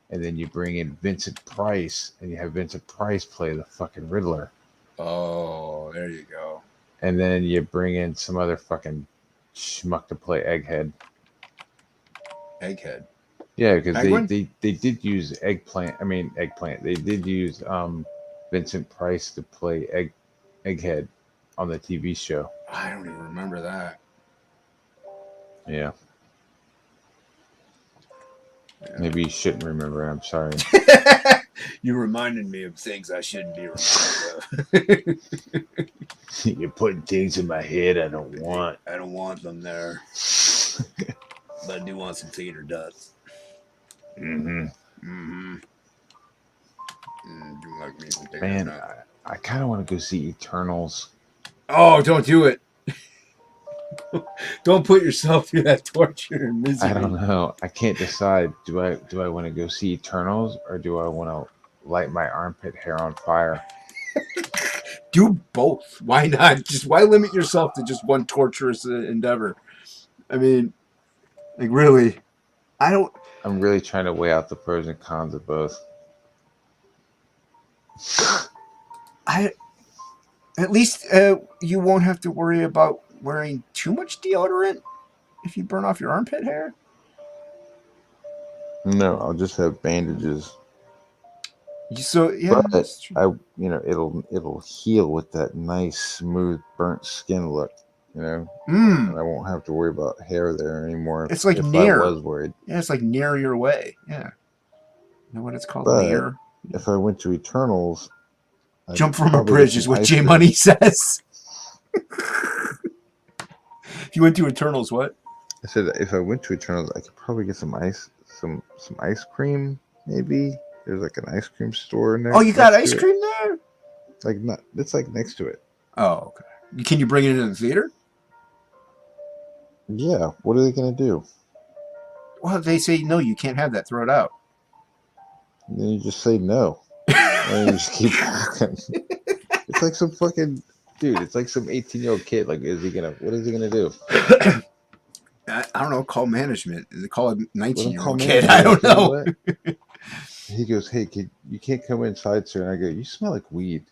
and then you bring in Vincent Price, and you have Vincent Price play the fucking Riddler.
Oh, there you go.
And then you bring in some other fucking schmuck to play Egghead.
Egghead.
Yeah, because they did use Eggplant. They did use Vincent Price to play Egghead on the TV show.
I don't even remember that.
Yeah. Maybe you shouldn't remember it. I'm sorry.
You reminded me of things I shouldn't be reminded of.
You're putting things in my head I don't want.
I don't want them there. But I do want some theater ducks.
Mm-hmm.
Mm-hmm. Do like me some theater
Man,
ducks.
I kind of want to go see Eternals.
Oh, don't do it. Don't put yourself through that torture and misery.
I don't know. I can't decide. Do I want to go see Eternals or do I want to light my armpit hair on fire?
Do both. Why not? Why limit yourself to just one torturous endeavor? I mean, like really,
I'm really trying to weigh out the pros and cons of both.
At least you won't have to worry about wearing too much deodorant if you burn off your armpit hair.
No, I'll just have bandages.
So yeah,
but it'll heal with that nice smooth burnt skin look, and I won't have to worry about hair there anymore.
It's like
if
Nair.
I was worried.
Yeah, it's like Nair your way. Yeah, you know what it's called?
But
Nair.
If I went to Eternals,
jump from a bridge is what J Money says. If you went to Eternals, what?
I said if I went to Eternals, I could probably get some ice cream, maybe. There's like an ice cream store in there.
Oh, you got ice cream there?
It's like next to it.
Oh, okay. Can you bring it into the theater?
Yeah. What are they gonna do?
Well, they say no. You can't have that. Throw it out.
And then you just say no. And you just keep walking. It's like some fucking dude. It's like some 18-year-old kid. Like, what is he gonna do?
I don't know. Call management. They call it 19-year-old
kid.
I don't know.
He goes, "Hey, kid, you can't come inside, sir." And I go, "You smell like weed."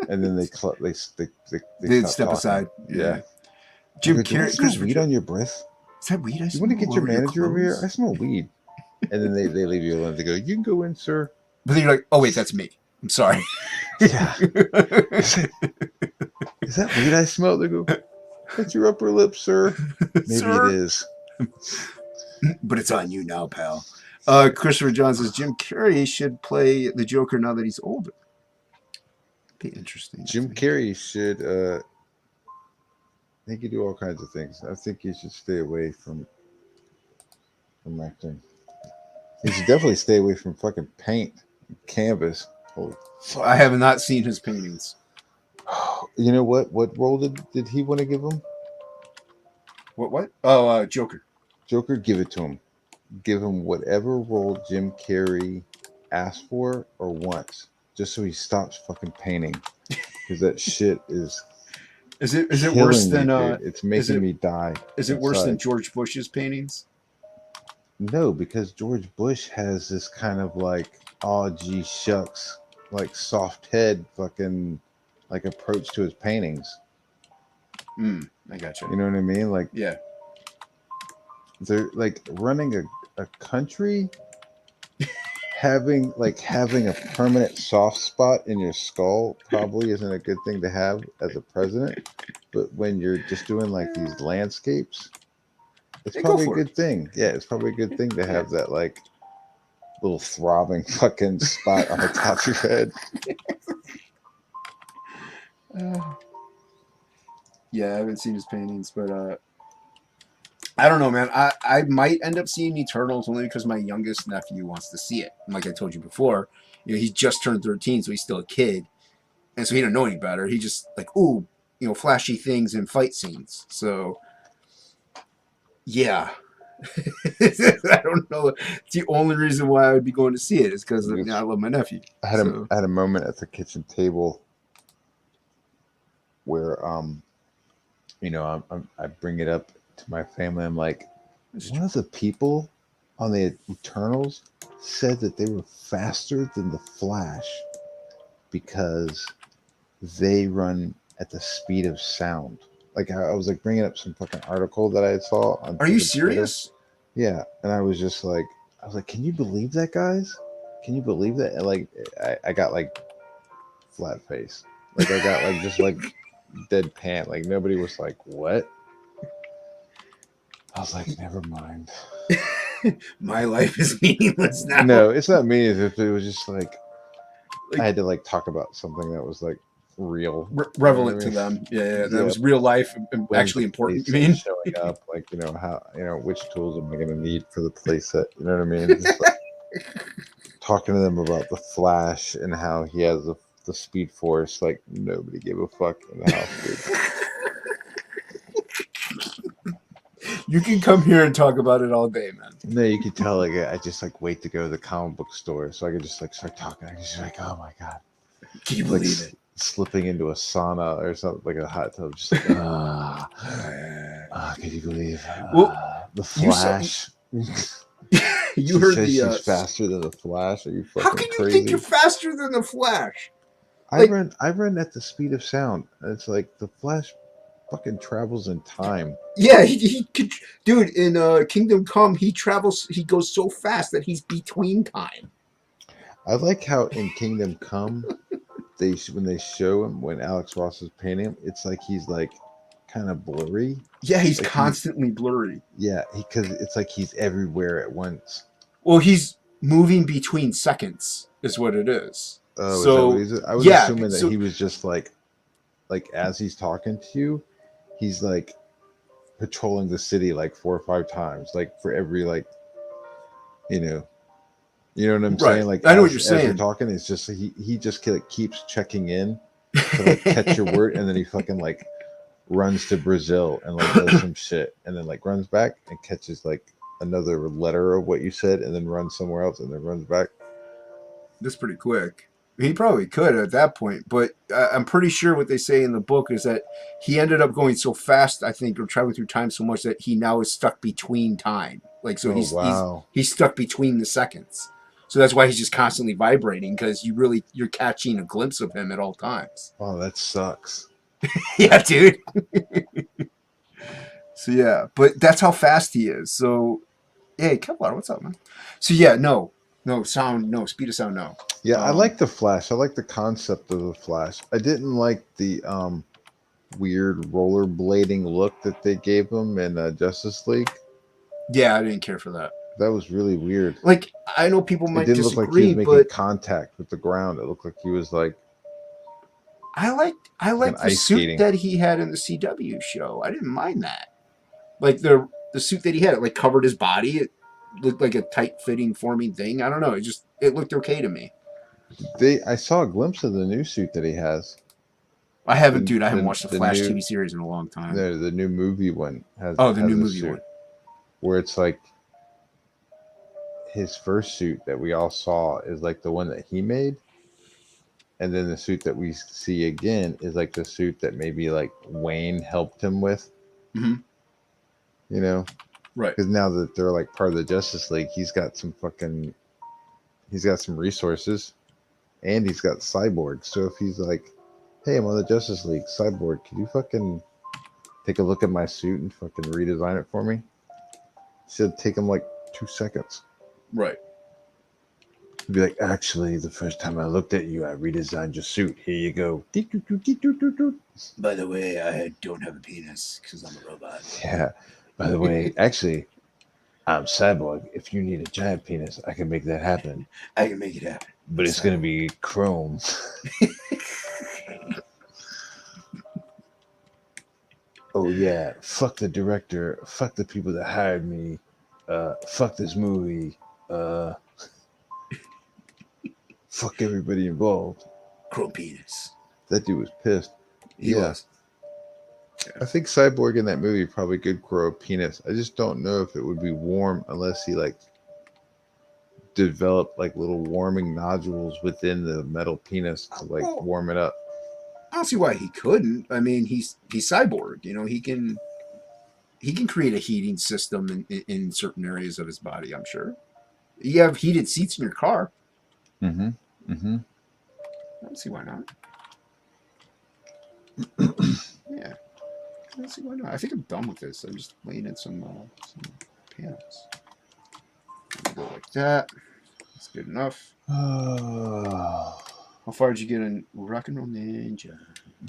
And then they
step aside. Yeah.
Jim Carrey, smell weed on your breath.
Is that weed?
You want to get your manager over here? I smell weed. And then they leave you alone. They go, "You can go in, sir."
But then you're like, "Oh wait, that's me. I'm sorry."
Yeah. Is that weed I smell? They go, "That's your upper lip, sir." Maybe
Sir?
it is.
But it's on you now, pal. Christopher John says Jim Carrey should play the Joker now that he's older. Be interesting.
Jim Carrey should. He could do all kinds of things. I think he should stay away from acting. He should definitely stay away from fucking paint, canvas. Holy fuck.
I have not seen his paintings.
You know what? What role did he want to give him?
What? Oh, Joker.
Joker, give it to him. Give him whatever role Jim Carrey asked for or wants, just so he stops fucking painting. Because that shit is.
Is it worse
killing
than?
me, dude. It's making me die.
Is it worse than
inside.
George Bush's paintings?
No, because George Bush has this kind of like, oh gee shucks, like soft head fucking like approach to his paintings.
I got you.
You know what I mean? Like,
Yeah.
they're like running a country, having a permanent soft spot in your skull probably isn't a good thing to have as a president. But when you're just doing like these landscapes, it's
Hey,
probably a
go for
good thing. Yeah, it's probably a good thing to have that like little throbbing fucking spot on the top of your head.
Yeah, I haven't seen his paintings, but I don't know, man. I might end up seeing Eternals only because my youngest nephew wants to see it. And like I told you before, he just turned 13, so he's still a kid, and so he don't know any better. He just like, ooh, flashy things and fight scenes. So yeah. I don't know. It's the only reason why I would be going to see it is because I love my nephew.
I had a moment at the kitchen table where I bring it up to my family. I'm like, one of the people on the Eternals said that they were faster than the Flash because they run at the speed of sound. Like I was like bringing up some fucking article that I saw on.
Are you serious?
Twitter. Yeah, and I was like, can you believe that, guys? Can you believe that? And like, I got like flat face. Like I got like just like deadpan. Like nobody was like, what? I was like, never mind.
My life is meaningless now.
No, it's not meaningless. It was just like I had to like talk about something that was like real,
relevant to them. Yeah, that was real life and actually important. You mean
showing up, like how which tools am I going to need for the playset? You know what I mean? Just, like, talking to them about the Flash and how he has the Speed Force. Like nobody gave a fuck in the house, dude.
You can come here and talk about it all day, man.
No, you can tell. Like I just like wait to go to the comic book store so I could just like start talking. I just like, oh my god,
can you believe it?
Slipping into a sauna or something, like a hot tub, just like, can you believe the Flash?
You heard
she's faster than the Flash. Are you fucking
How can you
crazy?
think you're faster than the Flash?
I run at the speed of sound. It's like the Flash fucking travels in time.
Yeah, he could, dude. In Kingdom Come, he goes so fast that he's between time.
I like how in Kingdom Come, when they show him when Alex Ross is painting him, it's like he's like kind of blurry.
Yeah, he's
like
constantly blurry.
Yeah, because it's like he's everywhere at once.
Well, he's moving between seconds, is what it is.
Oh,
so
is that what I was assuming that he was just like as he's talking to you, he's like patrolling the city like 4 or 5 times, like for every like, you know what I'm saying? Like
I know what you're saying.
As you're talking, it's just he just keeps checking in to like catch your word, and then he fucking like runs to Brazil and like does some shit, and then like runs back and catches like another letter of what you said, and then runs somewhere else, and then runs back.
That's pretty quick. He probably could at that point, but I'm pretty sure what they say in the book is that he ended up going so fast, I think, or traveling through time so much that he now is stuck between time. Like, so he's stuck between the seconds. So that's why he's just constantly vibrating, because you're catching a glimpse of him at all times.
Oh, that sucks.
Yeah, dude. So yeah, but that's how fast he is. So, hey, Kevlar, what's up, man? So yeah, no sound, no speed of sound, no.
Yeah, I like the Flash. I like the concept of the Flash. I didn't like the weird rollerblading look that they gave him in Justice League.
Yeah, I didn't care for that.
That was really weird.
Like, I know people might disagree,
look like he was making contact with the ground. It looked like he was like.
I liked the suit that he had in the CW show. I didn't mind that. Like the suit that he had, it like covered his body. looked like a tight fitting forming thing. I don't know. It looked okay to me.
I saw a glimpse of the new suit that he has.
I haven't watched the
The
Flash
new
TV series in a long time.
the new movie one
Oh, the
has
new
a
movie
suit
one.
where it's like his first suit that we all saw is like the one that he made, and then the suit that we see again is like the suit that maybe like Wayne helped him with.
Mm-hmm.
You know,
Right.
because now that they're like part of the Justice League, he's got some resources, and he's got Cyborg. So if he's like, "Hey, I'm on the Justice League, Cyborg, can you fucking take a look at my suit and fucking redesign it for me?" It should take him like 2 seconds.
Right.
He'd be like, "Actually, the first time I looked at you, I redesigned your suit. Here you go."
By the way, I don't have a penis because I'm a robot.
Yeah. By the way, actually, I'm Cyborg. If you need a giant penis, I can make that happen.
I can make it happen.
But it's going to be chrome. Oh, yeah. Fuck the director. Fuck the people that hired me. Fuck this movie. Fuck everybody involved.
Chrome penis.
That dude was pissed.
He was.
I think Cyborg in that movie probably could grow a penis. I just don't know if it would be warm unless he like developed like little warming nodules within the metal penis to like warm it up.
I don't see why he couldn't. I mean, he's Cyborg. You know, he can create a heating system in certain areas of his body. I'm sure. You have heated seats in your car.
Mm-hmm. Mm-hmm.
I don't see why not. Yeah. I don't see why not. I think I'm done with this. I'm just laying in some panels. Go like that. That's good enough. How far did you get in Rock and Roll Ninja?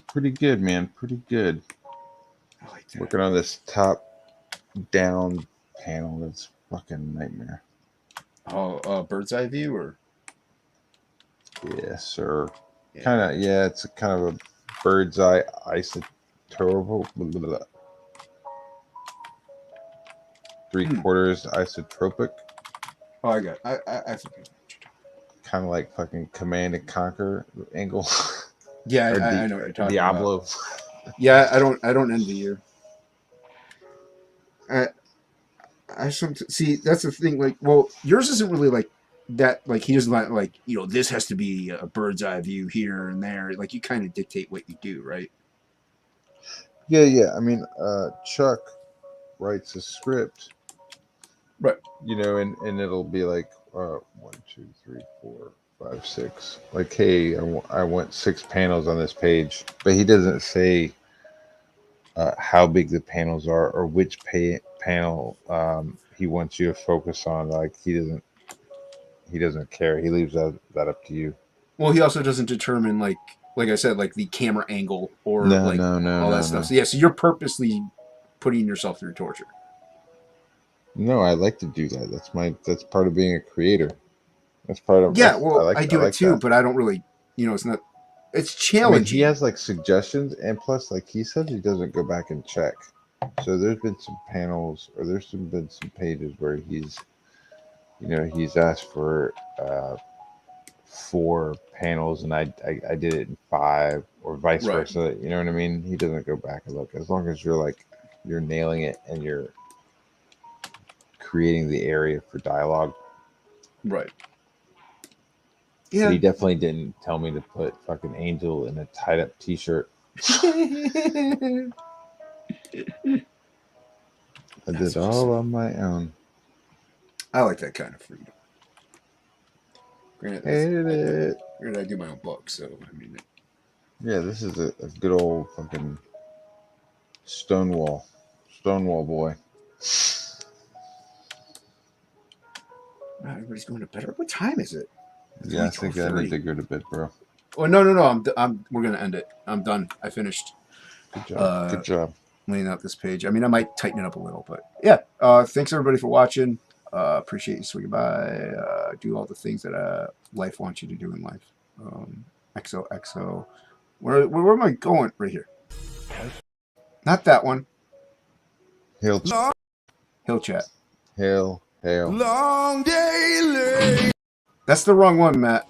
Pretty good, man. Pretty good.
I like that.
Working on this top down panel. That's fucking nightmare.
Oh, bird's eye view or?
Yes, sir.
Yeah.
Kind of. Yeah, it's a kind of a bird's eye isotope. 3/4 isotropic.
Oh, I got. I forget.
Kind of like fucking Command and Conquer angle.
Yeah, I know what you're talking
Diablo.
about. Yeah, I don't envy you. See, that's the thing. Like, well, yours isn't really like that. Like, he doesn't like this has to be a bird's eye view here and there. Like, you kind of dictate what you do, right?
Yeah. I mean, Chuck writes a script,
right?
And it'll be like 1, 2, 3, 4, 5, 6. Like, hey, I want 6 panels on this page, but he doesn't say how big the panels are or which panel he wants you to focus on. Like, he doesn't care. He leaves that up to you.
Well, he also doesn't determine like I said, like the camera angle or
no,
all that stuff. So, yeah, so you're purposely putting yourself through torture.
No, I like to do that. That's part of being a creator. That's part of
I do it too, but I don't really it's not. It's challenging. I mean,
he has like suggestions, and plus, like he says, he doesn't go back and check. So there's been some panels, or been some pages where he's asked for 4 panels, and I did it in 5, or vice versa. You know what I mean? He doesn't go back and look. As long as you're nailing it and you're creating the area for dialogue.
Right.
Yeah. But he definitely didn't tell me to put fucking Angel in a tied up t-shirt. I did all on my own.
I like that kind of freedom. Granted, I do my own book, so I mean.
Yeah, this is a good old fucking Stonewall boy.
Wow, everybody's going to bed. What time is it?
Yeah, I think I need to go to bed, bro.
Oh no! We're gonna end it. I'm done. I finished.
Good job. Good job.
Laying out this page. I mean, I might tighten it up a little, but yeah. Thanks everybody for watching. Appreciate you swinging by. Do all the things that life wants you to do in life. XOXO. Where am I going? Right here. Not that one.
Hail
chat.
Hail Hail.
Long day late.
That's the wrong one, Matt.